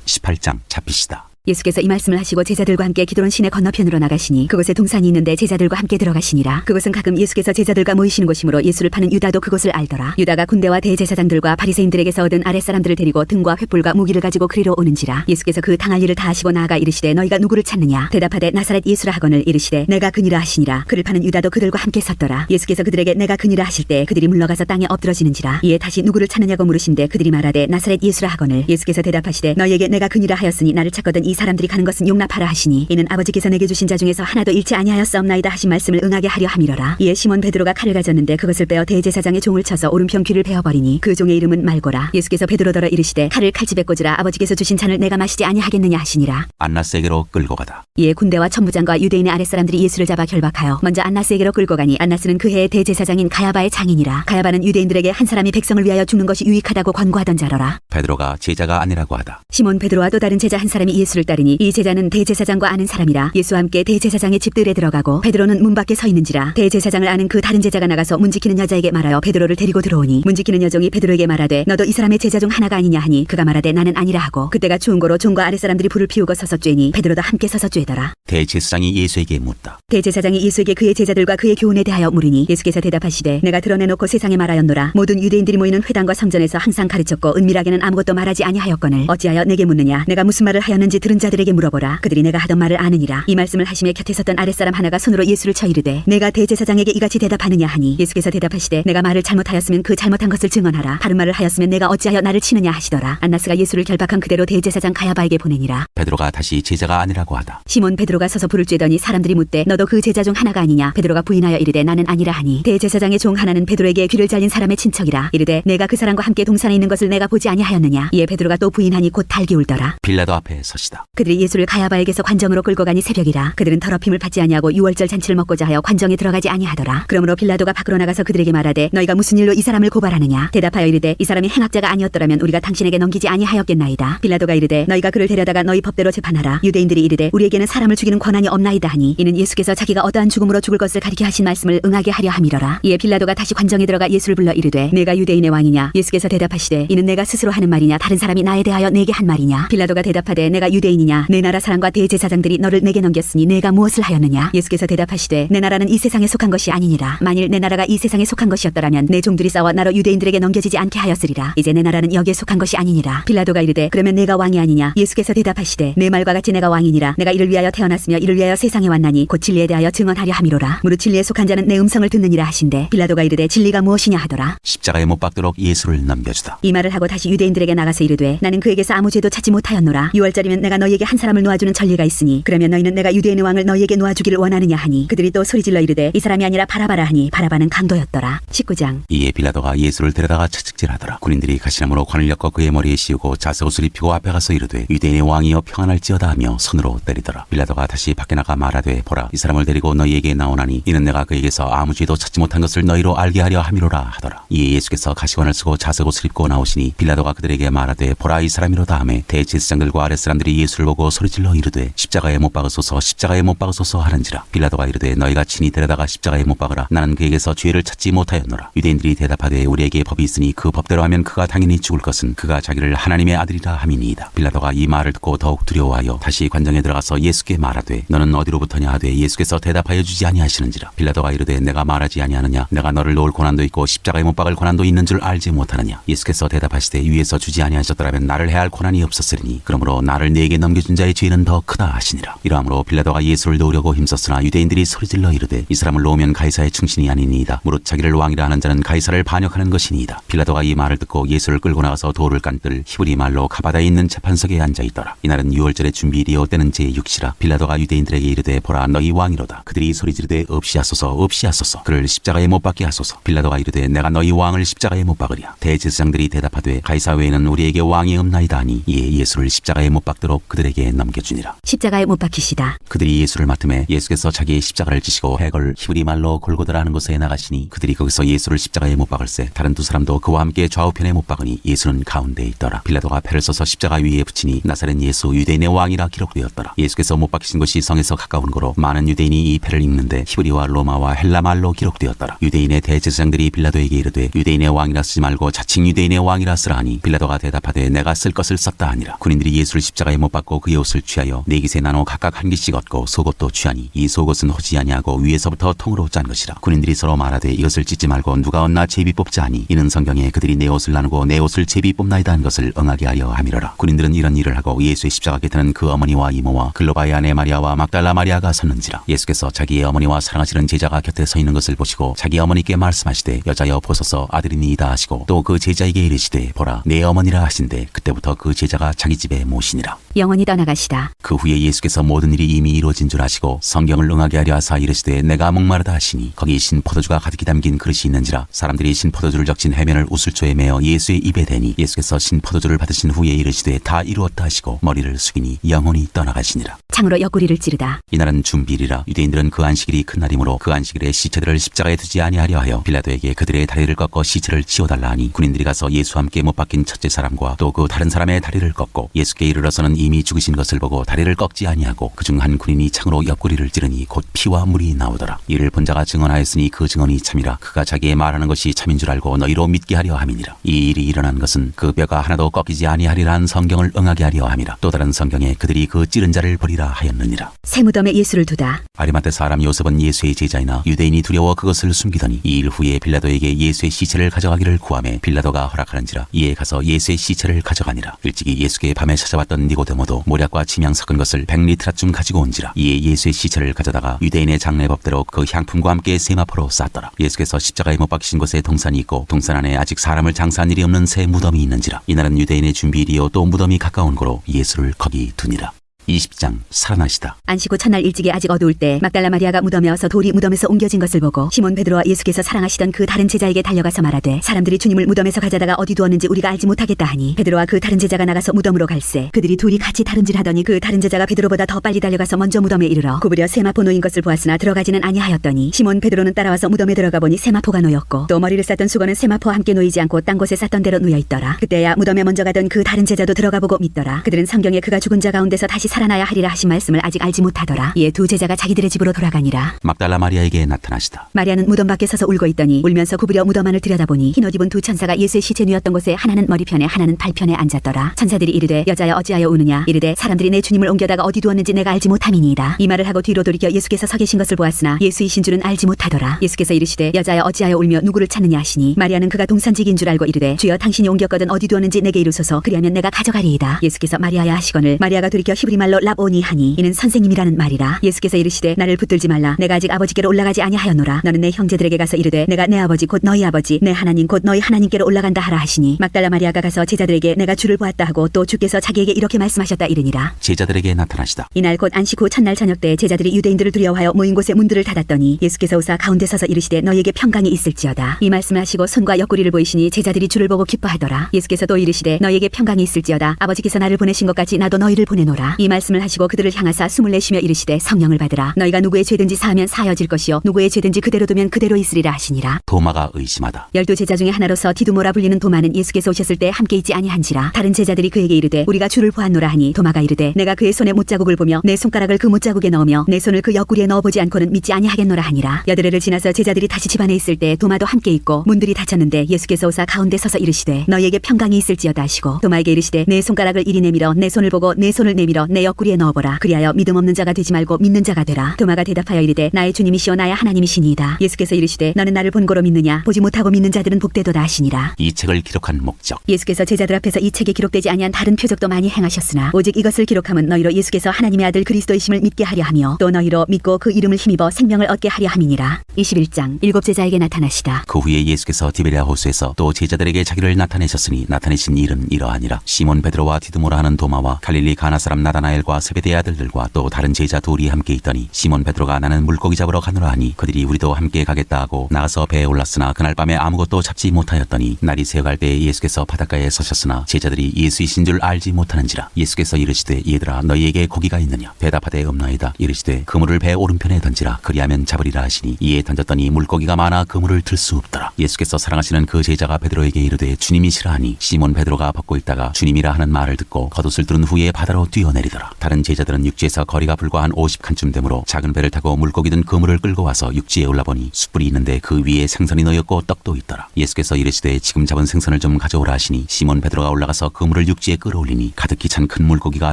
18장 잡히시다. 예수께서 이 말씀을 하시고 제자들과 함께 기드론 시내 건너편으로 나가시니 그곳에 동산이 있는데 제자들과 함께 들어가시니라. 그곳은 가끔 예수께서 제자들과 모이시는 곳이므로 예수를 파는 유다도 그곳을 알더라. 유다가 군대와 대제사장들과 바리새인들에게서 얻은 아랫사람들을 데리고 등과 횃불과 무기를 가지고 그리로 오는지라. 예수께서 그 당할 일을 다 하시고 나아가 이르시되 너희가 누구를 찾느냐. 대답하되 나사렛 예수라 하거늘 이르시되 내가 그니라 하시니라. 그를 파는 유다도 그들과 함께 섰더라. 예수께서 그들에게 내가 그니라 하실 때 그들이 물러가서 땅에 엎드러지는지라. 이에 다시 누구를 찾느냐고 물으신데 그들이 말하되 나사렛 예수라 하거늘 예수께서 대답하시되 너희에게 내가 그니라 하였으니 나를 찾거든 이 사람들이 가는 것은 용납하라 하시니 이는 아버지께서 내게 주신 자 중에서 하나도 잃지 아니하였사옵나이다 하신 말씀을 응하게 하려 함이러라. 이에 시몬 베드로가 칼을 가졌는데 그것을 빼어 대제사장의 종을 쳐서 오른편 귀를 베어버리니 그 종의 이름은 말고라. 예수께서 베드로더러 이르시되 칼을 칼집에 꽂으라. 아버지께서 주신 잔을 내가 마시지 아니하겠느냐 하시니라. 안나스에게로 끌고 가다. 이에 군대와 천부장과 유대인의 아랫사람들이 예수를 잡아 결박하여 먼저 안나스에게로 끌고 가니 안나스는 그 해의 대제사장인 가야바의 장인이라. 가야바는 유대인들에게 한 사람이 백성을 위하여 죽는 것이 유익하다고 권고하던 자러라. 베드로가 제자가 아니라고 하다. 시몬 베드로와 또 다른 제자 한 사람이 예수를 따르니 이 제자는 대제사장과 아는 사람이라. 예수와 함께 대제사장의 집들에 들어가고 베드로는 문 밖에 서 있는지라. 대제사장을 아는 그 다른 제자가 나가서 문 지키는 여자에게 말하여 베드로를 데리고 들어오니 문 지키는 여종이 베드로에게 말하되 너도 이 사람의 제자 중 하나가 아니냐 하니 그가 말하되 나는 아니라 하고 그때가 추운 고로 종과 아랫사람들이 불을 피우고 서서 쬐니 베드로도 함께 서서 쬐더라. 대제사장이 예수에게 묻다. 대제사장이 예수에게 그의 제자들과 그의 교훈에 대하여 물으니 예수께서 대답하시되 내가 드러내놓고 세상에 말하였노라. 모든 유대인들이 모이는 회당과 성전에서 항상 가르쳤고 은밀하게는 아무것도 말하지 아니하였거늘 어찌하여 내게 묻느냐. 내가 무슨 말을 하였는지 들은 자들에게 물어보라. 그들이 내가 하던 말을 아느니라. 이 말씀을 하시며 곁에 섰던 아랫사람 하나가 손으로 예수를 쳐 이르되 내가 대제사장에게 이같이 대답하느냐 하니 예수께서 대답하시되 내가 말을 잘못하였으면 그 잘못한 것을 증언하라. 바른 말을 하였으면 내가 어찌하여 나를 치느냐 하시더라. 안나스가 예수를 결박한 그대로 대제사장 가야바에게 보내니라. 베드로가 다시 제자가 아니라고 하다. 시몬 베드로가 서서 불을 쬐더니 사람들이 묻되 너도 그 제자 중 하나가 아니냐. 베드로가 부인하여 이르되 나는 아니라 하니 대제사장의 종 하나는 베드로에게 귀를 잘린 사람의 친척이라. 이르되 내가 그 사람과 함께 동산에 있는 것을 내가 보지 아니하였느냐. 이에 베드로가 또 부인하니 곧 달기 울더라. 빌라도 앞에 서시다. 그들이 예수를 가야바에게서 관정으로 끌고 가니 새벽이라. 그들은 더럽힘을 받지 아니하고 유월절 잔치를 먹고자 하여 관정에 들어가지 아니하더라. 그러므로 빌라도가 밖으로 나가서 그들에게 말하되 너희가 무슨 일로 이 사람을 고발하느냐. 대답하여 이르되 이 사람이 행악자가 아니었더라면 우리가 당신에게 넘기지 아니하였겠나이다. 빌라도가 이르되 너희가 그를 데려다가 너희 법대로 재판하라. 유대인들이 이르되 우리에게는 사람을 죽이는 권한이 없나이다 하니 이는 예수께서 자기가 어떠한 죽음으로 죽을 것을 가리켜 하신 말씀을 응하게 하려 함이러라. 이에 빌라도가 다시 관정에 들어가 예수를 불러 이르되 내가 유대인의 왕이냐. 예수께서 대답하시되 이는 내가 스스로 하는 말이냐 다른 사람이 나에 대하여 내게 한 말이냐. 빌라도가 대답하되 내가 유대인이냐. 내 나라 사람과 대제사장들이 너를 내게 넘겼으니 내가 무엇을 하였느냐. 예수께서 대답하시되 내 나라는 이 세상에 속한 것이 아니니라. 만일 내 나라가 이 세상에 속한 것이었더라면 내 종들이 싸워 나로 유대인들에게 넘겨지지 않게 하였으리라. 이제 내 나라는 여기에 속한 것이 아니니라. 빌라도가 이르되 그러면 내가 왕이 아니냐. 예수께서 대답하시되 내 말과 같이 내가 왕이니라. 내가 이를 위하여 태어났으며 이를 위하여 세상에 왔나니 곧 진리에 대하여 증언하려 함이로라. 무릇 진리에 속한 자는 내 음성을 듣느니라 하신대. 빌라도가 이르되 진리가 무엇이냐 하더라. 십자가에 못 박도록 예수를 넘겨주다. 이 말을 하고 다시 유대인들에게 나가서 이르되 나는 그에게서 아무 죄도 찾지 못하였노라. 6월절이면 내가 너희에게 한 사람을 놓아주는 전리가 있으니 그러면 너희는 내가 유대인의 왕을 너희에게 놓아주기를 원하느냐 하니 그들이 또 소리질러 이르되 이 사람이 아니라 바라바라 하니 바라바는 강도였더라. 19장. 이에 빌라도가 예수를 데려다가 채찍질하더라. 군인들이 가시나무로 관을 엮어 그의 머리에 씌우고 자석옷을 입히고 앞에 가서 이르되 유대인의 왕이여 평안할지어다 하며 손으로 때리더라. 빌라도가 다시 밖에 나가 말하되 보라 이 사람을 데리고 너희에게 나오나니 이는 내가 그에게서 아무 죄도 찾지 못한 것을 너희로 알게 하려 함이로라 하더라. 이에 예수께서 가시관을 쓰고 자석옷을 입고 나오시니 빌라도가 그들에게 말하되 보라 이 사람이로다 하매 대제사장들과 아랫사람들이 예수를 보고 소리질러 이르되 십자가에 못 박으소서 십자가에 못 박으소서 하는지라. 빌라도가 이르되 너희가 친히 데려다가 십자가에 못 박으라. 나는 그에게서 죄를 찾지 못하였노라. 유대인들이 대답하되 우리에게 법이 있으니 그 법대로 하면 그가 당연히 죽을 것은 그가 자기를 하나님의 아들이라 함이니이다. 빌라도가 이 말을 듣고 더욱 두려워하여 다시 관정에 들어가서 예수께 말하되 너는 어디로부터냐 하되 예수께서 대답하여 주지 아니하시는지라. 빌라도가 이르되 내가 말하지 아니하느냐. 내가 너를 놓을 고난도 있고 십자가에 못 박을 고난도 있는 줄 알지 못하느냐. 예수께서 대답하시되 위에서 주지 아니하셨더라면 나를 해할 고난이 없었으리니 그러므로 나를 네게 넘겨준 자의 죄는 더 크다 하시니라. 이러므로 빌라도가 예수를 놓으려고 힘썼으나 유대인들이 소리질러 이르되 이 사람을 놓으면 가이사의 충신이 아니니이다. 무릇 자기를 왕이라 하는 자는 가이사를 반역하는 것이니이다. 빌라도가 이 말을 듣고 예수를 끌고 나가서 돌을 깐들 히브리 말로 가바다에 있는 재판석에 앉아있더라. 이날은 유월절의 준비일이요 때는 제6시라. 빌라도가 유대인들에게 이르되 보라 너희 왕이로다. 그들이 소리지르되 없이 하소서 없이 하소서 그를 십자가에 못 박게 하소서. 빌라도가 이르되 내가 너희 왕을 십자가에 못 박으랴. 대제사장들이 대답하되 가이사 외에는 우리에게 왕이 없나이다 하니 이에 예수를 십자가에 못 박도록 그들에게 넘겨주니라. 십자가에 못 박히시다. 그들이 예수를 맡음에 예수께서 자기의 십자가를 지시고 해걸 히브리 말로 골고다라 하는 곳에 나가시니 그들이 거기서 예수를 십자가에 못 박을새 다른 두 사람도 그와 함께 좌우편에 못 박으니 예수는 가운데에 있더라. 빌라도가 패를 써서 십자가 위에 붙이니 나사렛 예수 유대인의 왕이라 기록되었더라. 예수께서 못 박히신 곳이 성에서 가까운 거로 많은 유대인이 이 패를 읽는데 히브리와 로마와 헬라 말로 기록되었더라. 유대인의 대제사장들이 빌라도에게 이르되 유대인의 왕이라 쓰지 말고 자칭 유대인의 왕이라 쓰라 하니 빌라도가 대답하되 내가 쓸 것을 썼다 하니라. 군인들이 예수를 십자가에 못 박고 그의 옷을 취하여 네 깃에 나눠 각각 한 깃씩 얻고 속옷도 취하니 이 속옷은 호지 아니하고 위에서부터 통으로 짠 것이라. 군인들이 서로 말하되 이것을 찢지 말고 누가 얻나 제비 뽑자 하니 이는 성경에 그들이 내 옷을 나누고 내 옷을 제비 뽑나이다 한 것을 응하게 하려 함이로라. 군인들은 이런 일을 하고 예수의 십자가 곁에는 그 어머니와 이모와 글로바의 아내 마리아와 막달라 마리아가 섰는지라. 예수께서 자기의 어머니와 사랑하시는 제자가 곁에 서 있는 것을 보시고 자기 어머니께 말씀하시되 여자여 보소서 아들이니이다 하시고 또 그 제자에게 이르시되 보라 내 어머니라 하신대 그때부터 그 제자가 자기 집에 모시니라. 영원히 떠나가시다. 그 후에 예수께서 모든 일이 이미 이루어진 줄 아시고 성경을 응하게 하려 하사 이르시되 내가 목마르다 하시니 거기 신 포도주가 가득히 담긴 그릇이 있는지라. 사람들이 신 포도주를 적신 해면을 우슬초에 매어 예수의 입에 대니 예수께서 신 포도주를 받으신 후에 이르시되 다 이루었다 하시고 머리를 숙이니 영혼이 떠나가시니라. 창으로 옆구리를 찌르다. 이날은 준비일이라. 유대인들은 그 안식일이 큰 날이므로 그 안식일에 시체들을 십자가에 두지 아니하려 하여 빌라도에게 그들의 다리를 꺾어 시체를 치워달라 하니 군인들이 가서 예수와 함께 못 박힌 첫째 사람과 또 그 다른 사람의 다리를 꺾고 예수께 이르러서는 이미 죽으신 것을 보고 다리를 꺾지 아니하고 그중 한 군인이 창으로 옆구리를 찌르니 곧 피와 물이 나오더라. 이를 본 자가 증언하였으니 그 증언이 참이라. 그가 자기의 말하는 것이 참인 줄 알고 너희로 믿게 하려 함이니라. 이 일이 일어난 것은 그 뼈가 하나도 꺾이지 아니하리라 한 성경을 응하게 하려 함이라. 또 다른 성경에 그들이 그 찌른 자를 버리라 하였느니라. 새 무덤에 예수를 두다. 아리마대 사람 요셉은 예수의 제자이나 유대인이 두려워 그것을 숨기더니 이 일 후에 빌라도에게 예수의 시체를 가져가기를 구하매 빌라도가 허락하는지라. 이에 가서 예수의 시체를 가져가니라. 일찍이 예수께 밤에 찾아왔던 니고데모도 모략과 침향 섞은 것을 100리트라쯤 가지고 온지라. 이에 예수의 시체를 가져다가 유대인의 장례법대로 그 향품과 함께 세마포로 쌌더라. 예수께서 십자가에 못 박히신 곳에 동산이 있고 동산 안에 아직 사람을 장사한 일이 없는 새 무덤이 있는지라. 이날은 유대인의 준비일이요 또 무덤이 가까운 고로 예수를 거기 두니라. 20장 살아나시다. 안식 후 첫날 일찍이 아직 어두울 때 막달라 마리아가 무덤에 와서 돌이 무덤에서 옮겨진 것을 보고 시몬 베드로와 예수께서 사랑하시던 그 다른 제자에게 달려가서 말하되 사람들이 주님을 무덤에서 가져다가 어디 두었는지 우리가 알지 못하겠다 하니 베드로와 그 다른 제자가 나가서 무덤으로 갈새 그들이 둘이 같이 다름질하더니 그 다른 제자가 베드로보다 더 빨리 달려가서 먼저 무덤에 이르러 구부려 세마포 놓인 것을 보았으나 들어가지는 아니하였더니 시몬 베드로는 따라와서 무덤에 들어가 보니 세마포가 놓였고 또 머리를 쌌던 수건은 세마포와 함께 놓이지 않고 딴 곳에 쌌던 대로 놓여 있더라. 그때야 무덤에 먼저 가던 그 다른 제자도 들어가 보고 믿더라. 그들은 성경에 그가 죽은 자 가운데서 다시 살아나야 하리라 하신 말씀을 아직 알지 못하더라. 이에 두 제자가 자기들의 집으로 돌아가니라. 막달라 마리아에게 나타나시다. 마리아는 무덤 밖에 서서 울고 있더니 울면서 구부려 무덤 안을 들여다보니 흰 옷 입은 두 천사가 예수의 시체 누웠던 곳에 하나는 머리편에 하나는 발편에 앉았더라. 천사들이 이르되 여자여 어찌하여 우느냐. 이르되 사람들이 내 주님을 옮겨다가 어디 두었는지 내가 알지 못함이니이다. 이 말을 하고 뒤로 돌이켜 예수께서 서 계신 것을 보았으나 예수이신 줄은 알지 못하더라. 예수께서 이르시되 여자여 어찌하여 울며 누구를 찾느냐 하시니 마리아는 그가 동산직인 줄 알고 이르되 주여 당신이 옮겼거든 어디 두었는지 내게 이루소서. 그리하면 내가 가져가리이다. 예수께서 마리아야 하시거늘 마리아가 돌이켜 히브리 말로 라보니 하니 이는 선생님이라는 말이라. 예수께서 이르시되 나를 붙들지 말라. 내가 아직 아버지께로 올라가지 아니하였노라. 너는 내 형제들에게 가서 이르되 내가 내 아버지 곧 너희 아버지 내 하나님 곧 너희 하나님께로 올라간다 하라 하시니 막달라 마리아가 가서 제자들에게 내가 주를 보았다 하고 또 주께서 자기에게 이렇게 말씀하셨다 이르니라. 제자들에게 나타나시다. 이날 곧 안식 후 첫날 저녁 때 제자들이 유대인들을 두려워하여 모인 곳에 문들을 닫았더니 예수께서 오사 가운데 서서 이르시되 너희에게 평강이 있을지어다. 이 말씀을 하시고 손과 옆구리를 보이시니 제자들이 주를 보고 기뻐하더라. 예수께서 또 이르시되 너희에게 평강이 있을지어다. 아버지께서 나를 보내신 것 같이 나도 너희를 보내노라. 이 말씀을 하시고 그들을 향하사 숨을 내쉬며 이르시되 성령을 받으라. 너희가 누구의 죄든지 사하면 사하여질 것이요 누구의 죄든지 그대로 두면 그대로 있으리라 하시니라. 도마가 의심하다. 12제자 중에 하나로서 디두모라 불리는 도마는 예수께서 오셨을 때 함께 있지 아니한지라. 다른 제자들이 그에게 이르되 우리가 주를 보았노라 하니 도마가 이르되 내가 그의 손에 못자국을 보며 내 손가락을 그 못자국에 넣으며 내 손을 그 옆구리에 넣어보지 않고는 믿지 아니하겠노라 하니라. 여드레를 지나서 제자들이 다시 집안에 있을 때 도마도 함께 있고 문들이 닫혔는데 예수께서 오사 가운데 서서 이르시되 너희에게 평강이 있을지어다 하시고 도마에게 이르시되 내 손가락을 이리 내밀어 내 손을 보고 내 손을 내밀어 내 옆구리에 넣어보라. 그리하여 믿음 없는 자가 되지 말고 믿는 자가 되라. 도마가 대답하여 이르되 나의 주님이시오 나의 하나님이시니이다. 예수께서 이르시되 너는 나를 본고로 믿느냐. 보지 못하고 믿는 자들은 복되도다 하시니라. 이 책을 기록한 목적. 예수께서 제자들 앞에서 이 책에 기록되지 아니한 다른 표적도 많이 행하셨으나 오직 이것을 기록함은 너희로 예수께서 하나님의 아들 그리스도이심을 믿게 하려 하며 또 너희로 믿고 그 이름을 힘입어 생명을 얻게 하려 함이니라. 21장 일곱 제자에게 나타나시다. 그 후에 예수께서 디베랴 호수에서 또 제자들에게 자기를 나타내셨으니 나타내신 일은 이러하니라. 시몬 베드로와 디두모라 하는 도마와 갈릴리 가나 사람 나다나엘과 세베대의 아들들과 또 다른 제자 둘이 함께 있더니 시몬 베드로가 나는 물고기 잡으러 가노라 하니 그들이 우리도 함께 가겠다 하고 나가서 배에 올랐으나 그날 밤에 아무것도 잡지 못하였더니 날이 새어갈 때에 예수께서 바닷가에 서셨으나 제자들이 예수이신 줄 알지 못하는지라. 예수께서 이르시되 얘들아 너희에게 고기가 있느냐? 대답하되 없나이다. 이르시되 그물을 배 오른편에 던지라. 그리하면 잡으리라 하시니 이에 던졌더니 물고기가 많아 그물을 들 수 없더라. 예수께서 사랑하시는 그 제자가 베드로에게 이르되 주님이시라 하니 시몬 베드로가 벗고 있다가 주님이라 하는 말을 듣고 겉옷을 두른 후에 바다로 뛰어내리더라. 다른 제자들은 육지에서 거리가 불과 한 50칸쯤 되므로 작은 배를 타고 물고기 든 그물을 끌고 와서 육지에 올라보니 숯불이 있는데 그 위에 생선이 놓였고 떡도 있더라. 예수께서 이르시되 지금 잡은 생선을 좀 가져오라 하시니 시몬 베드로가 올라가서 그물을 육지에 끌어올리니 가득히 찬 큰 물고기가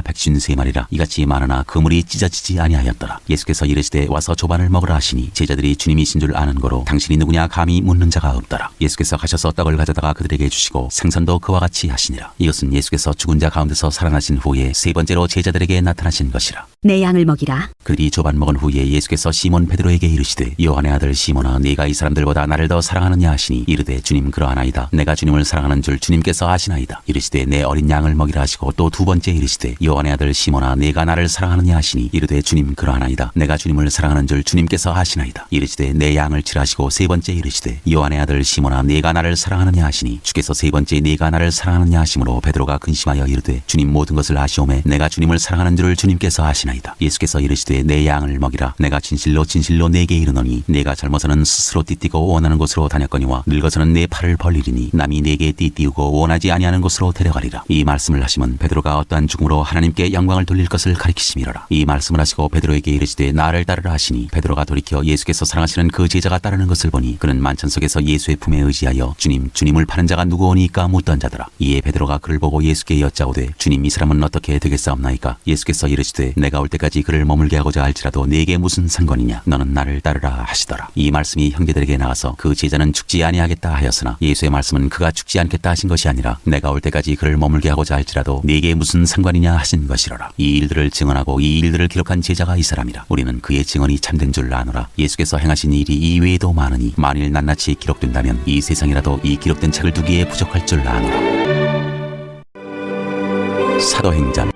153마리라. 이같이 많으나 그물이 찢어지지 아니하였더라. 예수께서 이르시되 와서 조반을 먹으라 하시니 제자들이 주님이신 줄 아는 거로 당신이 누구냐 감히 묻는 자가 없더라. 예수께서 가셔서 떡을 가져다가 그들에게 주시고 생선도 그와 같이 하시니라. 이것은 예수께서 죽은 자 가운데서 살아나신 후에 세 번째로 제자들에게 나타나신 것이라. 내 양을 먹이라. 그들이 조반 먹은 후에 예수께서 시몬 베드로에게 이르시되 요한의 아들 시몬아 네가 이 사람들보다 나를 더 사랑하느냐 하시니 이르되 주님 그러하나이다. 내가 주님을 사랑하는 줄 주님께서 아시나이다. 이르시되 내 어린 양을 먹이라 하시고 또 두 번째 이르시되 요한의 아들 시몬아 네가 나를 사랑하느냐 하시니 이르되 주님 그러하나이다. 내가 주님을 사랑하는 줄 주님께서 아시나이다. 이르시되 내 양을 치라 하시고 세 번째 이르시되 요한의 아들 시몬아 네가 나를 사랑하느냐 하시니 주께서 세 번째 네가 나를 사랑하느냐 하시므로 베드로가 근심하여 이르되 주님 모든 것을 아시오매 내가 주님을 사랑하는 줄을 주님께서 아시나이다. 예수께서 이르시되 내 양을 먹이라. 내가 진실로 진실로 네게 이르노니 네가 젊어서는 스스로 띠띠고 원하는 곳으로 다녔거니와 늙어서는 내 팔을 벌리리니 남이 네게 띠띠우고 원하지 아니하는 곳으로 데려가리라. 이 말씀을 하시면 베드로가 어떠한 죽음으로 하나님께 영광을 돌릴 것을 가리키심이로라. 이 말씀을 하시고 베드로에게 이르시되 나를 따르라 하시니 베드로가 돌이켜 예수께서 사랑하시는 그 제자가 따르는 것을 보니 그는 만천석에서 예수의 품에 의지하여 주님을 파는 자가 누구오니까 묻던 자더라. 이에 베드로가 그를 보고 예수께 여짜오되 주님 이 사람은 어떻게 되겠사옵나이까? 예수께서 이르시되 내가 올 때까지 그를 머물게 하고자 할지라도 네게 무슨 상관이냐? 너는 나를 따르라 하시더라. 이 말씀이 형제들에게 나가서 그 제자는 죽지 아니하겠다 하였으나 예수의 말씀은 그가 죽지 않겠다 하신 것이 아니라 내가 올 때까지 그를 머물게 하고자 할지라도 네게 무슨 상관이냐 하신 것이로라. 이 일들을 증언하고 이 일들을 기록한 제자가 이 사람이라. 우리는 그의 증언이 참된 줄 아노라. 예수께서 행하신 일이 이 외에도 많으니 만일 낱낱이 기록된다면 이 세상이라도 이 기록된 책을 두기에 부족할 줄 아노라. 사도행전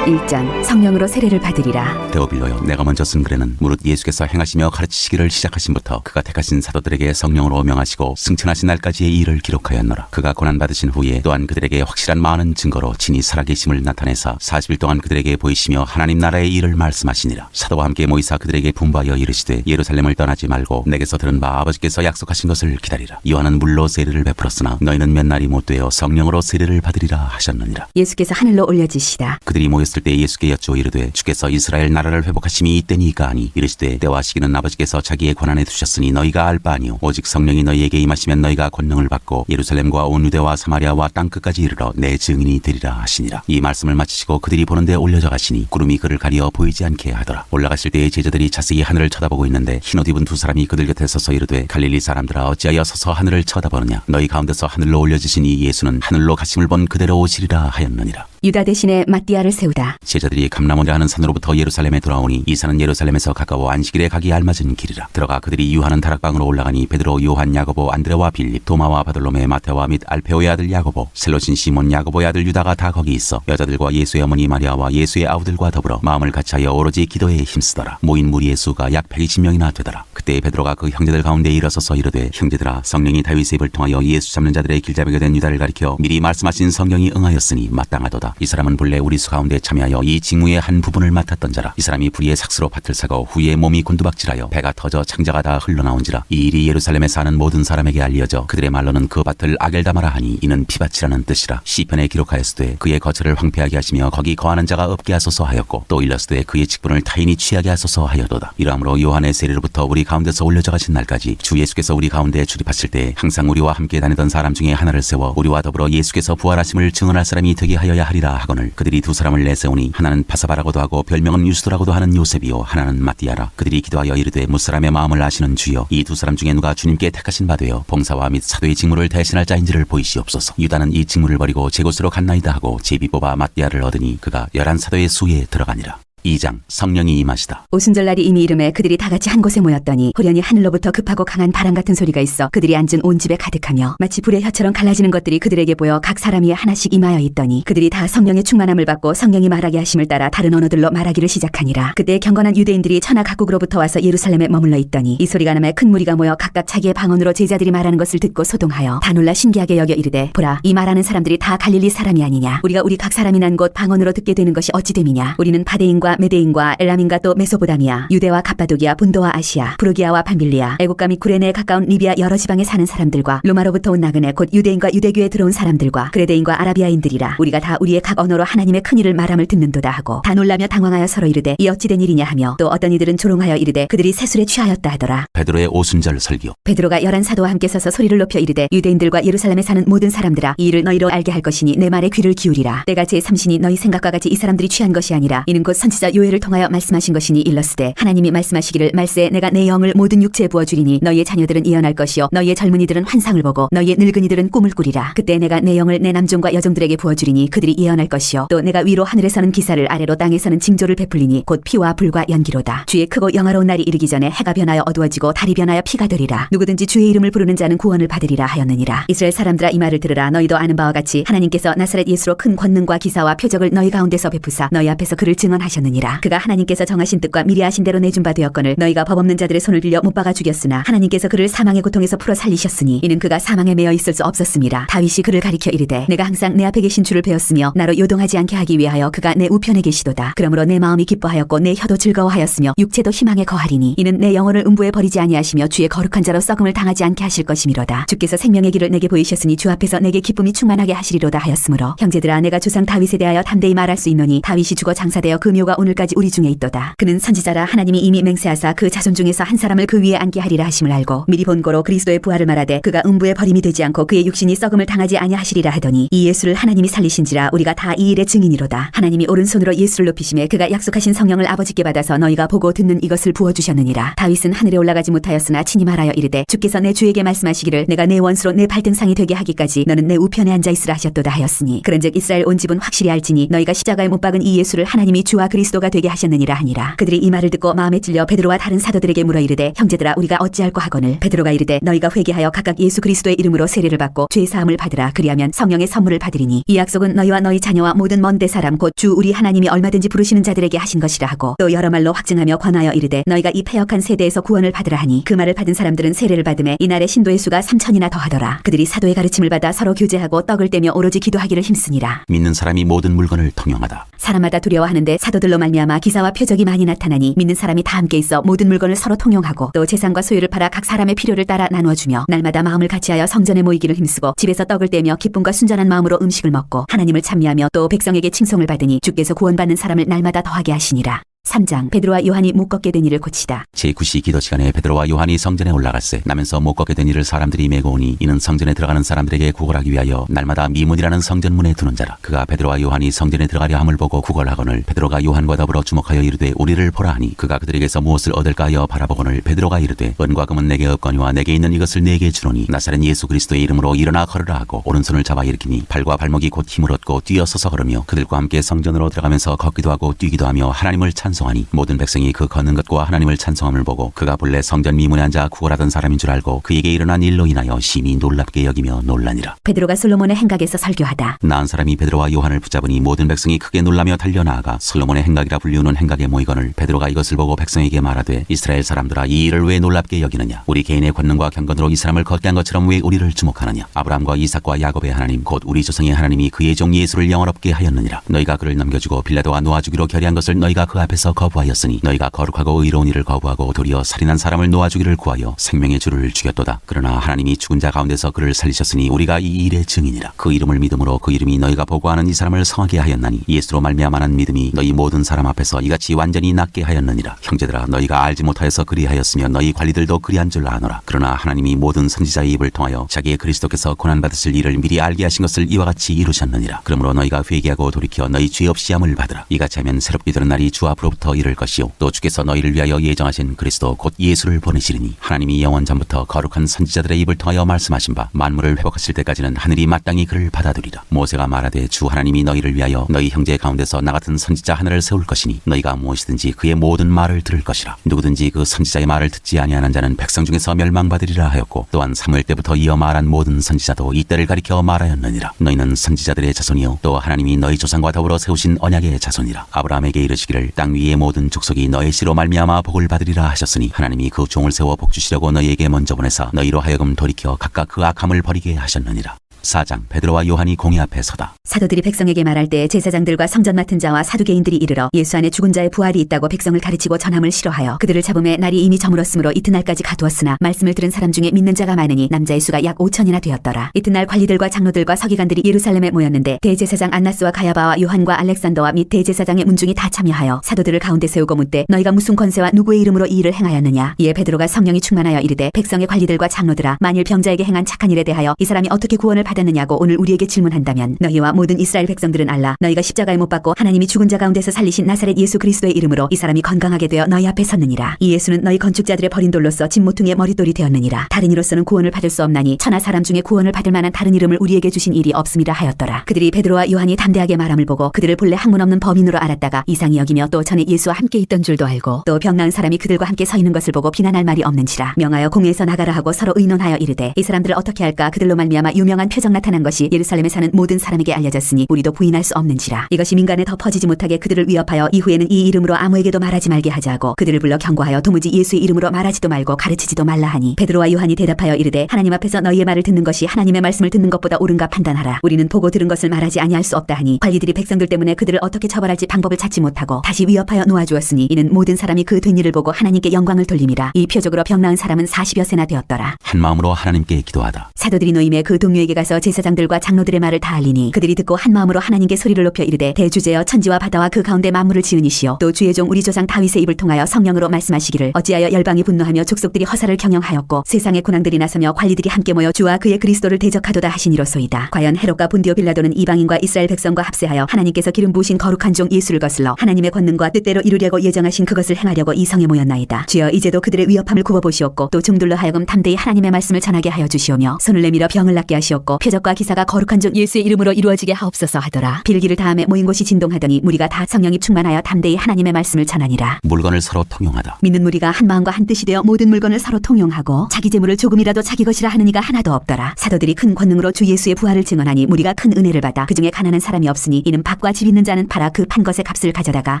1장 성령으로 세례를 받으리라. 데오빌로여 내가 먼저 쓴 글에는 무릇 예수께서 행하시며 가르치시기를 시작하신부터 그가 택하신 사도들에게 성령으로 명하시고 승천하신 날까지의 일을 기록하였노라. 그가 고난받으신 후에 또한 그들에게 확실한 많은 증거로 친히 살아계심을 나타내사 40일 동안 그들에게 보이시며 하나님 나라의 일을 말씀하시니라. 사도와 함께 모이사 그들에게 분부하여 이르시되 예루살렘을 떠나지 말고 내게서 들은 바 아버지께서 약속하신 것을 기다리라. 요한은 물로 세례를 베풀었으나 너희는 몇 날이 못 되어 성령으로 세례를 받으리라 하셨느니라. 예수께서 하늘로 올려지시다. 그들이 모였을 때 예수께 여쭈어 이르되 주께서 이스라엘 나라를 회복하심이 이때니까 하니 이르시되 때와 시기는 아버지께서 자기의 권한에 두셨으니 너희가 알 바 아니요 오직 성령이 너희에게 임하시면 너희가 권능을 받고 예루살렘과 온 유대와 사마리아와 땅끝까지 이르러 내 증인이 되리라 하시니라. 이 말씀을 마치시고 그들이 보는 데 올려져 가시니 구름이 그를 가리어 보이지 않게 하더라. 올라가실 때에 제자들이 자세히 하늘을 쳐다보고 있는데 흰옷 입은 두 사람이 그들 곁에 서서 이르되 갈릴리 사람들아 어찌하여 서서 하늘을 쳐다보느냐? 너희 가운데서 하늘로 올려지신 이 예수는 하늘로 가심을 본 그대로 오시리라 하였느니라. 유다 대신에 마띠아를 세우다. 제자들이 감람원이라 하는 산으로부터 예루살렘에 돌아오니 이 산은 예루살렘에서 가까워 안식일에 가기 알맞은 길이라. 들어가 그들이 유하는 다락방으로 올라가니 베드로, 요한, 야고보, 안드레와 빌립, 도마와 바돌로메, 마테와 및 알페오의 아들 야고보, 셀로신 시몬, 야고보의 아들 유다가 다 거기 있어 여자들과 예수의 어머니 마리아와 예수의 아우들과 더불어 마음을 같이하여 오로지 기도에 힘쓰더라. 모인 무리의 수가 약 120명이나 되더라. 그때 베드로가 그 형제들 가운데 일어서서 이르되 형제들아 성령이 다윗의 입을 통하여 예수 잡는 자들의 길잡이가 된 유다를 가리켜 미리 말씀하신 성령이 응하였으니 마땅하도다. 이 사람은 본래 우리 수 가운데 참여하여 이 직무의 한 부분을 맡았던 자라. 이 사람이 불의의 삭스로 밭을 사고 후에 몸이 곤두박질하여 배가 터져 창자가 다 흘러나온지라. 이 일이 예루살렘에 사는 모든 사람에게 알려져 그들의 말로는 그 밭을 아겔다마라 하니 이는 피밭이라는 뜻이라. 시편에 기록하였으되 그의 거처를 황폐하게 하시며 거기 거하는 자가 없게 하소서 하였고 또 일렀으되 그의 직분을 타인이 취하게 하소서 하여도다. 이러므로 요한의 세례로부터 우리 가운데서 올려져 가신 날까지 주 예수께서 우리 가운데 출입하실 때 항상 우리와 함께 다니던 사람 중에 하나를 세워 우리와 더불어 예수께서 부활하심을 증언할 사람이 되게 하여야 하리라 하거늘 그들이 두 사람을 내세우니 하나는 바사바라고도 하고 별명은 유스도라고도 하는 요셉이요 하나는 마띠아라. 그들이 기도하여 이르되 무사람의 마음을 아시는 주여 이 두 사람 중에 누가 주님께 택하신 바 되어 봉사와 및 사도의 직무를 대신할 자인지를 보이시옵소서. 유다는 이 직무를 버리고 제 곳으로 갔나이다 하고 제비 뽑아 마띠아를 얻으니 그가 11 사도의 수에 들어가니라. 2장 성령이 임하시다. 오순절날이 이미 이름에 그들이 다 같이 한 곳에 모였더니 호련히 하늘로부터 급하고 강한 바람 같은 소리가 있어 그들이 앉은 온 집에 가득하며 마치 불의 혀처럼 갈라지는 것들이 그들에게 보여 각 사람이 하나씩 임하여 있더니 그들이 다 성령의 충만함을 받고 성령이 말하게 하심을 따라 다른 언어들로 말하기를 시작하니라. 그때 경건한 유대인들이 천하 각국으로부터 와서 예루살렘에 머물러 있더니 이 소리가 남에 큰 무리가 모여 각각 자기의 방언으로 제자들이 말하는 것을 듣고 소동하여 다 놀라 신기하게 여겨 이르되 보라 이 말하는 사람들이 다 갈릴리 사람이 아니냐. 우리가 우리 각 사람이 난 곳 방언으로 듣게 되는 것이 어찌 됨이냐. 우리는 바데인과 메데인과 엘람인과 또 메소보다미아 유대와 갑바도기아 본도와 아시아 프루기아와 밤빌리아 애국과 및 구레네에 가까운 리비아 여러 지방에 사는 사람들과 로마로부터 온 나그네 곧 유대인과 유대교에 들어온 사람들과 그레데인과 아라비아인들이라. 우리가 다 우리의 각 언어로 하나님의 큰 일을 말함을 듣는도다 하고 다 놀라며 당황하여 서로 이르되 이 어찌 된 일이냐 하며 또 어떤 이들은 조롱하여 이르되 그들이 세술에 취하였다 하더라. 베드로의 오순절 설교. 베드로가 11 사도와 함께 서서 소리를 높여 이르되 유대인들과 예루살렘에 사는 모든 사람들아 이 일을 너희로 알게 할 것이니 내 말에 귀를 기울이라. 때가 제3신이 너희 생각과 같이 이 사람들이 취한 것이 아니라 이는 곧 선지자 요엘을 통하여 말씀하신 것이니 일렀으되 하나님이 말씀하시기를 말세에 내가 내 영을 모든 육체에 부어주리니 너희의 자녀들은 예언할 것이요 너희의 젊은이들은 환상을 보고 너희의 늙은이들은 꿈을 꾸리라. 그때 내가 내 영을 내 남종과 여종들에게 부어주리니 그들이 예언할 것이요 또 내가 위로 하늘에서는 기사를 아래로 땅에서는 징조를 베풀리니 곧 피와 불과 연기로다. 주의 크고 영화로운 날이 이르기 전에 해가 변하여 어두워지고 달이 변하여 피가 되리라. 누구든지 주의 이름을 부르는 자는 구원을 받으리라 하였느니라. 이스라엘 사람들아 이 말을 들으라. 너희도 아는 바와 같이 하나님께서 나사렛 예수로 큰 권능과 기사와 표적을 너희 가운데서 베푸사 너희 앞에서 그를 증언하셨느니라. 그가 하나님께서 정하신 뜻과 미리 하신 대로 내준 바 되었거늘 너희가 법 없는 자들의 손을 빌려 못 박아 죽였으나 하나님께서 그를 사망의 고통에서 풀어 살리셨으니 이는 그가 사망에 매여 있을 수 없었습니다. 다윗이 그를 가리켜 이르되 내가 항상 내 앞에 계신 주를 배웠으며 나로 요동하지 않게 하기 위하여 그가 내 우편에 계시도다. 그러므로 내 마음이 기뻐하였고 내 혀도 즐거워하였으며 육체도 희망에 거하리니 이는 내 영혼을 음부에 버리지 아니하시며 주의 거룩한 자로 썩음을 당하지 않게 하실 것이미로다. 주께서 생명의 길을 내게 보이셨으니 주 앞에서 내게 기쁨이 충만하게 하시리로다 하였으므로 형제들아 내가 조상 다윗에 대하여 담대히 말할 수 있노니 다윗이 죽어 장사되어 그 묘가 오늘까지 우리 중에 있도다. 그는 선지자라 하나님이 이미 맹세하사 그 자손 중에서 한 사람을 그 위에 앉게 하리라 하심을 알고 미리 본고로 그리스도의 부활을 말하되 그가 음부에 버림이 되지 않고 그의 육신이 썩음을 당하지 아니하시리라 하더니 이 예수를 하나님이 살리신지라 우리가 다 이 일의 증인이로다. 하나님이 오른손으로 예수를 높이심에 그가 약속하신 성령을 아버지께 받아서 너희가 보고 듣는 이것을 부어주셨느니라. 다윗은 하늘에 올라가지 못하였으나 친히 말하여 이르되 주께서 내 주에게 말씀하시기를 내가 내 원수로 내 발등상이 되게 하기까지 너는 내 우편에 앉아 있으라 하셨도다 하였으니 그런즉 이스라엘 온 집은 확실히 알지니 너희가 십자가에 못 박은 이 예수를 하나님이 주와 그리스도가 되게 하셨느니라 하니라. 그들이 이 말을 듣고 마음에 찔려 베드로와 다른 사도들에게 물어 이르되 형제들아 우리가 어찌할꼬 하거늘. 베드로가 이르되 너희가 회개하여 각각 예수 그리스도의 이름으로 세례를 받고 죄 사함을 받으라. 그리하면 성령의 선물을 받으리니 이 약속은 너희와 너희 자녀와 모든 먼 데 사람 곧 주 우리 하나님이 얼마든지 부르시는 자들에게 하신 것이라 하고 또 여러 말로 확증하며 권하여 이르되 너희가 이 패역한 세대에서 구원을 받으라 하니 그 말을 받은 사람들은 세례를 받음에 이날의 신도의 수가 3,000이나 더하더라. 그들이 사도의 가르침을 받아 서로 교제하고 떡을 떼며 오로지 기도하기를 힘쓰니라. 믿는 사람이 모든 물건을 통용하다. 사람마다 두려워하는데 사도들로 말미암아 기사와 표적이 많이 나타나니 믿는 사람이 다 함께 있어 모든 물건을 서로 통용하고 또 재산과 소유를 팔아 각 사람의 필요를 따라 나누어주며 날마다 마음을 같이하여 성전에 모이기를 힘쓰고 집에서 떡을 떼며 기쁨과 순전한 마음으로 음식을 먹고 하나님을 찬미하며 또 백성에게 칭송을 받으니 주께서 구원받는 사람을 날마다 더하게 하시니라. 3장 베드로와 요한이 못 걷게 된 일을 고치다. 제9시 기도 시간에 베드로와 요한이 성전에 올라갈새 나면서 못 걷게 된 일을 사람들이 메고 오니 이는 성전에 들어가는 사람들에게 구걸하기 위하여 날마다 미문이라는 성전문에 두는 자라. 그가 베드로와 요한이 성전에 들어가려 함을 보고 구걸하거늘 베드로가 요한과 더불어 주목하여 이르되 우리를 보라 하니 그가 그들에게서 무엇을 얻을까 하여 바라보거늘 베드로가 이르되 은과 금은 내게 없거니와 내게 있는 이것을 내게 주노니 나사렛 예수 그리스도의 이름으로 일어나 걸으라 하고 오른손을 잡아 일으키니 발과 발목이 곧 힘을 얻고 뛰어서서 걸으며 그들과 함께 성전으로 들어가면서 걷기도 하고 뛰기도 하며 하나님을 찬송하니 모든 백성이 그 걷는 것과 하나님을 찬송함을 보고 그가 본래 성전 미문에 앉아 구걸하던 사람인 줄 알고 그에게 일어난 일로 인하여 심히 놀랍게 여기며 놀라니라. 베드로가 솔로몬의 행각에서 설교하다. 나은 사람이 베드로와 요한을 붙잡으니 모든 백성이 크게 놀라며 달려나아가 솔로몬의 행각이라 불리우는 행각에 모이거늘 베드로가 이것을 보고 백성에게 말하되 이스라엘 사람들아 이 일을 왜 놀랍게 여기느냐. 우리 개인의 권능과 경건으로 이 사람을 걷게 한 것처럼 왜 우리를 주목하느냐. 아브라함과 이삭과 야곱의 하나님 곧 우리 조상의 하나님이 그의 종 예수를 영원롭게 하였느니라. 너희가 그를 넘겨주고 빌라도가 놓아주기로 결의한 것을 너희가 그 앞에서 거부하였으니 너희가 거룩하고 의로운 일을 거부하고 도리어 살인한 사람을 놓아주기를 구하여 생명의 주를 죽였도다. 그러나 하나님이 죽은 자 가운데서 그를 살리셨으니 우리가 이 일의 증인이라. 그 이름을 믿음으로 그 이름이 너희가 보고하는 이 사람을 성하게 하였나니 예수로 말미암아는 믿음이 너희 모든 사람 앞에서 이같이 완전히 낫게 하였느니라. 형제들아 너희가 알지 못하여서 그리하였으며 너희 관리들도 그리한 줄 아노라. 그러나 하나님이 모든 선지자의 입을 통하여 자기의 그리스도께서 고난받으실 일을 미리 알게 하신 것을 이와 같이 이루셨느니라. 그러므로 너희가 회개하고 돌이켜 너희 죄 없이 함을 받으라. 이같이 하면 새롭게 되는 날이 주 앞으로 하나님으로부터 이를 것이요 또 주께서 너희를 위하여 예정하신 그리스도 곧 예수를 보내시리니 하나님이 영원 전부터 거룩한 선지자들의 입을 통하여 말씀하신 바 만물을 회복하실 때까지는 하늘이 마땅히 그를 받아두리라. 모세가 말하되 주 하나님이 너희를 위하여 너희 형제 가운데서 나 같은 선지자 하나를 세울 것이니 너희가 무엇이든지 그의 모든 말을 들을 것이라. 누구든지 그 선지자의 말을 듣지 아니하는 자는 백성 중에서 멸망받으리라 하였고 또한 사무엘 때부터 이어 말한 모든 선지자도 이 때를 가리켜 말하였느니라. 너희는 선지자들의 자손이요 또 하나님이 너희 조상과 더불어 세우신 언약의 자손이라. 아브라함에게 이르시기를 땅 위의 모든 족속이 너희 씨로 말미암아 복을 받으리라 하셨으니 하나님이 그 종을 세워 복 주시려고 너희에게 먼저 보내사 너희로 하여금 돌이켜 각각 그 악함을 버리게 하셨느니라. 4장 베드로와 요한이 공회 앞에 서다. 사도들이 백성에게 말할 때 제사장들과 성전 맡은 자와 사두개인들이 이르러 예수 안에 죽은 자의 부활이 있다고 백성을 가르치고 전함을 싫어하여 그들을 잡음에 날이 이미 저물었으므로 이튿날까지 가두었으나 말씀을 들은 사람 중에 믿는 자가 많으니 남자의 수가 약 5천이나 되었더라. 이튿날 관리들과 장로들과 서기관들이 예루살렘에 모였는데 대제사장 안나스와 가야바와 요한과 알렉산더와 및 대제사장의 문중이 다 참여하여 사도들을 가운데 세우고 묻되 너희가 무슨 권세와 누구의 이름으로 이 일을 행하였느냐. 이에 베드로가 성령이 충만하여 이르되 백성의 관리들과 장로들아 만일 병자에게 행한 착한 일에 대하여 이 사람이 어떻게 구원을 받았느냐고 오늘 우리에게 질문한다면 너희와 모든 이스라엘 백성들은 알라. 너희가 십자가에 못 박고 하나님이 죽은 자 가운데서 살리신 나사렛 예수 그리스도의 이름으로 이 사람이 건강하게 되어 너희 앞에 섰느니라. 이 예수는 너희 건축자들의 버린 돌로서 진모퉁이의 머릿돌이 되었느니라. 다른 이로서는 구원을 받을 수 없나니 천하 사람 중에 구원을 받을 만한 다른 이름을 우리에게 주신 일이 없음이라 하였더라. 그들이 베드로와 요한이 담대하게 말함을 보고 그들을 본래 학문 없는 범인으로 알았다가 이상히 여기며 또 전에 예수와 함께 있던 줄도 알고 또 병 나은 사람이 그들과 함께 서 있는 것을 보고 비난할 말이 없는지라. 명하여 공회에서 나가라 하고 서로 의논하여 이르되 이 사람들을 어떻게 할까. 그들로 말미암아 유명한 표적 나타난 것이 예루살렘에 사는 모든 사람에게 알려졌으니 우리도 부인할 수 없는지라. 이것이 민간에 더 퍼지지 못하게 그들을 위협하여 이후에는 이 이름으로 아무에게도 말하지 말게 하자고 그들을 불러 경고하여 도무지 예수의 이름으로 말하지도 말고 가르치지도 말라 하니 베드로와 요한이 대답하여 이르되 하나님 앞에서 너희의 말을 듣는 것이 하나님의 말씀을 듣는 것보다 옳은가 판단하라. 우리는 보고 들은 것을 말하지 아니할 수 없다 하니 관리들이 백성들 때문에 그들을 어떻게 처벌할지 방법을 찾지 못하고 다시 위협하여 놓아주었으니 이는 모든 사람이 그 된 일을 보고 하나님께 영광을 돌림이라. 이 표적으로 병 나은 사람은 40여 세나 되었더라. 한 마음으로 하나님께 기도하다. 사도들이 노임에 그 동료에게 가서 제사장들과 장로들의 말을 다 알리니 그들이 듣고 한 마음으로 하나님께 소리를 높여 이르되 대주제여 천지와 바다와 그 가운데 만물을 지으니시오 또 주의 종 우리 조상 다윗의 입을 통하여 성령으로 말씀하시기를 어찌하여 열방이 분노하며 족속들이 허사를 경영하였고 세상의 군왕들이 나서며 관리들이 함께 모여 주와 그의 그리스도를 대적하도다 하시니로소이다. 과연 헤롯과 본디오 빌라도는 이방인과 이스라엘 백성과 합세하여 하나님께서 기름 부으신 거룩한 종 예수를 거슬러 하나님의 권능과 뜻대로 이루려고 예정하신 그것을 행하려고 이 성에 모였나이다. 주여 이제도 그들의 위협함을 굽어보시옵고 또 종들로 하여금 담대히 하나님의 말씀을 전하게 하여 주시오며 손을 내밀어 병을 낫게 하시옵고 표적과 기사가 거룩한 종 예수의 이름으로 이루어지게 하옵소서 하더라. 빌기를 다음에 모인 곳이 진동하더니 무리가 다 성령이 충만하여 담대히 하나님의 말씀을 전하니라. 물건을 서로 통용하다. 믿는 무리가 한 마음과 한 뜻이 되어 모든 물건을 서로 통용하고 자기 재물을 조금이라도 자기 것이라 하는 이가 하나도 없더라. 사도들이 큰 권능으로 주 예수의 부활을 증언하니 무리가 큰 은혜를 받아 그중에 가난한 사람이 없으니 이는 밭과 집 있는 자는 팔아 그 판 것의 값을 가져다가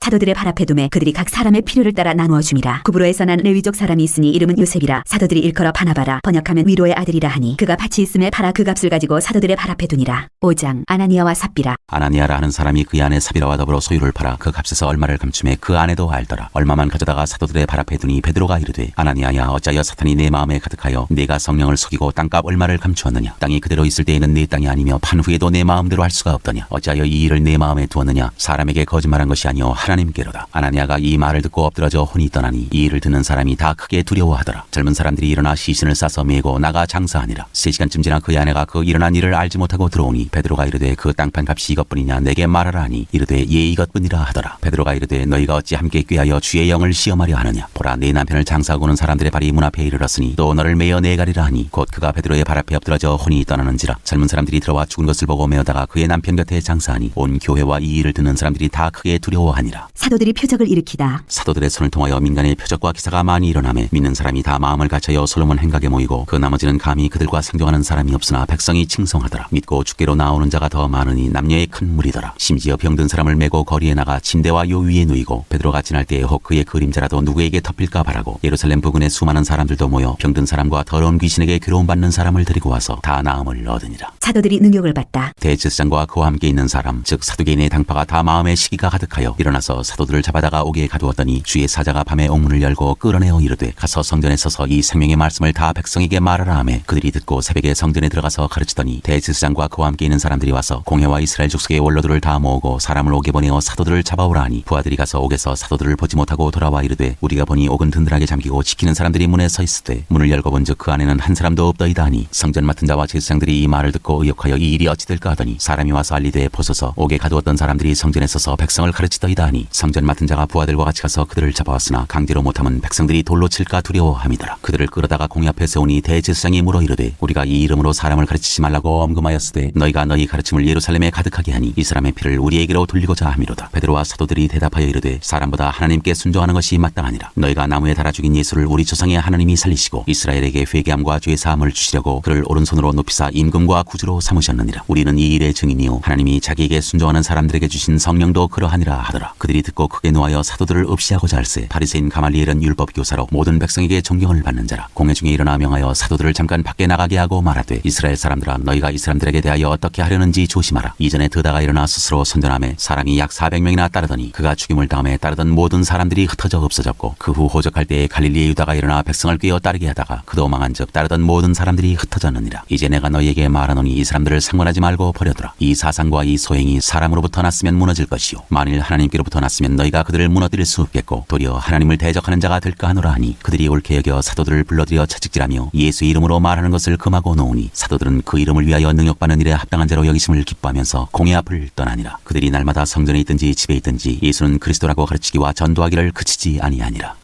사도들의 발 앞에 두매 그들이 각 사람의 필요를 따라 나누어 줌이라. 구브로에서 난 레위족 사람이 있으니 이름은 요셉이라. 사도들이 일컬어 바나바라 번역하면 위로의 아들이라 하니 그가 밭이 있음에 팔아 그 값을 가지고 사도들의 발 앞에 두니라. 5장 아나니아와 삽비라. 아나니아라 하는 사람이 그의 아내 삽비라와 더불어 소유를 팔아 그 값에서 얼마를 감춤해 그 아내도 알더라. 얼마만 가져다가 사도들의 발 앞에 두니 베드로가 이르되 아나니아야 어찌하여 사탄이 내 마음에 가득하여 내가 성령을 속이고 땅값 얼마를 감추었느냐. 땅이 그대로 있을 때에는 내 땅이 아니며 판 후에도 내 마음대로 할 수가 없더냐. 어찌하여 이 일을 내 마음에 두었느냐. 사람에게 거짓말한 것이 아니오 하나님께로다. 아나니아가 이 말을 듣고 엎드러져 혼이 떠나니 이 일을 듣는 사람이 다 크게 두려워하더라. 젊은 사람들이 일어나 시신을 싸서 메고 나가 장사하니라. 3시간쯤 지나 그의 아내가 그 일어난 일을 알지 못하고 들어오니 베드로가 이르되 그 땅판 값이 이것뿐이냐 내게 말하라 하니 이르되 예 이것뿐이라 하더라. 베드로가 이르되 너희가 어찌 함께 꾀하여 주의 영을 시험하려 하느냐. 보라 내 남편을 장사하고 오는 사람들의 발이 문 앞에 이르렀으니 또 너를 메어 내가리라 하니 곧 그가 베드로의 발 앞에 엎드러져 혼이 떠나는지라. 젊은 사람들이 들어와 죽은 것을 보고 메어다가 그의 남편 곁에 장사하니 온 교회와 이 일을 듣는 사람들이 다 크게 두려워하니라. 사도들이 표적을 일으키다. 사도들의 손을 통하여 민간의 표적과 기사가 많이 일어나매 믿는 사람이 다 마음을 갖춰여 솔로몬 행각에 모이고 그 나머지는 감히 그들과 상종하는 사람이 없으나 백성이 칭송하더라. 믿고 주께로 나오는 자가 더 많으니 남녀의 큰 무리더라. 심지어 병든 사람을 메고 거리에 나가 침대와 요 위에 누이고 베드로가 지날 때에 혹 그의 그림자라도 누구에게 덮일까 바라고 예루살렘 부근에 수많은 사람들도 모여 병든 사람과 더러운 귀신에게 괴로움받는 사람을 데리고 와서 다 나음을 얻으니라. 사도들이 능욕을 받다. 대제사장과 그와 함께 있는 사람 즉 사두개인의 당파가 다 마음에 시기가 가득하여 일어나서 사도들을 잡아다가 옥에 가두었더니 주의 사자가 밤에 옥문을 열고 끌어내어 이르되 가서 성전에 서서 이 생명의 말씀을 다 백성에게 말하라 하매 그들이 듣고 새벽에 성전에 들어가서 가르쳐 가르치더니 대제사장과 그와 함께 있는 사람들이 와서 공회와 이스라엘 족속의 원로들을 다 모으고 사람을 옥에 보내어 사도들을 잡아오라 하니 부하들이 가서 옥에서 사도들을 보지 못하고 돌아와 이르되 우리가 보니 옥은 든든하게 잠기고 지키는 사람들이 문에 서 있으되 문을 열고 본즉 그 안에는 한 사람도 없더이다 하니 성전 맡은 자와 제사장들이 이 말을 듣고 의혹하여 이 일이 어찌 될까 하더니 사람이 와서 알리되 보소서 옥에 가두었던 사람들이 성전에 서서 백성을 가르치더이다 하니 성전 맡은 자가 부하들과 같이 가서 그들을 잡아왔으나 강제로 못하면 백성들이 돌로 칠까 두려워함이더라. 그들을 끌어다가 공회 앞에 세우니 대제사장이 물어 이르되 우리가 이 이름으로 사람을 가르치지 말라고 엄금하였으되 너희가 너희 가르침을 예루살렘에 가득하게 하니 이 사람의 피를 우리에게로 돌리고자 함이로다. 베드로와 사도들이 대답하여 이르되 사람보다 하나님께 순종하는 것이 마땅하니라. 너희가 나무에 달아 죽인 예수를 우리 조상의 하나님이 살리시고 이스라엘에게 회개함과 죄 사함을 주시려고 그를 오른손으로 높이사 임금과 구주로 삼으셨느니라. 우리는 이 일의 증인이요 하나님이 자기에게 순종하는 사람들에게 주신 성령도 그러하니라 하더라. 그들이 듣고 크게 노하여 사도들을 없이하고자 할세 바리새인 가말리엘은 율법 교사로 모든 백성에게 존경을 받는 자라. 공회 중에 일어나 명하여 사도들을 잠깐 밖에 나가게 하고 말하되 이스라엘 사람들아 너희가 이 사람들에게 대하여 어떻게 하려는지 조심하라. 이전에 드다가 일어나 스스로 선전함에 사람이 약 400명이나 따르더니 그가 죽임을 당함에 따르던 모든 사람들이 흩어져 없어졌고 그 후 호적할 때에 갈릴리의 유다가 일어나 백성을 꿰어 따르게 하다가 그도 망한즉 따르던 모든 사람들이 흩어졌느니라. 이제 내가 너희에게 말하노니 이 사람들을 상관하지 말고 버려두라. 이 사상과 이 소행이 사람으로부터 났으면 무너질 것이요 만일 하나님께로부터 났으면 너희가 그들을 무너뜨릴 수 없겠고 도리어 하나님을 대적하는 자가 될까 하노라 하니 그들이 옳게 여겨 사도들을 불러들여 채찍질하며 예수 이름으로 말하는 것을 금하고 놓으니 사도들은 그 이름을 위하여 능욕받는 일에 합당한 자로 여기심을 기뻐하면서 공회 앞을 떠나니라. 그들이 날마다 성전에 있든지 집에 있든지 예수는 그리스도라고 가르치기와 전도하기를 그치지 아니하니라.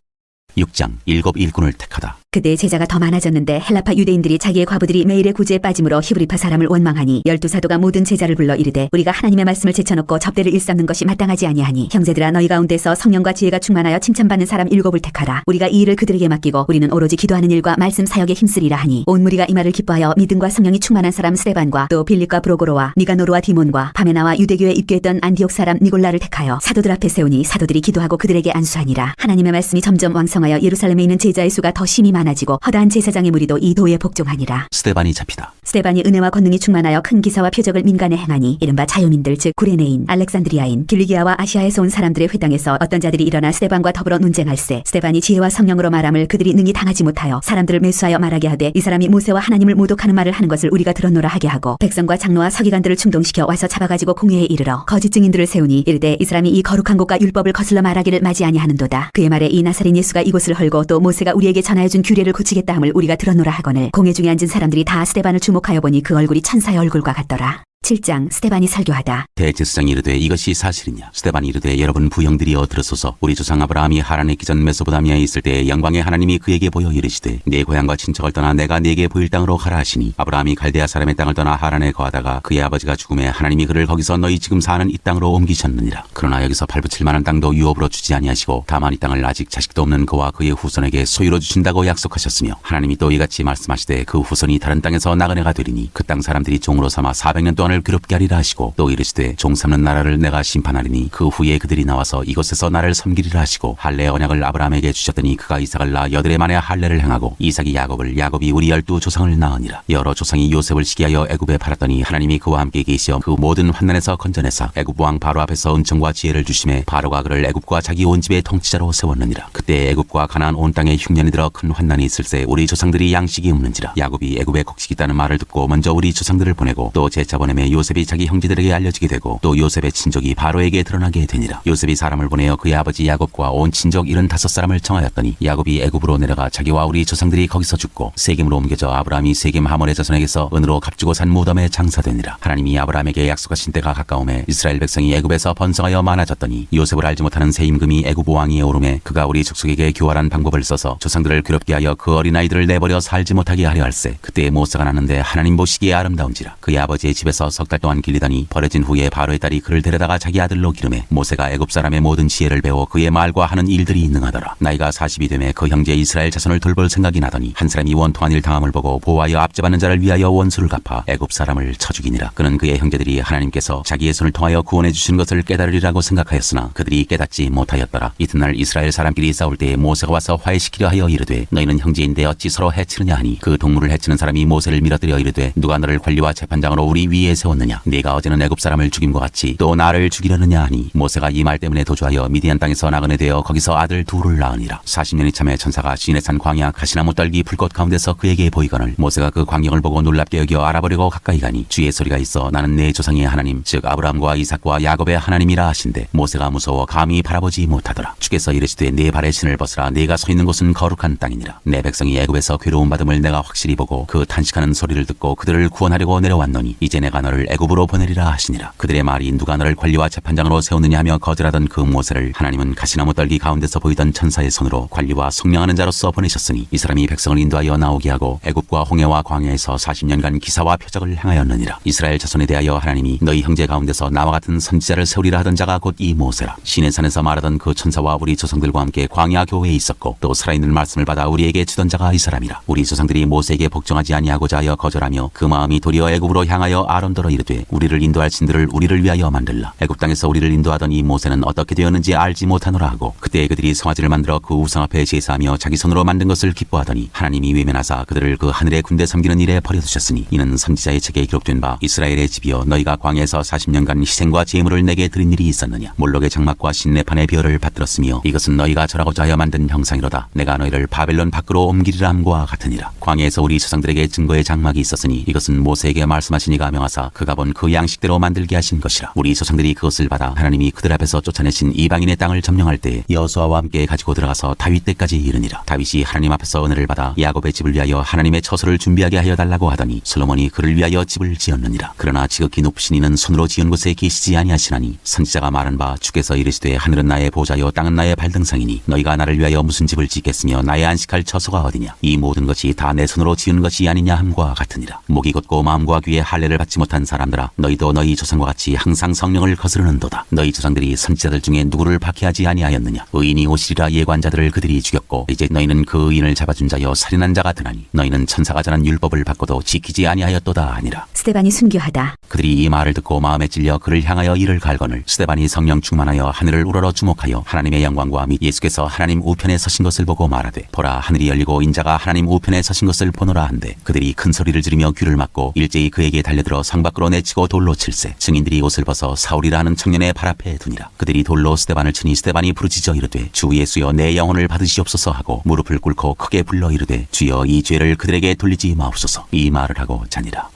6장 일곱 일꾼을 택하다. 그때 제자가 더 많아졌는데 헬라파 유대인들이 자기의 과부들이 매일의 구제에 빠짐으로 히브리파 사람을 원망하니 12사도가 모든 제자를 불러 이르되 우리가 하나님의 말씀을 제쳐놓고 접대를 일삼는 것이 마땅하지 아니하니 형제들아 너희 가운데서 성령과 지혜가 충만하여 칭찬받는 사람 7을 택하라. 우리가 이 일을 그들에게 맡기고 우리는 오로지 기도하는 일과 말씀 사역에 힘쓰리라 하니 온 무리가 이 말을 기뻐하여 믿음과 성령이 충만한 사람 스데반과 또 빌립과 브로고로와 니가노르와 디몬과 바메나와 유대교에 입교했던 안디옥 사람 니골라를 택하여 사도들 앞에 세우니 사도들이 기도하고 그들에게 안수하니라. 하나님의 말씀이 점점 왕성하여 예루살렘에 있는 제자의 수가 더 심히 많아지고 허다한 제사장의 무리도 이 도에 복종하니라. 스데반이 잡히다. 스데반이 은혜와 권능이 충만하여 큰 기사와 표적을 민간에 행하니 이른바 자유민들 즉 구레네인, 알렉산드리아인, 길리기아와 아시아에서 온 사람들의 회당에서 어떤 자들이 일어나 스데반과 더불어 논쟁할세 스데반이 지혜와 성령으로 말함을 그들이 능히 당하지 못하여 사람들을 매수하여 말하게 하되 이 사람이 모세와 하나님을 모독하는 말을 하는 것을 우리가 들었노라 하게 하고 백성과 장로와 서기관들을 충동시켜 와서 잡아가지고 공회에 이르러 거짓 증인들을 세우니 이르되 이 사람이 이 거룩한 곳과 율법을 거슬러 말하기를 마지 아니하는도다. 그의 말에 이 나사렛 예수가 이곳을 헐고 또 모세가 우리에게 전하여준 규례를 고치겠다 함을 우리가 들었노라 하거늘 공회 중에 앉은 사람들이 다 스데반을 주목하여 보니 그 얼굴이 천사의 얼굴과 같더라. 7장 스데반이 설교하다. 대제사장이 이르되 이것이 사실이냐. 스데반이 이르되 여러분 부형들이여 들으소서. 우리 조상 아브라함이 하란에 있기 전 메소포타미아에 있을 때 영광의 하나님이 그에게 보여 이르시되 내 고향과 친척을 떠나 내가 네게 보일 땅으로 가라 하시니 아브라함이 갈대아 사람의 땅을 떠나 하란에 거하다가 그의 아버지가 죽음에 하나님이 그를 거기서 너희 지금 사는 이 땅으로 옮기셨느니라. 그러나 여기서 발붙일 만한 땅도 유업으로 주지 아니하시고 다만 이 땅을 아직 자식도 없는 그와 그의 후손에게 소유로 주신다고 약속하셨으며 하나님이 또 이같이 말씀하시되 그 후손이 다른 땅에서 나그네가 되리니 그 땅 사람들이 종으로 삼아 400년 동안을 괴롭게 하리라 하시고 또 이르시되 종 삼는 나라를 내가 심판하리니 그 후에 그들이 나와서 이곳에서 나를 섬기리라 하시고 할례 언약을 아브라함에게 주셨더니 그가 이삭을 낳아 8해 만에 할례를 행하고 이삭이 야곱을 야곱이 우리 12조상을 낳으니라. 여러 조상이 요셉을 시기하여 애굽에 팔았더니 하나님이 그와 함께 계시어 그 모든 환난에서 건져내사 애굽 왕 바로 앞에서 은총과 지혜를 주심에 바로가 그를 애굽과 자기 온 집의 통치자로 세웠느니라. 그때 애굽과 가나안 온 땅에 흉년이 들어 큰 환난이 있을새 우리 조상들이 양식이 없는지라. 야곱이 애굽에 곡식이 있다는 말을 듣고 먼저 우리 조상들을 보내고 또 제차 보내매 요셉이 자기 형제들에게 알려지게 되고 또 요셉의 친족이 바로에게 드러나게 되니라. 요셉이 사람을 보내어 그의 아버지 야곱과 온 친족 75사람을 청하였더니 야곱이 애굽으로 내려가 자기와 우리 조상들이 거기서 죽고 세겜으로 옮겨져 아브라함이 세겜 하몰의 자손에게서 은으로 값주고 산 무덤에 장사되니라. 하나님이 아브라함에게 약속하신 때가 가까움에 이스라엘 백성이 애굽에서 번성하여 많아졌더니 요셉을 알지 못하는 새 임금이 애굽 왕위에 오르매 그가 우리 족속에게 교활한 방법을 써서 조상들을 괴롭게 하여 그 어린아이들을 내버려 살지 못하게 하려 할세. 그때 모세가 났는데 하나님 보시기에 아름다운지라. 그의 아버지의 집에서 석 달 동안 길리더니 버려진 후에 바로의 딸이 그를 데려다가 자기 아들로 기르매 모세가 애굽 사람의 모든 지혜를 배워 그의 말과 하는 일들이 능하더라. 나이가 40이 되매 그 형제 이스라엘 자손을 돌볼 생각이 나더니 한 사람이 원통한 일 당함을 보고 보호하여 압제받는 자를 위하여 원수를 갚아 애굽 사람을 쳐 죽이니라. 그는 그의 형제들이 하나님께서 자기의 손을 통하여 구원해 주신 것을 깨달으리라고 생각하였으나 그들이 깨닫지 못하였더라. 이튿날 이스라엘 사람끼리 싸울 때에 모세가 와서 화해시키려 하여 이르되 너희는 형제인데 어찌 서로 해치느냐 하니 그 동물을 해치는 사람이 모세를 밀어들여 이르되 누가 너를 관리와 재판장으로 우리 위에 세웠느냐? 네가 어제는 애굽 사람을 죽임과 같이 또 나를 죽이려느냐 하니 모세가 이 말 때문에 도주하여 미디안 땅에서 나그네 되어 거기서 아들 둘을 낳으니라. 40년이 참에 천사가 시내산 광야 가시나무 떨기 불꽃 가운데서 그에게 보이거늘 모세가 그 광경을 보고 놀랍게 여겨 알아보려고 가까이 가니 주의 소리가 있어 나는 내 조상의 하나님 즉 아브라함과 이삭과 야곱의 하나님이라 하신대 모세가 무서워 감히 바라보지 못하더라. 주께서 이르시되 네 발의 신을 벗으라. 네가 서 있는 곳은 거룩한 땅이니라. 내 백성이 애굽에서 괴로움 받음을 내가 확실히 보고 그 탄식하는 소리를 듣고 그들을 구원하려고 내려왔노니 이제 내가 너를 애굽으로 보내리라 하시니라. 그들의 말이 누가 너를 관리와 재판장으로 세우느냐 하며 거절하던 그 모세를 하나님은 가시나무 떨기 가운데서 보이던 천사의 손으로 관리와 성령하는 자로서 보내셨으니 이 사람이 백성을 인도하여 나오게 하고 애굽과 홍해와 광야에서 40년간 기사와 표적을 행하였느니라. 이스라엘 자손에 대하여 하나님이 너희 형제 가운데서 나와 같은 선지자를 세우리라 하던 자가 곧 이 모세라. 시내산에서 말하던 그 천사와 우리 조상들과 함께 광야 교회에 있었고 또 살아있는 말씀을 받아 우리에게 주던 자가 이 사람이라. 우리 조상들이 모세에게 복종하지 아니하고자 하여 거절하며 그 마음이 도리어 애굽으로 향하여 아론더러 이르되 우리를 인도할 신들을 우리를 위하여 만들라. 애굽 땅에서 우리를 인도하던 이 모세는 어떻게 되었는지 알지 못하노라 하고 그때 그들이 성화지를 만들어 그 우상 앞에 제사하며 자기 손으로 만든 것을 기뻐하더니 하나님이 외면하사 그들을 그 하늘의 군대 섬기는 일에 버려두셨으니 이는 선지자의 책에 기록된 바 이스라엘의 집이여 너희가 광야에서 40년간 희생과 제물을 내게 드린 일이 있었느냐. 몰록의 장막과 신내판의 비어를 받들었으며 이것은 너희가 절하고자 하여 만든 형상이로다. 내가 너희를 바벨론 밖으로 옮기리라 함과 같으니라. 광야에서 우리 조상들에게 증거의 장막이 있었으니 이것은 모세에게 말씀하신 이가 명하사 그가 본 그 양식대로 만들게 하신 것이라. 우리 조상들이 그것을 받아 하나님이 그들 앞에서 쫓아내신 이방인의 땅을 점령할 때 여호수아와 함께 가지고 들어가서 다윗 때까지 이르니라. 다윗이 하나님 앞에서 은혜를 받아 야곱의 집을 위하여 하나님의 처소를 준비하게 하여 달라고 하더니 솔로몬이 그를 위하여 집을 지었느니라. 그러나 지극히 높으신 이는 손으로 지은 곳에 계시지 아니하시나니 선지자가 말한 바 주께서 이르시되 하늘은 나의 보좌요 땅은 나의 발등상이니 너희가 나를 위하여 무슨 집을 짓겠으며 나의 안식할 처소가 어디냐. 이 모든 것이 다 내 손으로 지은 것이 아니냐 함과 같으니라. 목이 곧고 마음과 귀에 할례를 받지 못한 사람들아 너희도 너희 조상과 같이 항상 성령을 거스르는도다. 너희 조상들이 선지자들 중에 누구를 박해하지 아니하였느냐. 의인이 오시리라 예관자들을 그들이 죽였고 이제 너희는 그 의인을 잡아준 자여 살인한 자가 되나니 너희는 천사가 전한 율법을 받고도 지키지 아니하였도다 아니라. 스데반이 순교하다. 그들이 이 말을 듣고 마음에 찔려 그를 향하여 이를 갈거늘 스데반이 성령 충만하여 하늘을 우러러 주목하여 하나님의 영광과 및 예수께서 하나님 우편에 서신 것을 보고 말하되 보라 하늘이 열리고 인자가 하나님 우편에 서신 것을 보노라 한데 그들이 큰 소리를 지르며 귀를 막고 일제히 그에게 달려들어 성 밖으로 내치고 돌로 칠세. 증인들이 옷을 벗어 사울이라 하는 청년의 발 앞에 두니라. 그들이 돌로 스데반을 치니 스데반이 부르짖어 이르되 주 예수여 내 영혼을 받으시옵소서 하고 무릎을 꿇고 크게 불러 이르되 주여 이 죄를 그들에게 돌리지 마옵소서. 이 말을 하고 자니라.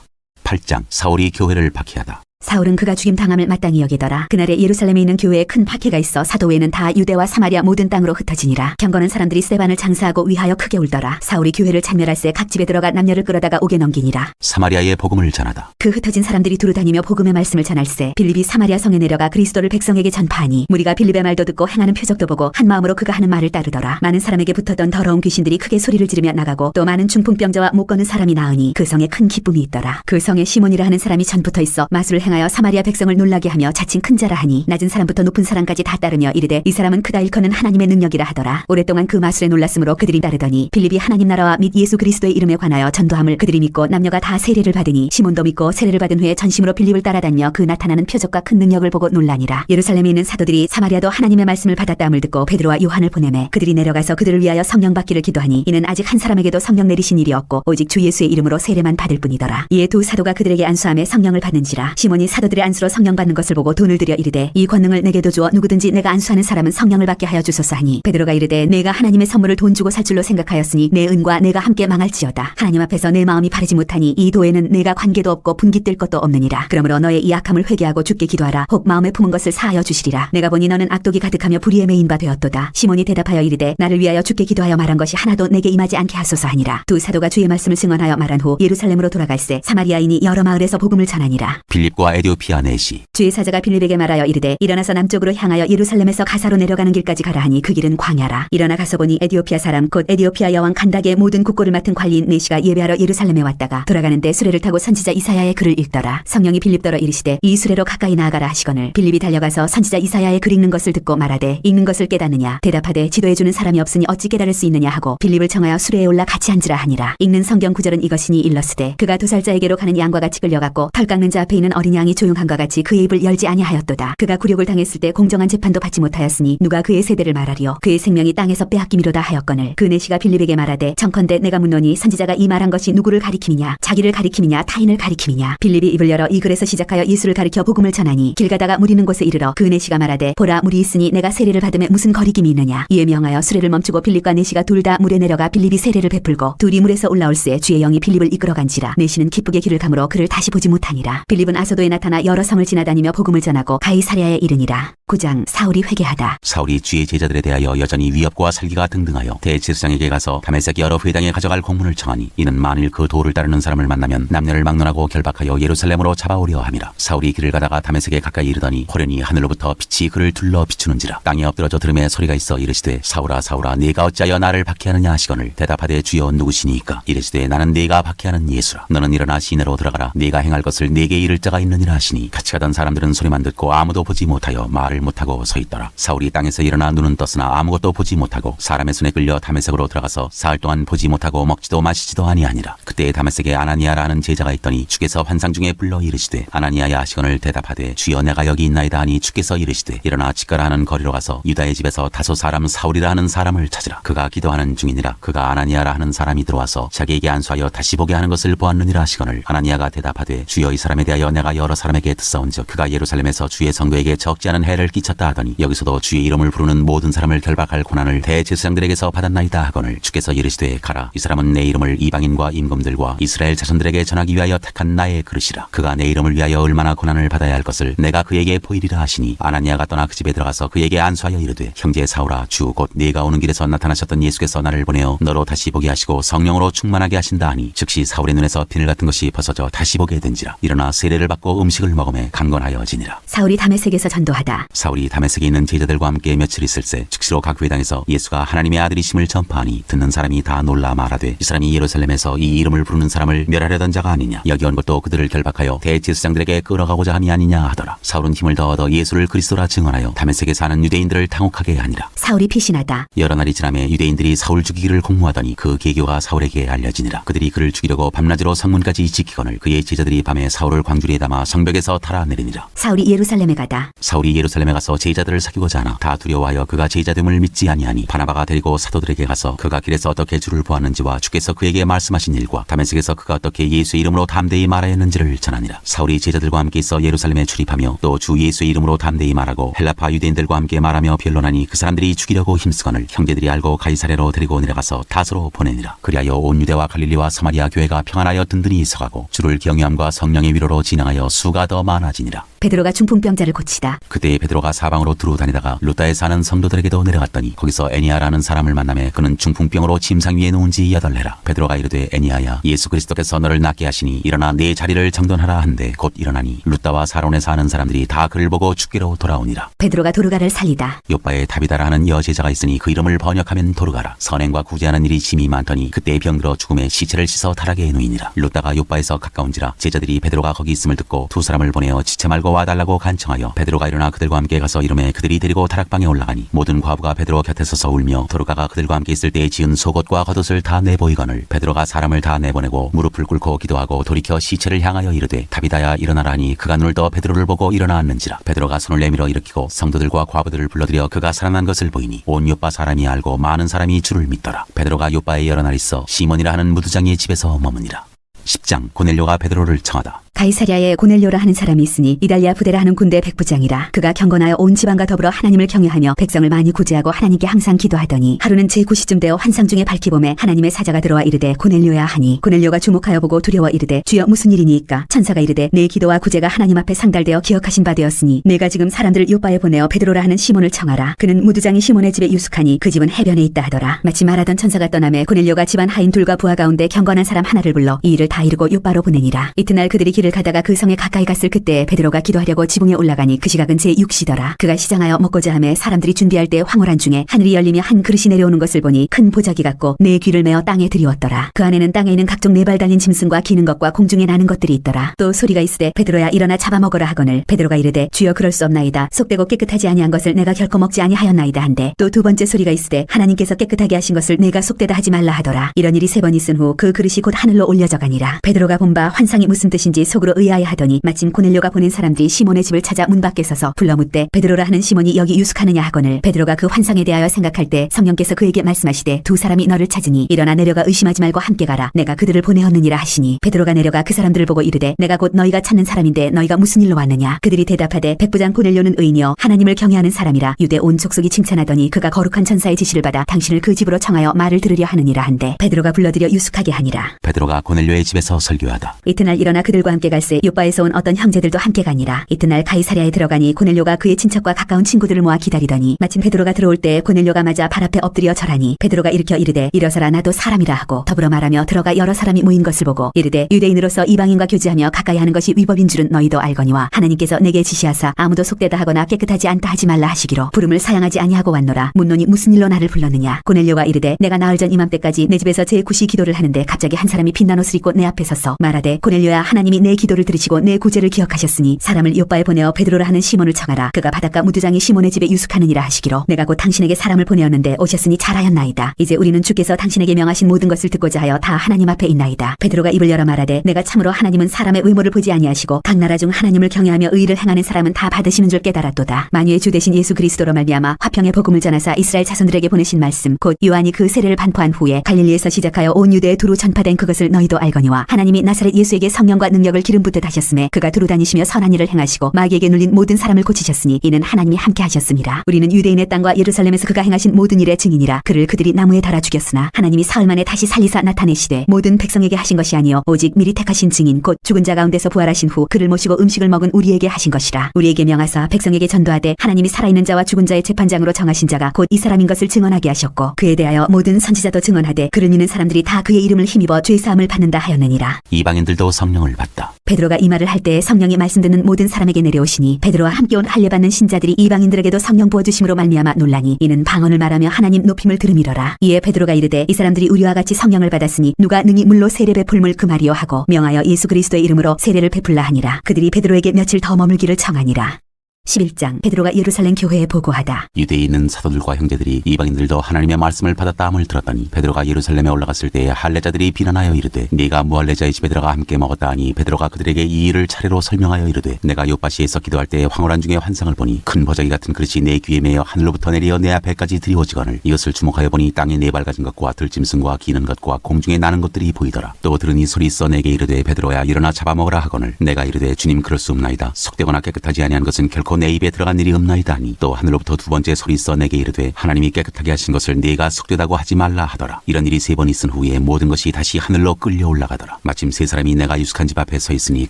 8장 사울이 교회를 박해하다. 사울은 그가 죽임 당함을 마땅히 여기더라. 그날에 예루살렘에 있는 교회에 큰 박해가 있어 사도 외에는 다 유대와 사마리아 모든 땅으로 흩어지니라. 경건한 사람들이 스데반을 장사하고 위하여 크게 울더라. 사울이 교회를 찬멸할새 각 집에 들어가 남녀를 끌어다가 옥에 넘기니라. 사마리아의 복음을 전하다. 그 흩어진 사람들이 두루다니며 복음의 말씀을 전할새 빌립이 사마리아 성에 내려가 그리스도를 백성에게 전파하니 무리가 빌립의 말도 듣고 행하는 표적도 보고 한 마음으로 그가 하는 말을 따르더라. 많은 사람에게 붙었던 더러운 귀신들이 크게 소리를 지르며 나가고 또 많은 중풍병자와 못 걷는 사람이 나으니 그 성에 큰 기쁨이 있더라. 그 성에 시몬이라 하는 사람이 전부터 있어 마술을 행하여 사마리아 백성을 놀라게 하며 자칭 큰 자라 하니 낮은 사람부터 높은 사람까지 다 따르며 이르되 이 사람은 크다 일컫는 하나님의 능력이라 하더라. 오랫동안 그 마술에 놀랐으므로 그들이 따르더니 빌립이 하나님 나라와 및 예수 그리스도의 이름에 관하여 전도함을 그들이 믿고 남녀가 다 세례를 받으니 시몬도 믿고 세례를 받은 후에 전심으로 빌립을 따라다녀 그 나타나는 표적과 큰 능력을 보고 놀라니라. 예루살렘에 있는 사도들이 사마리아도 하나님의 말씀을 받았다함을 듣고 베드로와 요한을 보내매 그들이 내려가서 그들을 위하여 성령 받기를 기도하니 이는 아직 한 사람에게도 성령 내리신 일이 없고 오직 주 예수의 이름으로 세례만 받을 뿐이더라. 이에 두 사도가 그들에게 안수함에 성령을 받는지라. 시몬이 사도들의 안수로 성령 받는 것을 보고 돈을 들여 이르되 이 권능을 내게도 주어 누구든지 내가 안수하는 사람은 성령을 받게 하여 주소서 하니 베드로가 이르되 내가 하나님의 선물을 돈 주고 살 줄로 생각하였으니 내 은과 내가 함께 망할지어다. 하나님 앞에서 내 마음이 바르지 못하니 이 도에는 내가 관계도 없고 분기 뜰 것도 없느니라. 그러므로 너의 이 악함을 회개하고 주께 기도하라. 혹 마음에 품은 것을 사하여 주시리라. 내가 보니 너는 악독이 가득하며 불의에 매인 바 되었도다. 시몬이 대답하여 이르되 나를 위하여 주께 기도하여 말한 것이 하나도 내게 임하지 않게 하소서 하니라. 두 사도가 주의 말씀을 증언하여 말한 후 예루살렘으로 돌아갈새 사마리아인이 여러 마을에서 복음을 전하니라. 빌립과 에디오피아 내시. 주의 사자가 빌립에게 말하여 이르되 일어나서 남쪽으로 향하여 예루살렘에서 가사로 내려가는 길까지 가라 하니 그 길은 광야라. 일어나 가서 보니 에디오피아 사람 곧 에디오피아 여왕 간닥의 모든 국고를 맡은 관리인 네시가 예배하러 예루살렘에 왔다가 돌아가는데 수레를 타고 선지자 이사야의 글을 읽더라. 성령이 빌립더러 이르시되 이 수레로 가까이 나아가라 하시거늘 빌립이 달려가서 선지자 이사야의 글 읽는 것을 듣고 말하되 읽는 것을 깨닫느냐. 대답하되 지도해주는 사람이 없으니 어찌 깨달을 수 있느냐 하고 빌립을 청하여 수레에 올라 같이 앉으라 하니라. 읽는 성경 구절은 이것이니 일러스되 그가 도살자에게로 가는 양과 같이 끌려갔고 털 깎는 자 앞에 있는 어린 양이 조용한과 같이 그의 입을 열지 아니하였도다. 그가 굴욕을 당했을 때 공정한 재판도 받지 못하였으니 누가 그의 세대를 말하리요. 그의 생명이 땅에서 빼앗김이로다 하였거늘 그 내시가 빌립에게 말하되 청컨대 내가 묻노니 선지자가 이 말한 것이 누구를 가리킴이냐 자기를 가리킴이냐 타인을 가리킴이냐. 빌립이 입을 열어 이 글에서 시작하여 예수를 가리켜 복음을 전하니 길 가다가 물 있는 곳에 이르러 그 내시가 말하되 보라 물이 있으니 내가 세례를 받음에 무슨 거리낌이 있느냐. 이에 명하여 수레를 멈추고 빌립과 내시가 둘 다 물에 내려가 빌립이 세례를 베풀고 둘이 물에서 올라올새 주의 영이 빌립을 이끌어간지라. 내시는 기쁘게 길을 가므로 그를 다시 보지 못하니라. 빌립은 아소도에 나타나 여러 성을 지나다니며 복음을 전하고 가이사랴에 이르니라. 9장 사울이 회개하다. 사울이 주의 제자들에 대하여 여전히 위협과 살기가 등등하여 대제사장에게 가서 다메섹 여러 회당에 가져갈 공문을 청하니 이는 만일 그 도를 따르는 사람을 만나면 남녀를 막론하고 결박하여 예루살렘으로 잡아오려 함이라. 사울이 길을 가다가 다메섹에 가까이 이르더니 호련히 하늘로부터 빛이 그를 둘러 비추는지라. 땅에 엎드러져 들음에 소리가 있어 이르시되 사울아 사울아 네가 어찌하여 나를 박해하느냐 하시거늘 대답하되 주여 누구시니까. 이르시되 나는 네가 박해하는 예수라. 너는 일어나 시내로 들어가라. 네가 행할 것을 네게 이를 자가 있느니라 하시니 같이 가던 사람들은 소리만 듣고 아무도 보지 못하여 말을 못하고 서 있더라. 사울이 땅에서 일어나 눈은 떴으나 아무것도 보지 못하고 사람의 손에 끌려 다메섹으로 들어가서 사흘 동안 보지 못하고 먹지도 마시지도 아니하니라. 그때 다메섹에 아나니아라 하는 제자가 있더니 주께서 환상 중에 불러 이르시되 아나니아야 하시거늘 대답하되 주여 내가 여기 있나이다 하니 주께서 이르시되 일어나 직가라 하는 거리로 가서 유다의 집에서 다소 사람 사울이라 하는 사람을 찾으라. 그가 기도하는 중이니라. 그가 아나니아라 하는 사람이 들어와서 자기에게 안수하여 다시 보게 하는 것을 보았느니라 하시거늘 아나니아가 대답하되 주여 이 사람에 대하여 내가 여러 사람에게 듣사온즉 그가 예루살렘에서 주의 성도에게 적지 않은 해를 끼쳤다 하더니 여기서도 주의 이름을 부르는 모든 사람을 결박할 고난을 대제사장들에게서 받았나이다 하거늘 주께서 이르시되 가라. 이 사람은 내 이름을 이방인과 임금들과 이스라엘 자손들에게 전하기 위하여 택한 나의 그릇이라. 그가 내 이름을 위하여 얼마나 고난을 받아야 할 것을 내가 그에게 보이리라 하시니 아나니아가 떠나 그 집에 들어가서 그에게 안수하여 이르되 형제 사울아 주 곧 네가 오는 길에서 나타나셨던 예수께서 나를 보내어 너로 다시 보게 하시고 성령으로 충만하게 하신다 하니 즉시 사울의 눈에서 비늘 같은 것이 벗어져 다시 보게 된지라. 일어나 세례를 받고 음식을 먹음에 강건하여지니라. 사울이 다메섹에서 전도하다. 사울이 다메섹에 있는 제자들과 함께 며칠 있을새 즉시로 각 회당에서 예수가 하나님의 아들이심을 전파하니 듣는 사람이 다 놀라 말하되 이 사람이 예루살렘에서 이 이름을 부르는 사람을 멸하려던 자가 아니냐. 여기 온 것도 그들을 결박하여 대제사장들에게 끌어가고자 함이 아니냐 하더라. 사울은 힘을 더 얻어 예수를 그리스도라 증언하여 다메섹에 사는 유대인들을 당혹하게 하니라. 사울이 피신하다. 여러 날이 지남에 유대인들이 사울 죽이기를 공모하더니 그 계교가 사울에게 알려지니라. 그들이 그를 죽이려고 밤낮으로 성문까지 지키거늘 그의 제자들이 밤에 사울을 광주리에 담아 성벽에서 달아내리니라. 사울이 예루살렘에 가다. 사울이 예루살렘에 가서 제자들을 사귀고자 하나 다 두려워하여 그가 제자됨을 믿지 아니하니 바나바가 데리고 사도들에게 가서 그가 길에서 어떻게 주를 보았는지와 주께서 그에게 말씀하신 일과 다메섹에서 그가 어떻게 예수의 이름으로 담대히 말하였는지를 전하니라. 사울이 제자들과 함께 있어 예루살렘에 출입하며 또 주 예수의 이름으로 담대히 말하고 헬라파 유대인들과 함께 말하며 변론하니 그 사람들이 죽이려고 힘쓰거늘 형제들이 알고 가이사랴로 데리고 내려가서 다소로 보내니라. 그리하여 온 유대와 갈릴리와 사마리아 교회가 평안하여 든든히 있어가고 주를 경외함과 성령의 위로로 진행하여 수가 더 많아지니라. 베드로가 중풍병자를 고치다. 그때 베드로가 사방으로 두루 다니다가 루다에 사는 성도들에게도 내려갔더니 거기서 애니아라는 사람을 만나매 그는 중풍병으로 침상 위에 누운 지 8해라. 베드로가 이르되 애니아야 예수 그리스도께서 너를 낫게 하시니 일어나 네 자리를 정돈하라 한데 곧 일어나니 루다와 사론에 사는 사람들이 다 그를 보고 죽기로 돌아오니라. 베드로가 도르가를 살리다. 요빠에 다비다라 하는 여제자가 있으니 그 이름을 번역하면 도르가라. 선행과 구제하는 일이 심히 많더니 그때 병들어 죽음에 시체를 씻어 타락에 누이니라. 루다가 요빠에서 가까운지라 제자들이 베드로가 거기 있음을 듣고 두 사람을 보내어 지체 말고 와달라고 간청하여 베드로가 일어나 그들과 함께 가서 이름에 그들이 데리고 다락방에 올라가니 모든 과부가 베드로 곁에 서서 울며 도르가가 그들과 함께 있을 때 지은 속옷과 겉옷을 다 내보이거늘 베드로가 사람을 다 내보내고 무릎을 꿇고 기도하고 돌이켜 시체를 향하여 이르되 다비다야 일어나라 하니 그가 눈을 떠 베드로를 보고 일어났는지라. 베드로가 손을 내밀어 일으키고 성도들과 과부들을 불러들여 그가 살아난 것을 보이니 온 요빠 사람이 알고 많은 사람이 주를 믿더라. 베드로가 요빠에 여러 날 있어 시몬이라 하는 무두장이의 집에서 머무니라. 10장 고넬료가 베드로를 청하다. 가이사랴에 고넬료라 하는 사람이 있으니 이달리아 부대라 하는 군대 백부장이라. 그가 경건하여 온 지방과 더불어 하나님을 경외하며 백성을 많이 구제하고 하나님께 항상 기도하더니 하루는 제9시쯤 되어 환상 중에 밝히봄에 하나님의 사자가 들어와 이르되 고넬료야 하니 고넬료가 주목하여 보고 두려워 이르되 주여 무슨 일이니이까. 천사가 이르되 내 기도와 구제가 하나님 앞에 상달되어 기억하신 바 되었으니 내가 지금 사람들을 요빠에 보내어 베드로라 하는 시몬을 청하라. 그는 무두장이 시몬의 집에 유숙하니 그 집은 해변에 있다 하더라. 마치 말하던 천사가 떠나매 고넬료가 집안 하인 둘과 부하 가운데 경건한 사람 하나를 불러 이 일을 다 이루고 요빠로 보내니라. 이튿날 그들이 길을 가다가 그 성에 가까이 갔을 그때 베드로가 기도하려고 지붕에 올라가니 그 시각은 제6시더라. 그가 시장하여 먹고자 하매 사람들이 준비할 때 황홀한 중에 하늘이 열리며 한 그릇이 내려오는 것을 보니 큰 보자기 같고 네 귀를 메어 땅에 들이웠더라. 그 안에는 땅에 있는 각종 네 발 달린 짐승과 기는 것과 공중에 나는 것들이 있더라. 또 소리가 있으되 베드로야 일어나 잡아먹으라 하거늘 베드로가 이르되 주여 그럴 수 없나이다. 속되고 깨끗하지 아니한 것을 내가 결코 먹지 아니하였나이다 한데 또 두 번째 소리가 있으되 하나님께서 깨끗하게 하신 것을 내가 속되다 하지 말라 하더라. 이런 일이 3번 있은 후 그 그릇이 곧 하늘로 올려져 가니라. 하더라. 베드로가 본 바 환상이 무슨 뜻인지 속으로 의아해하더니 마침 고넬료가 보낸 사람들이 시몬의 집을 찾아 문 밖에 서서 불러 묻되 베드로라 하는 시몬이 여기 유숙하느냐 하거늘 베드로가 그 환상에 대하여 생각할 때 성령께서 그에게 말씀하시되 두 사람이 너를 찾으니 일어나 내려가 의심하지 말고 함께 가라. 내가 그들을 보내었느니라 하시니 베드로가 내려가 그 사람들을 보고 이르되 내가 곧 너희가 찾는 사람인데 너희가 무슨 일로 왔느냐. 그들이 대답하되 백부장 고넬료는 의인이여 하나님을 경외하는 사람이라 유대 온 족속이 칭찬하더니 그가 거룩한 천사의 지시를 받아 당신을 그 집으로 청하여 말을 들으려 하느니라 한데 베드로가 불러들여 유숙하게 하니라. 베드로가 고넬료의 집에서 설교하다. 이튿날 일어나 그들과 함께 갈새 요바에서 온 어떤 형제들도 함께 가니라. 이튿날 가이사랴에 들어가니 고넬료가 그의 친척과 가까운 친구들을 모아 기다리더니 마침 베드로가 들어올 때 고넬료가 맞아 발 앞에 엎드려 절하니 베드로가 일으켜 이르되 일어서라 나도 사람이라 하고 더불어 말하며 들어가 여러 사람이 모인 것을 보고 이르되 유대인으로서 이방인과 교제하며 가까이 하는 것이 위법인 줄은 너희도 알거니와 하나님께서 내게 지시하사 아무도 속되다 하거나 깨끗하지 않다 하지 말라 하시기로 부름을 사양하지 아니하고 왔노라. 묻노니 무슨 일로 나를 불렀느냐. 고넬료가 이르되 내가 나흘 전 이맘때까지 내 집에서 제9시 기도를 하는데 갑자기 한 사람이 빛난 옷을 입고 내 앞에 서서 말하되 고넬료야 하나님이 내 기도를 들으시고 내 구제를 기억하셨으니 사람을 요바에 보내어 베드로라 하는 시몬을 청하라. 그가 바닷가 무두장이 시몬의 집에 유숙하느니라 하시기로 내가 곧 당신에게 사람을 보내었는데 오셨으니 잘하였나이다. 이제 우리는 주께서 당신에게 명하신 모든 것을 듣고자 하여 다 하나님 앞에 있나이다. 베드로가 입을 열어 말하되 내가 참으로 하나님은 사람의 외모를 보지 아니하시고 각 나라 중 하나님을 경외하며 의를 행하는 사람은 다 받으시는 줄 깨달았도다. 만유의 주 되신 예수 그리스도로 말미암아 화평의 복음을 전하사 이스라엘 자손들에게 보내신 말씀 곧 요한이 그 세례를 반포한 후에 갈릴리에서 시작하여 온 유대에 두루 전파된 그것을 너희도 알거니와 하나님이 나사렛 예수에게 성령과 능력을 기름 붓듯 하셨음에 그가 두루 다니시며 선한 일을 행하시고 마귀에게 눌린 모든 사람을 고치셨으니 이는 하나님이 함께 하셨습니다. 우리는 유대인의 땅과 예루살렘에서 그가 행하신 모든 일의 증인이라. 그를 그들이 나무에 달아 죽였으나 하나님이 사흘 만에 다시 살리사 나타내시되 모든 백성에게 하신 것이 아니요 오직 미리 택하신 증인 곧 죽은 자 가운데서 부활하신 후 그를 모시고 음식을 먹은 우리에게 하신 것이라. 우리에게 명하사 백성에게 전도하되 하나님이 살아있는 자와 죽은 자의 재판장으로 정하신 자가 곧 이 사람인 것을 증언하게 하셨고 그에 대하여 모든 선지자도 증언하되 그를 믿는 사람들이 다 그의 이름을 힘입어 죄 사함을 받는다 하였느니라. 이방인들도 성령을 받다. 베드로가 이 말을 할 때 성령이 말씀 듣는 모든 사람에게 내려오시니 베드로와 함께 온 할례받는 신자들이 이방인들에게도 성령 부어주심으로 말미암아 놀라니 이는 방언을 말하며 하나님 높임을 들음이로라. 이에 베드로가 이르되 이 사람들이 우리와 같이 성령을 받았으니 누가 능히 물로 세례 베풀물 그 말이요 하고 명하여 예수 그리스도의 이름으로 세례를 베풀라 하니라. 그들이 베드로에게 며칠 더 머물기를 청하니라. 11장 베드로가 예루살렘 교회에 보고하다. 유대에 있는 사도들과 형제들이 이방인들도 하나님의 말씀을 받았다함을 들었더니 베드로가 예루살렘에 올라갔을 때 할례자들이 비난하여 이르되 네가 무할례자의 집에 들어가 함께 먹었다 하니 베드로가 그들에게 이 일을 차례로 설명하여 이르되 내가 요바시에서 기도할 때 황홀한 중에 환상을 보니 큰 버저기 같은 그릇이 내 귀에 매여 하늘로부터 내려 내 앞에까지 드리워지거늘 이것을 주목하여 보니 땅에 네 발 가진 것과 들짐승과 기는 것과 공중에 나는 것들이 보이더라. 또 들으니 소리 있어 내게 이르되 베드로야 일어나 잡아먹으라 하거늘 내가 이르되 주님 그럴 수 없나이다. 속되거나 깨끗하지 아니한 것은 결코 내 입에 들어간 일이 없나이다 하니 또 하늘로부터 두 번째 소리 있어 내게 이르되 하나님이 깨끗하게 하신 것을 네가 속되다고 하지 말라 하더라. 이런 일이 3번 있은 후에 모든 것이 다시 하늘로 끌려 올라가더라. 마침 3사람이 내가 유숙한 집 앞에 서 있으니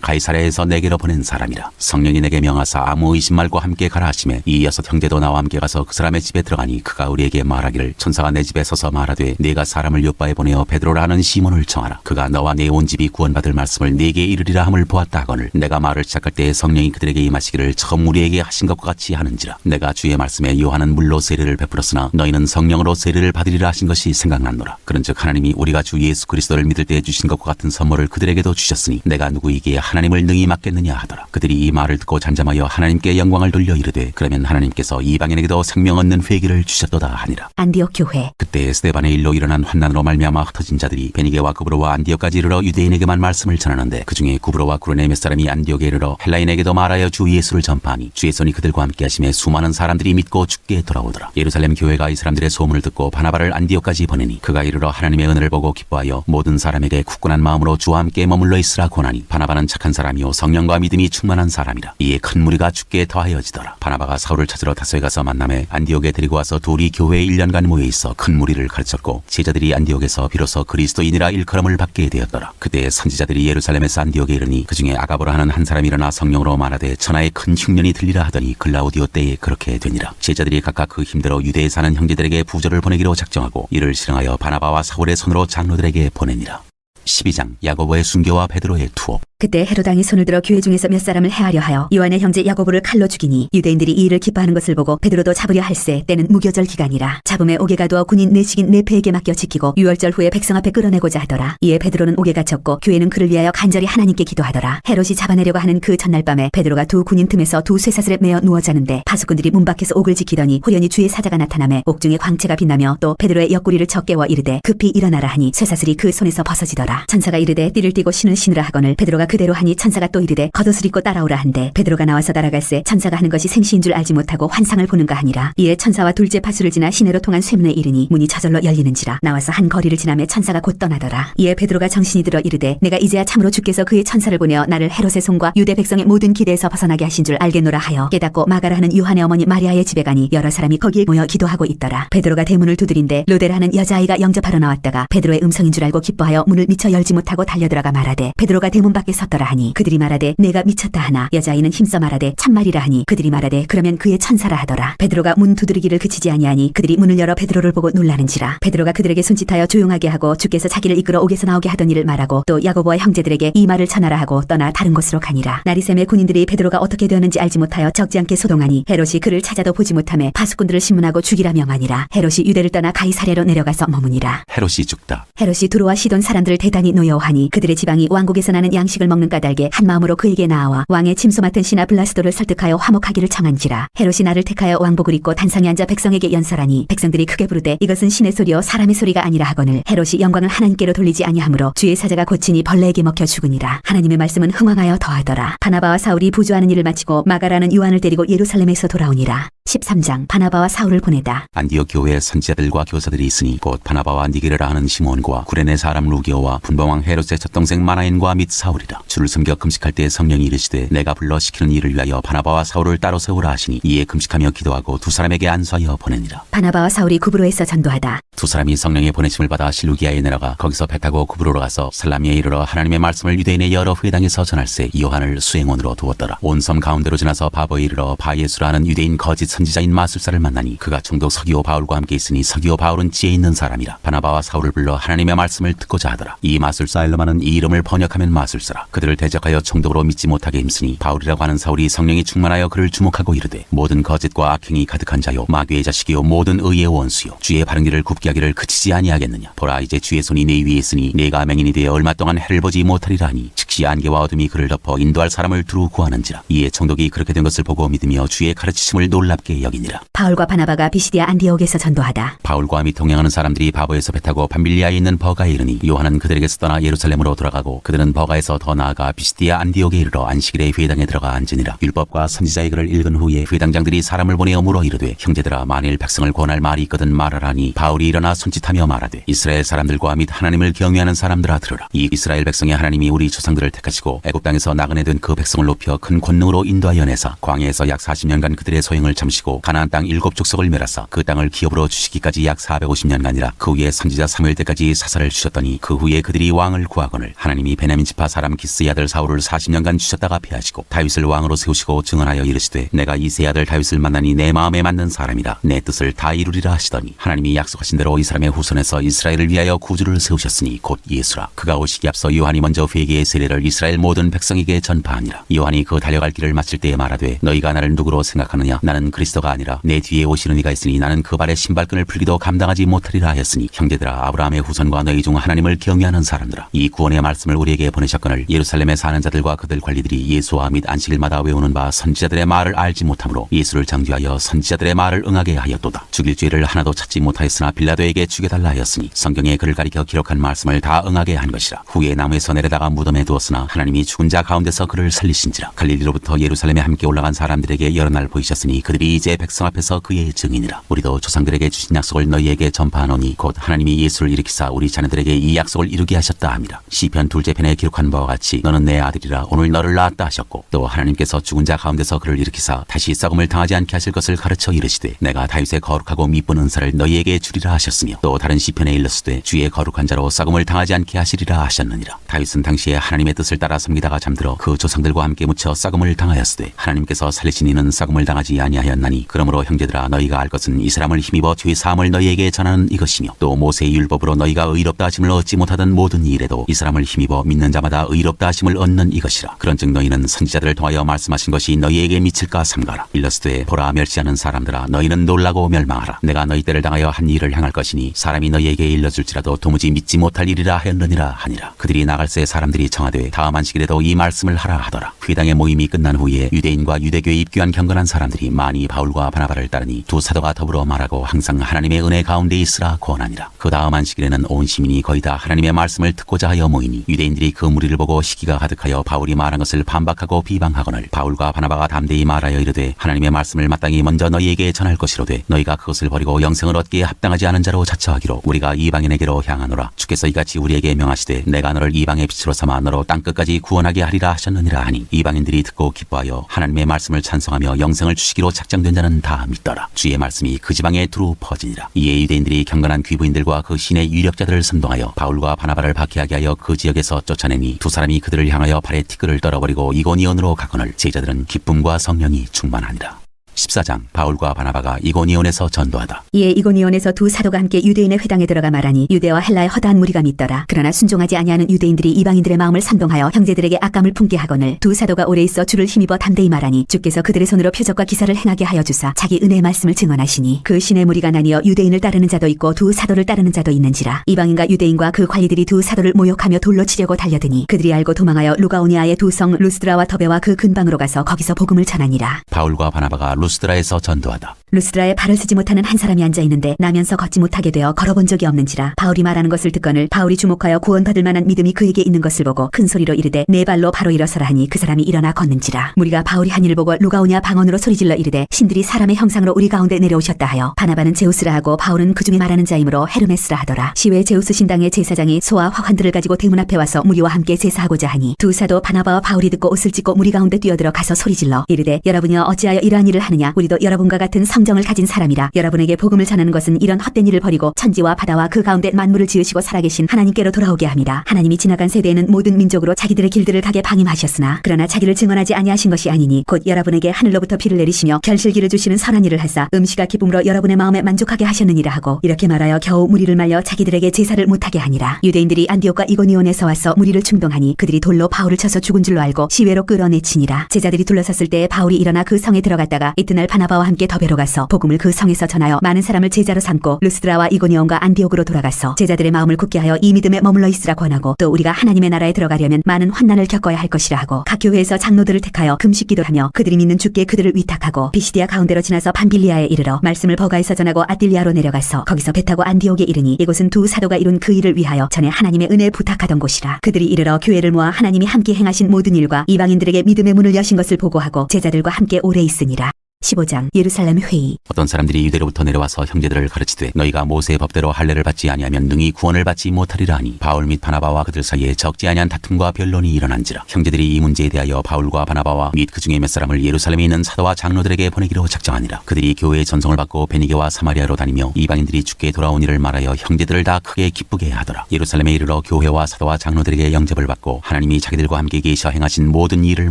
가이사랴에서 내게로 보낸 사람이라. 성령이 내게 명하사 아무 의심 말고 함께 가라 하시매 이 6 형제도 나와 함께 가서 그 사람의 집에 들어가니 그가 우리에게 말하기를 천사가 내 집에 서서 말하되 네가 사람을 요바에 보내어 베드로라 하는 시몬을 청하라. 그가 너와 내 온 집이 구원받을 말씀을 네게 이르리라 함을 보았다 하거늘 내가 말을 시작할 때 성령이 그들에게 임하시기를 처음 우리에게 하신 것과 같이 하는지라. 내가 주의 말씀에 요한은 물로 세례를 베풀었으나 너희는 성령으로 세례를 받으리라 하신 것이 생각났노라. 그런즉 하나님이 우리가 주 예수 그리스도를 믿을 때 주신 것과 같은 선물을 그들에게도 주셨으니 내가 누구에게 하나님을 능히 맡겠느냐 하더라. 그들이 이 말을 듣고 잠잠하여 하나님께 영광을 돌려 이르되 그러면 하나님께서 이방인에게도 생명 얻는 회개를 주셨도다 하니라. 안디옥 교회 그때 스데반의 일로 일어난 환난으로 말미암아 흩어진 자들이 베니게와 구브로와 안디옥까지 이르러 유대인에게만 말씀을 전하는데 그중에 구브로와 구레네 몇 사람이 안디옥에 이르러 헬라인에게도 말하여 주 예수를 전파하니 주의 손이 그들과 함께 하심에 수많은 사람들이 믿고 죽게 돌아오더라. 예루살렘 교회가 이 사람들의 소문을 듣고 바나바를 안디옥까지 보내니 그가 이르러 하나님의 은혜를 보고 기뻐하여 모든 사람에게 굳건한 마음으로 주와 함께 머물러 있으라 권하니 바나바는 착한 사람이요 성령과 믿음이 충만한 사람이라. 이에 큰 무리가 죽게 더하여지더라. 바나바가 사울을 찾으러 다소에 가서 만남에 안디옥에 데리고 와서 둘이 교회에 1년간 모여 있어 큰 무리를 가르쳤고 제자들이 안디옥에서 비로소 그리스도인이라 일컬음을 받게 되었더라. 그때 선지자들이 예루살렘에서 안디옥에 이르니 그중에 아가보라 하는 한 사람이 일어나 성령으로 말하되 천하에 큰 흉년이 들리라 하더니 글라우디오 때에 그렇게 되니라. 제자들이 각각 그 힘대로 유대에 사는 형제들에게 부조를 보내기로 작정하고 이를 실행하여 바나바와 사울의 손으로 장로들에게 보내니라. 12장 야고보의 순교와 베드로의 투옥. 그때 헤롯 왕이 손을 들어 교회 중에서 몇 사람을 해하려 하여 요한의 형제 야고보를 칼로 죽이니 유대인들이 이 일을 기뻐하는 것을 보고 베드로도 잡으려 할세. 때는 무교절 기간이라. 잡음에 옥에 가두어 군인 내식인 네페에게 맡겨 지키고 유월절 후에 백성 앞에 끌어내고자 하더라. 이에 베드로는 옥에 갇혔고 교회는 그를 위하여 간절히 하나님께 기도하더라. 헤롯이 잡아내려고 하는 그 전날 밤에 베드로가 두 군인 틈에서 두 쇠사슬에 매어 누워 자는데 파수꾼들이 문 밖에서 옥을 지키더니 호련히 주의 사자가 나타나매 옥 중에 광채가 빛나며 또 베드로의 옆구리를 쳐 깨워 이르되 급히 일어나라 하니 쇠사슬이 그 손에서 벗어지더라. 천사가 이르되 띠를 띠고 신을 신으라 하거늘 베드로가 그대로 하니 천사가 또 이르되 겉옷을 입고 따라오라 한데 베드로가 나와서 따라갈새 천사가 하는 것이 생시인 줄 알지 못하고 환상을 보는가 하니라. 이에 천사와 둘째 파수를 지나 시내로 통한 쇠문에 이르니 문이 저절로 열리는지라. 나와서 한 거리를 지나매 천사가 곧 떠나더라. 이에 베드로가 정신이 들어 이르되 내가 이제야 참으로 주께서 그의 천사를 보내어 나를 헤롯의 손과 유대 백성의 모든 기대에서 벗어나게 하신 줄 알겠노라 하여 깨닫고 마가라 하는 요한의 어머니 마리아의 집에 가니 여러 사람이 거기에 모여 기도하고 있더라. 베드로가 대문을 두드린데 로데라 하는 여자아이가 영접하러 나왔다가 베드로의 음성인 줄 알고 기뻐하여 문을 미처 열지 못하고 달려들어가 말하되 베드로가 대문 밖에 섰더라 하니 그들이 말하되 내가 미쳤다 하나 여자아이는 힘써 말하되 참말이라 하니 그들이 말하되 그러면 그의 천사라 하더라. 베드로가 문 두드리기를 그치지 아니하니 그들이 문을 열어 베드로를 보고 놀라는지라. 베드로가 그들에게 손짓하여 조용하게 하고 주께서 자기를 이끌어 옥에서 나오게 하던 일을 말하고 또 야고보와 형제들에게 이 말을 전하라 하고 떠나 다른 곳으로 가니라. 나리샘의 군인들이 베드로가 어떻게 되었는지 알지 못하여 적지 않게 소동하니 헤롯이 그를 찾아도 보지 못하매 파수꾼들을 신문하고 죽이라 명하니라. 헤롯이 유대를 떠나 가이사랴로 내려가서 머무니라. 헤롯이 죽다. 헤롯이 두로와 시돈 사람들을 대단히 노여워하니 그들의 지방이 왕국에서 나는 양식을 먹는 까닭에 한 마음으로 그에게 나아와 왕의 침소 맡은 신하 블라스도를 설득하여 화목하기를 청한지라. 헤롯이 나를 택하여 왕복을 입고 단상에 앉아 백성에게 연설하니 백성들이 크게 부르되 이것은 신의 소리요 사람의 소리가 아니라 하거늘 헤롯이 영광을 하나님께로 돌리지 아니하므로 주의 사자가 고치니 벌레에게 먹혀 죽으니라. 하나님의 말씀은 흥왕하여 더하더라. 바나바와 사울이 부조하는 일을 마치고 마가라는 요한을 데리고 예루살렘에서 돌아오니라. 13장 바나바와 사울을 보내다. 안디옥 교회에 선지자들과 교사들이 있으니 곧 바나바와 니게르라 하는 시몬과 구레네 사람 루기오와 분봉왕 헤롯의 맏동생 마나엔과 및 사울이라. 주를 섬겨 금식할 때 성령이 이르시되 내가 불러 시키는 일을 위하여 바나바와 사울을 따로 세우라 하시니 이에 금식하며 기도하고 두 사람에게 안수하여 보내니라. 바나바와 사울이 구브로에서 전도하다. 두 사람이 성령의 보내심을 받아 실루기아에 내려가 거기서 배 타고 구브로로 가서 살라미에 이르러 하나님의 말씀을 유대인의 여러 회당에서 전할세 요한을 수행원으로 두었더라. 온 섬 가운데로 지나서 바보에 이르러 바예수라는 유대인 거짓 선지자인 마술사를 만나니 그가 총독 서기오 바울과 함께 있으니 서기오 바울은 지혜 있는 사람이라. 바나바와 사울을 불러 하나님의 말씀을 듣고자 하더라. 이 마술사 엘르마는 이 이름을 번역하면 마술사라. 그들을 대적하여 총독으로 믿지 못하게 힘쓰니 바울이라고 하는 사울이 성령이 충만하여 그를 주목하고 이르되 모든 거짓과 악행이 가득한 자요 마귀의 자식이요 모든 의의 원수요 주의 바른 길을 굽게 하기를 그치지 아니하겠느냐. 보라 이제 주의 손이 내 위에 있으니 내가 맹인이 되어 얼마 동안 해를 보지 못하리라 하니 즉시 안개와 어둠이 그를 덮어 인도할 사람을 두루 구하는지라. 이에 총독이 그렇게 된 것을 보고 믿으며 주의 가르치심을 놀랍게 여기니라. 바울과 바나바가 비시디아 안디옥에서 전도하다. 바울과 및 동행하는 사람들이 바보에서 배 타고 밤빌리아에 있는 버가에 이르니 요한은 그들에게서 떠나 예루살렘으로 돌아가고 그들은 버가에서 더 나아가 비시디아 안디옥에 이르러 안식일에 회당에 들어가 앉으니라. 율법과 선지자의 글을 읽은 후에 회당장들이 사람을 보내어 물어 이르되 형제들아 만일 백성을 권할 말이 있거든 말하라니 바울이 일어나 손짓하며 말하되 이스라엘 사람들과 및 하나님을 경외하는 사람들아 들으라. 이 이스라엘 백성의 하나님이 우리 조상들을 택하시고 애굽 땅에서 나그네 된 그 백성을 높여 큰 권능으로 인도하여 내사 광야에서 약 40년간 그들의 소행을 참으시고 가나안 땅 7족속을 멸하사 그 땅을 기업으로 주시기까지 약 450년간이라. 그 후에 선지자 사무엘 때까지 사사를 주셨더니 그 후에 그들이 왕을 구하거늘 하나님이 베냐민 지파 사람 기스의 아들 사울을 40년간 주셨다가 패하시고 다윗을 왕으로 세우시고 증언하여 이르시되 내가 이새의 아들 다윗을 만나니 내 마음에 맞는 사람이라 내 뜻을 다 이루리라 하시더니 하나님이 약속하신 대로 이 사람의 후손에서 이스라엘을 위하여 구주를 세우셨으니 곧 예수라. 그가 오시기 앞서 요한이 먼저 회개의 세례를 이스라엘 모든 백성에게 전파하니라. 요한이 그 달려갈 길을 마칠 때에 말하되 너희가 나를 누구로 생각하느냐. 나는 그리스도가 아니라 내 뒤에 오시는 이가 있으니 나는 그 발에 신발끈을 풀기도 감당하지 못하리라 하였으니 형제들아 아브라함의 후손과 너희 중 하나님을 경외하는 사람들아 이 구원의 말씀을 우리에게 보내셨거늘 예루살렘에 사는 자들과 그들 관리들이 예수와 및 안식일마다 외우는 바 선지자들의 말을 알지 못하므로 예수를 장죄하여 선지자들의 말을 응하게 하였도다. 죽일 죄를 하나도 찾지 못하였으나 빌라도에게 죽여달라 하였으니 성경에 그를 가리켜 기록한 말씀을 다 응하게 한 것이라. 후에 나무에서 내려다가 무덤에 두었으나 하나님이 죽은 자 가운데서 그를 살리신지라. 갈릴리로부터 예루살렘에 함께 올라간 사람들에게 여러 날 보이셨으니 그들이 이제 백성 앞에서 그의 증인이라. 우리도 조상들에게 주신 약속을 너희에게 전파하노니 곧 하나님이 예수를 일으키사 우리 자녀들에게 이 약속을 이루게 하셨다 함이라. 시편 2째 편에 기록한 바와 같이 너는 내 아들이라 오늘 너를 낳았다 하셨고 또 하나님께서 죽은 자 가운데서 그를 일으키사 다시 썩음을 당하지 않게 하실 것을 가르쳐 이르시되 내가 다윗의 거룩하고 미쁜 은사를 너희에게 주리라 하셨으며 또 다른 시편에 일렀으되 주의 거룩한 자로 썩음을 당하지 않게 하시리라 하셨느니라. 다윗은 당시에 하나님의 뜻을 따라 섬기다가 잠들어 그 조상들과 함께 묻혀 썩음을 당하였으되 하나님께서 살리신 이는 썩음을 당하지 아니하여 하였나니 그러므로 형제들아 너희가 알 것은 이 사람을 힘입어 죄 사함을 너희에게 전하는 이것이며 또 모세의 율법으로 너희가 의롭다 하심을 얻지 못하던 모든 일에도 이 사람을 힘입어 믿는 자마다 의롭다 하심을 얻는 이것이라. 그런즉 너희는 선지자들을 통하여 말씀하신 것이 너희에게 미칠까 삼가라. 일러스되 보라 멸시하는 사람들아 너희는 놀라고 멸망하라. 내가 너희 때를 당하여 한 일을 행할 것이니 사람이 너희에게 일러줄지라도 도무지 믿지 못할 일이라 하였느니라 하니라. 그들이 나갈새 사람들이 청하되 다음 안식일에도 이 말씀을 하라 하더라. 회당의 모임이 끝난 후에 유대인과 유대교에 입교한 경건한 사람들이 많이 바울과 바나바를 따르니 두 사도가 더불어 말하고 항상 하나님의 은혜 가운데 있으라 권하니라. 그 다음 안식일에는 온 시민이 거의 다 하나님의 말씀을 듣고자 하여 모이니 유대인들이 그 무리를 보고 시기가 가득하여 바울이 말한 것을 반박하고 비방하거늘 바울과 바나바가 담대히 말하여 이르되 하나님의 말씀을 마땅히 먼저 너희에게 전할 것이로되 너희가 그것을 버리고 영생을 얻기에 합당하지 않은 자로 자처하기로 우리가 이방인에게로 향하노라. 주께서 이같이 우리에게 명하시되 내가 너를 이방의 빛으로 삼아 너로 땅끝까지 구원하게 하리라 하셨느니라 하니 이방인들이 듣고 기뻐하여 하나님의 말씀을 찬송하며 영생을 주시기로 작정된 자는 다 믿더라. 주의 말씀이 그 지방에 두루 퍼지니라. 이에 유대인들이 경건한 귀부인들과 그 신의 유력자들을 선동하여 바울과 바나바를 박해하게 하여 그 지역에서 쫓아내니 두 사람이 그들을 향하여 발에 티끌을 떨어버리고 이고니온으로 가거늘 제자들은 기쁨과 성령이 충만하니라. 14장 바울과 바나바가 이고니온에서 전도하다. 이에 이고니온에서 두 사도가 함께 유대인의 회당에 들어가 말하니 유대와 헬라의 허다한 무리가 믿더라. 그러나 순종하지 아니하는 유대인들이 이방인들의 마음을 선동하여 형제들에게 악감을 품게 하거늘 두 사도가 오래 있어 주를 힘입어 담대히 말하니 주께서 그들의 손으로 표적과 기사를 행하게 하여 주사 자기 은혜의 말씀을 증언하시니 그 신의 무리가 나뉘어 유대인을 따르는 자도 있고 두 사도를 따르는 자도 있는지라. 이방인과 유대인과 그 관리들이 두 사도를 모욕하며 돌로 치려고 달려드니 그들이 알고 도망하여 루가오니아의 두 성 루스드라와 더베와 그 근방으로 가서 거기서 복음을 전하니라. 바울과 바나바가 루스드라에서 전도하다. 루스드라에 발을 쓰지 못하는 한 사람이 앉아있는데 나면서 걷지 못하게 되어 걸어본 적이 없는지라. 바울이 말하는 것을 듣거늘 바울이 주목하여 구원받을 만한 믿음이 그에게 있는 것을 보고 큰 소리로 이르되 내 발로 바로 일어서라 하니 그 사람이 일어나 걷는지라. 무리가 바울이 한 일을 보고 루가오냐 방언으로 소리질러 이르되 신들이 사람의 형상으로 우리 가운데 내려오셨다 하여 바나바는 제우스라 하고 바울은 그 중에 말하는 자이므로 헤르메스라 하더라. 시외 제우스 신당의 제사장이 소와 화환들을 가지고 대문 앞에 와서 무리와 함께 제사하고자 하니 두 사도 바나바와 바울이 듣고 옷을 찢고 무리 가운데 뛰어들어 가서 소리질러 이르되 여러분이여 어찌하여 이러한 일을 하느냐. 우리도 여러분과 같은 성정을 가진 사람이라. 여러분에게 복음을 전하는 것은 이런 헛된 일을 버리고 천지와 바다와 그 가운데 만물을 지으시고 살아계신 하나님께로 돌아오게 함이라. 하나님이 지나간 세대에는 모든 민족으로 자기들의 길들을 가게 방임하셨으나 그러나 자기를 증언하지 아니하신 것이 아니니 곧 여러분에게 하늘로부터 비를 내리시며 결실기를 주시는 선한 일을 하사 음식과 기쁨으로 여러분의 마음에 만족하게 하셨느니라 하고 이렇게 말하여 겨우 무리를 말려 자기들에게 제사를 못하게 하니라. 유대인들이 안디옥과 이고니온에서 와서 무리를 충동하니 그들이 돌로 바울을 쳐서 죽은 줄로 알고 시외로 끌어내치니라. 제자들이 둘러섰을 때 바울이 일어나 그 성에 들어갔다가 이튿날 바나바와 함께 더베로 가서 복음을 그 성에서 전하여 많은 사람을 제자로 삼고 루스드라와 이고니온과 안디옥으로 돌아가서 제자들의 마음을 굳게 하여 이 믿음에 머물러 있으라 권하고 또 우리가 하나님의 나라에 들어가려면 많은 환난을 겪어야 할 것이라 하고 각 교회에서 장로들을 택하여 금식 기도하며 그들이 믿는 주께 그들을 위탁하고 비시디아 가운데로 지나서 밤빌리아에 이르러 말씀을 버가에서 전하고 아딜리아로 내려가서 거기서 배 타고 안디옥에 이르니 이곳은 두 사도가 이룬 그 일을 위하여 전에 하나님의 은혜 부탁하던 곳이라. 그들이 이르러 교회를 모아 하나님이 함께 행하신 모든 일과 이방인들에게 믿음의 문을 여신 것을 보고하고 제자들과 함께 오래 있으니라. 15장 예루살렘 회의. 어떤 사람들이 유대로부터 내려와서 형제들을 가르치되 너희가 모세의 법대로 할례를 받지 아니하면 능히 구원을 받지 못하리라 하니 바울 및 바나바와 그들 사이에 적지 아니한 다툼과 변론이 일어난지라. 형제들이 이 문제에 대하여 바울과 바나바와 및 그 중에 몇 사람을 예루살렘에 있는 사도와 장로들에게 보내기로 작정하니라. 그들이 교회의 전송을 받고 베니게와 사마리아로 다니며 이방인들이 주께 돌아온 일을 말하여 형제들을 다 크게 기쁘게 하더라. 예루살렘에 이르러 교회와 사도와 장로들에게 영접을 받고 하나님이 자기들과 함께 계셔 행하신 모든 일을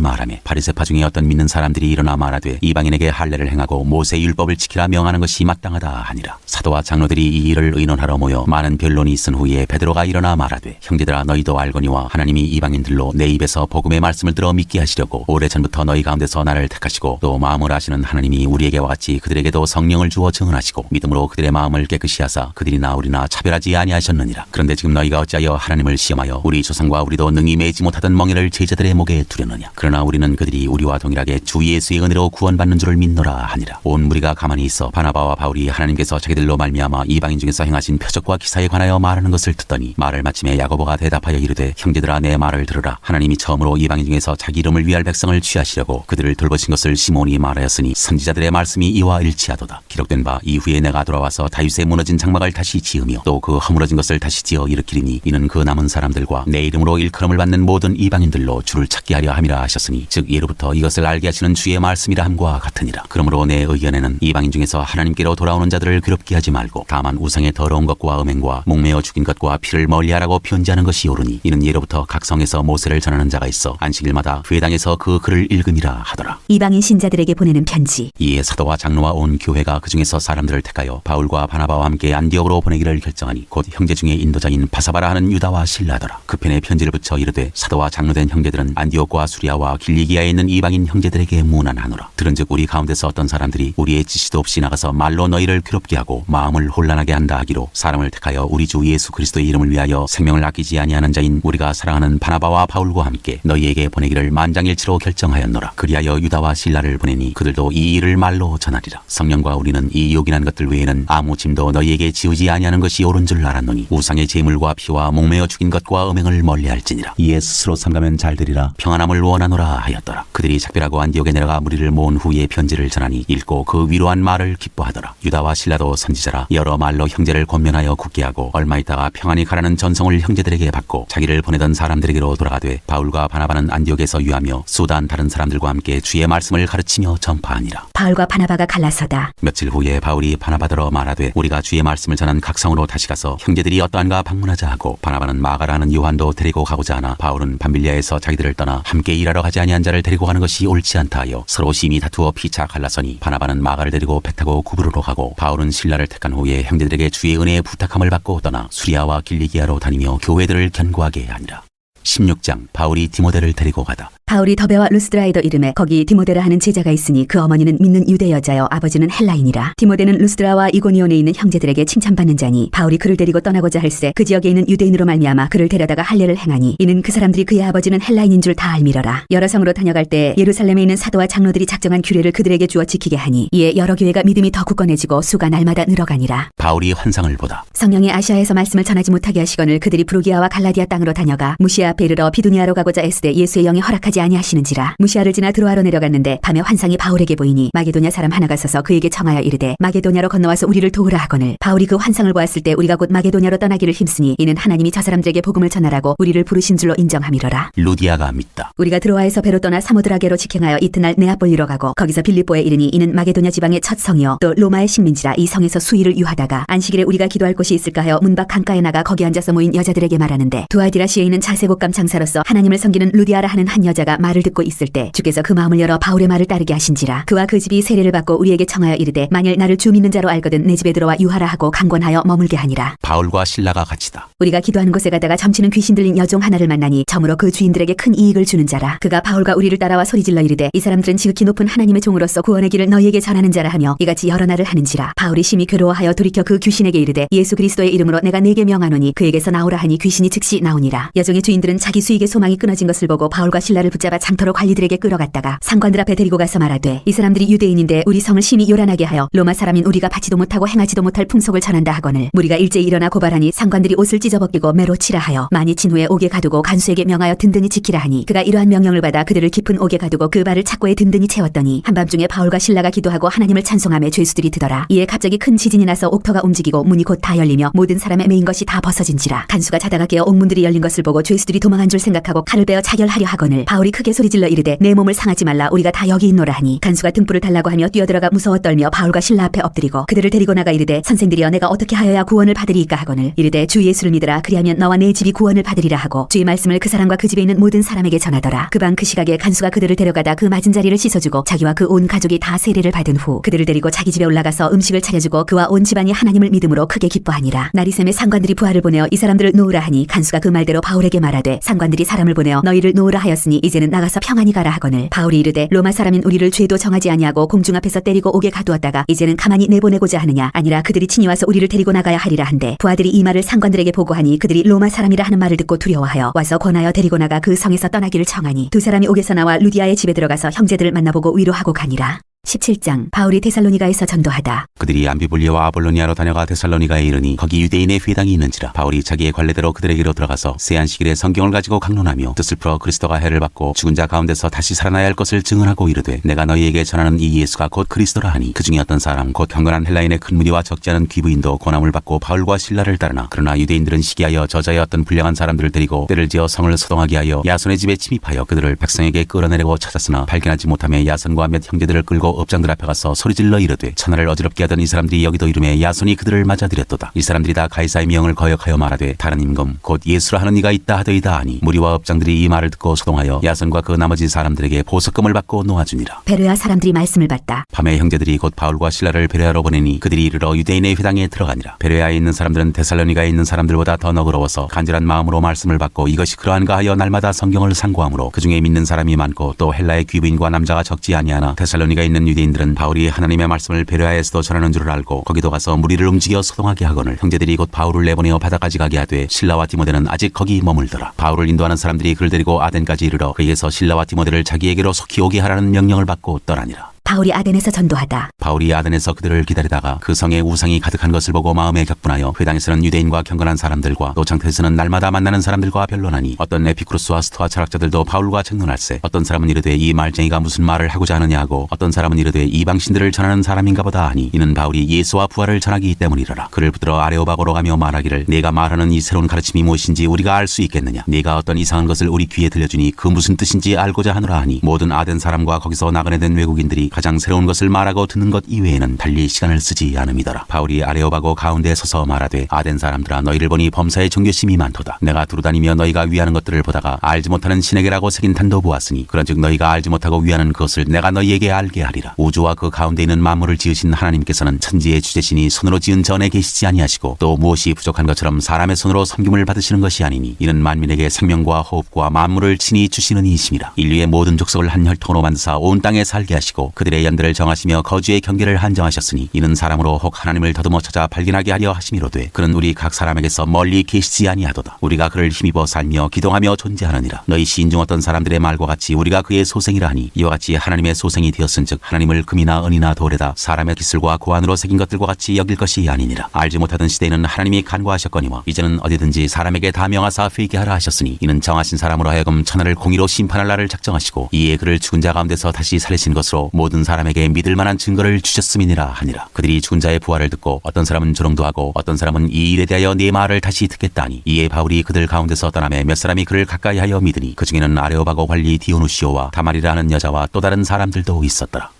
말하며 바리새파 중에 어떤 믿는 사람들이 일어나 말하되 이방인에게 할례를 행하고 모세의 율법을 지키라 명하는 것이 마땅하다 하니라. 사도와 장로들이 이 일을 의논하러 모여 많은 변론이 있은 후에 베드로가 일어나 말하되 형제들아 너희도 알거니와 하나님이 이방인들로 내 입에서 복음의 말씀을 들어 믿게 하시려고 오래전부터 너희 가운데서 나를 택하시고 또 마음을 아시는 하나님이 우리에게와 같이 그들에게도 성령을 주어 증언하시고 믿음으로 그들의 마음을 깨끗이 하사 그들이나 우리나 차별하지 아니하셨느니라. 그런데 지금 너희가 어찌하여 하나님을 시험하여 우리 조상과 우리도 능히 매지 못하던 멍에를 제자들의 목에 두려느냐. 그러나 우리는 그들이 우리와 동일하게 주 예수의 은혜로 구원받는 줄을 믿노라 하니라. 온 무리가 가만히 있어 바나바와 바울이 하나님께서 자기들로 말미암아 이방인 중에서 행하신 표적과 기사에 관하여 말하는 것을 듣더니 말을 마침에 야고보가 대답하여 이르되 형제들아 내 말을 들으라. 하나님이 처음으로 이방인 중에서 자기 이름을 위할 백성을 취하시려고 그들을 돌보신 것을 시몬이 말하였으니 선지자들의 말씀이 이와 일치하도다. 기록된 바 이후에 내가 돌아와서 다윗의 무너진 장막을 다시 지으며 또 그 허물어진 것을 다시 지어 일으키리니 이는 그 남은 사람들과 내 이름으로 일컬음을 받는 모든 이방인들로 주를 찾게 하려 함이라 하셨으니 즉 예로부터 이것을 알게 하시는 주의 말씀이라 함과 같으니라. 아니라. 그러므로 내 의견에는 이방인 중에서 하나님께로 돌아오는 자들을 괴롭게 하지 말고 다만 우상의 더러운 것과 음행과 목매어 죽인 것과 피를 멀리하라고 편지하는 것이 옳으니 이는 예로부터 각 성에서 모세를 전하는 자가 있어 안식일마다 회당에서 그 글을 읽음이라 하더라. 이방인 신자들에게 보내는 편지. 이에 사도와 장로와 온 교회가 그 중에서 사람들을 택하여 바울과 바나바와 함께 안디옥으로 보내기를 결정하니 곧 형제 중에 인도자인 바사바라 하는 유다와 실라더라. 그 편에 편지를 붙여 이르되 사도와 장로된 형제들은 안디옥과 수리아와 길리기아에 있는 이방인 형제들에게 문안하노라. 들은즉 우리 가운데서 어떤 사람들이 우리의 지시도 없이 나가서 말로 너희를 괴롭게 하고 마음을 혼란하게 한다 하기로 사람을 택하여 우리 주 예수 그리스도의 이름을 위하여 생명을 아끼지 아니하는 자인 우리가 사랑하는 바나바와 바울과 함께 너희에게 보내기를 만장일치로 결정하였노라. 그리하여 유다와 실라를 보내니 그들도 이 일을 말로 전하리라. 성령과 우리는 이 요긴한 것들 외에는 아무 짐도 너희에게 지우지 아니하는 것이 옳은 줄 알았노니 우상의 제물과 피와 목매어 죽인 것과 음행을 멀리할지니라. 이에 스스로 삼가면 잘 되리라. 평안함을 원하노라 하였더라. 그들이 작별하고 안디옥에 내려가 무리를 모은 후에 편지를 전하니 읽고 그 위로한 말을 기뻐하더라. 유다와 실라도 선지자라 여러 말로 형제를 권면하여 굳게 하고 얼마 있다가 평안히 가라는 전송을 형제들에게 받고 자기를 보내던 사람들에게로 돌아가되 바울과 바나바는 안디옥에서 유하며 수단 다른 사람들과 함께 주의 말씀을 가르치며 전파하니라. 바울과 바나바가 갈라서다. 며칠 후에 바울이 바나바더러 말하되 우리가 주의 말씀을 전한 각 성으로 다시 가서 형제들이 어떠한가 방문하자 하고 바나바는 마가라는 요한도 데리고 가고자 하나 바울은 밤빌리아에서 자기들을 떠나 함께 일하러 가지 아니한 자를 데리고 가는 것이 옳지 않다 하여 서로 심히 다투어 피차 갈라서니 바나바는 마가를 데리고 배 타고 구브로로 가고 바울은 신라를 택한 후에 형제들에게 주의 은혜의 부탁함을 받고 떠나 수리아와 길리기아로 다니며 교회들을 견고하게 하니라. 16장 바울이 디모데를 데리고 가다. 바울이 더베와 루스드라에도 이름에 거기 디모데라 하는 제자가 있으니 그 어머니는 믿는 유대 여자여 아버지는 헬라인이라. 디모데는 루스드라와 이고니온에 있는 형제들에게 칭찬받는 자니 바울이 그를 데리고 떠나고자 할세 그 지역에 있는 유대인으로 말미암아 그를 데려다가 할례를 행하니 이는 그 사람들이 그의 아버지는 헬라인인 줄 다 알미러라. 여러 성으로 다녀갈 때 예루살렘에 있는 사도와 장로들이 작정한 규례를 그들에게 주어 지키게 하니 이에 여러 교회가 믿음이 더 굳건해지고 수가 날마다 늘어가니라. 바울이 환상을 보다. 성령이 아시아에서 말씀을 전하지 못하게 하시거늘 그들이 프루기아와 갈라디아 땅으로 다녀가 무시아 앞에 이르러 비두니아로 가고자 애쓰되 예수의 영이 허락하지 아니하시는지라. 무시아를 지나 드로아로 내려갔는데 밤에 환상이 바울에게 보이니 마게도냐 사람 하나가 서서 그에게 청하여 이르되 마게도냐로 건너와서 우리를 도우라 하거늘 바울이 그 환상을 보았을 때 우리가 곧 마게도냐로 떠나기를 힘쓰니 이는 하나님이 저 사람들에게 복음을 전하라고 우리를 부르신 줄로 인정함이로라. 루디아가 믿다. 우리가 드로아에서 배로 떠나 사모드라게로 직행하여 이튿날 네아폴리로 가고 거기서 빌립보에 이르니 이는 마게도냐 지방의 첫 성이요 또 로마의 식민지라. 이 성에서 수일을 유하다가 안식일에 우리가 기도할 곳이 있을까 하여 문 밖 강가에 나가 거기 앉아서 모인 여자들에게 말하는데 두아디라시에 있는 자세곡감 장사로서 하나님을 섬기는 루디아라 하는 한 여자가 말을 듣고 있을 때 주께서 그 마음을 열어 바울의 말을 따르게 하신지라. 그와 그 집이 세례를 받고 우리에게 청하여 이르되 만일 나를 주 믿는 자로 알거든 내 집에 들어와 유하라 하고 강권하여 머물게 하니라. 바울과 신라가 같이다. 우리가 기도하는 곳에 가다가 점치는 귀신 들린 여종 하나를 만나니 점으로 그 주인들에게 큰 이익을 주는 자라. 그가 바울과 우리를 따라와 소리질러 이르되 이 사람들은 지극히 높은 하나님의 종으로서 구원의 길을 너희에게 전하는 자라 하며 이같이 여러 날을 하는지라. 바울이 심히 괴로워하여 돌이켜 그 귀신에게 이르되 예수 그리스도의 이름으로 내가 네게 명하노니 그에게서 나오라 하니 귀신이 즉시 나오니라. 여종의 주인들은 자기 수익의 소망이 끊어진 것을 보고 바울과 신라를 붙잡아 장터로 관리들에게 끌어갔다가 상관들 앞에 데리고 가서 말하되 이 사람들이 유대인인데 우리 성을 심히 요란하게 하여 로마 사람인 우리가 받지도 못하고 행하지도 못할 풍속을 전한다 하거늘 무리가 일제히 일어나 고발하니 상관들이 옷을 찢어벗기고 매로 치라 하여 많이 친 후에 옥에 가두고 간수에게 명하여 든든히 지키라 하니 그가 이러한 명령을 받아 그들을 깊은 옥에 가두고 그 발을 착고에 든든히 채웠더니 한밤중에 바울과 신라가 기도하고 하나님을 찬송하며 죄수들이 드더라. 이에 갑자기 큰 지진이 나서 옥터가 움직이고 문이 곧 다 열리며 모든 사람의 메인 것이 다 벗어진지라. 간수가 자다가 깨어 옥문들이 열린 것을 보고 죄수들이 도망한 줄 생각하고 칼을 빼어 자결하려 하거늘 바울이 크게 소리질러 이르되 내 몸을 상하지 말라 우리가 다 여기 있노라 하니 간수가 등불을 달라고 하며 뛰어들어가 무서워 떨며 바울과 신라 앞에 엎드리고 그들을 데리고 나가 이르되 선생들이여 내가 어떻게 하여야 구원을 받으리이까 하거늘 이르되 주 예수를 믿으라 그리하면 너와 내 집이 구원을 받으리라 하고 주의 말씀을 그 사람과 그 집에 있는 모든 사람에게 전하더라. 그 밤 그 시각에 간수가 그들을 데려가다 그 맞은 자리를 씻어주고 자기와 그 온 가족이 다 세례를 받은 후 그들을 데리고 자기 집에 올라가서 음식을 차려주고 그와 온 집안이 하나님을 믿음으로 크게 기뻐하니라. 나리샘의 상관들이 부하를 보내어 이 사람들을 놓으라 하니 간수가 그 말대로 바울에게 말하되 상관들이 사람을 보내어 너희를 놓으라 하였으니 이제는 나가서 평안히 가라 하거늘 바울이 이르되 로마 사람인 우리를 죄도 정하지 아니하고 공중 앞에서 때리고 옥에 가두었다가 이제는 가만히 내보내고자 하느냐 아니라 그들이 친히 와서 우리를 데리고 나가야 하리라 한데 부하들이 이 말을 상관들에게 보고하니 그들이 로마 사람이라 하는 말을 듣고 두려워하여 와서 권하여 데리고 나가 그 성에서 떠나기를 청하니 두 사람이 옥에서 나와 루디아의 집에 들어가서 형제들을 만나보고 위로하고 가니라. 17장 바울이 데살로니가에서 전도하다. 그들이 암비볼리아와 아볼로니아로 다녀가 데살로니가에 이르니 거기 유대인의 회당이 있는지라. 바울이 자기의 관례대로 그들에게로 들어가서 새 안식일에 성경을 가지고 강론하며 뜻을 풀어 그리스도가 해를 받고 죽은 자 가운데서 다시 살아나야 할 것을 증언하고 이르되 내가 너희에게 전하는 이 예수가 곧 그리스도라 하니 그 중에 어떤 사람 곧 경건한 헬라인의 큰 무리와 적지 않은 귀부인도 권함을 받고 바울과 신라를 따르나 그러나 유대인들은 시기하여 저자의 어떤 불량한 사람들을 데리고 때를 지어 성을 소동하게 하여 야손의 집에 침입하여 그들을 백성에게 끌어내려고 찾았으나 발견하지 못하며 야손과 몇 형제들을 끌고 그리고 업장들 앞에 가서 소리질러 이르되 천하를 어지럽게 하던 이 사람들이 여기도 이름에 야손이 그들을 맞아들였도다. 이 사람들이 다 가이사의 명을 거역하여 말하되 다른 임금 곧 예수라 하는 이가 있다 하더이다 하니 무리와 업장들이 이 말을 듣고 소동하여 야손과 그 나머지 사람들에게 보석금을 받고 놓아주니라. 베레아 사람들이 말씀을 받다. 밤에 형제들이 곧 바울과 실라를 베레아로 보내니 그들이 이르러 유대인의 회당에 들어가니라. 베레아에 있는 사람들은 데살로니가에 있는 사람들보다 더 너그러워서 간절한 마음으로 말씀을 받고 이것이 그러한가 하여 날마다 성경을 상고하므로 그 중에 믿는 사람이 많고 또 헬라의 귀부인과 남자가 적지 아니하나 데살로니가에 있는 유대인들은 바울이 하나님의 말씀을 베레아에서도 전하는 줄을 알고 거기도 가서 무리를 움직여 소동하게 하거늘 형제들이 곧 바울을 내보내어 바다까지 가게 하되 실라와 디모데는 아직 거기 머물더라. 바울을 인도하는 사람들이 그를 데리고 아덴까지 이르러 그에게서 실라와 디모데를 자기에게로 속히 오게 하라는 명령을 받고 떠나니라. 바울이 아덴에서 전도하다. 바울이 아덴에서 그들을 기다리다가 그 성에 우상이 가득한 것을 보고 마음에 격분하여 회당에서는 유대인과 경건한 사람들과 또 장터에서는 날마다 만나는 사람들과 변론하니 어떤 에피쿠로스와 스토아 철학자들도 바울과 tranh 논할세 어떤 사람은 이르되 이 말쟁이가 무슨 말을 하고자 하느냐 하고 어떤 사람은 이르되 이방신들을 전하는 사람인가 보다 하니 이는 바울이 예수와 부활을 전하기 때문이라. 그를 붙들어 아레오바고로 가며 말하기를 네가 말하는 이 새로운 가르침이 무엇인지 우리가 알 수 있겠느냐. 네가 어떤 이상한 것을 우리 귀에 들려주니 그 무슨 뜻인지 알고자 하노라 하니 모든 아덴 사람과 거기서 나그네된 외국인들이 가장 새로운 것을 말하고 듣는 것 이외에는 달리 시간을 쓰지 않음이더라. 바울이 아레오바고 가운데에 서서 말하되 아덴 사람들아 너희를 보니 범사에 종교심이 많도다. 내가 두루다니며 너희가 위하는 것들을 보다가 알지 못하는 신에게라고 새긴 단도 보았으니 그런즉 너희가 알지 못하고 위하는 그것을 내가 너희에게 알게 하리라. 우주와 그 가운데 있는 만물을 지으신 하나님께서는 천지의 주제신이 손으로 지은 전에 계시지 아니하시고 또 무엇이 부족한 것처럼 사람의 손으로 섬김을 받으시는 것이 아니니 이는 만민에게 생명과 호흡과 만물을 친히 주시는 이심이라. 인류의 모든 족속을 한 혈통으로 만드사 온 땅에 살게 하시고 그들의 연대를 정하시며 거주의 경계를 한정하셨으니 이는 사람으로 혹 하나님을 더듬어 찾아 발견하게 하려 하심이로되 그는 우리 각 사람에게서 멀리 계시지 아니하도다. 우리가 그를 힘입어 살며 기동하며 존재하느니라. 너희 시인 중 어떤 사람들의 말과 같이 우리가 그의 소생이라 하니 이와 같이 하나님의 소생이 되었은즉 하나님을 금이나 은이나 돌에다 사람의 기술과 고안으로 새긴 것들과 같이 여길 것이 아니니라. 알지 못하던 시대에는 하나님이 간과하셨거니와 이제는 어디든지 사람에게 다 명하사 회개 하라 하셨으니 이는 정하신 사람으로 하여금 천하를 공의로 심판할 날을 작정하시고 이에 그를 죽은 자 가운데서 다시 살리신 것으로 모든 사람에게 믿을 만한 증거를 주셨음이니라 하니라. 그들이 죽은 자의 부활을 듣고 어떤 사람은 조롱도 하고 어떤 사람은 이 일에 대하여 네 말을 다시 듣겠다 하니 이에 바울이 그들 가운데서 떠나매 몇 사람이 그를 가까이 하여 믿으니 그 중에는 아레오바고 관리 디오누시오와 다말이라 하는 여자와 또 다른 사람들도 있었더라.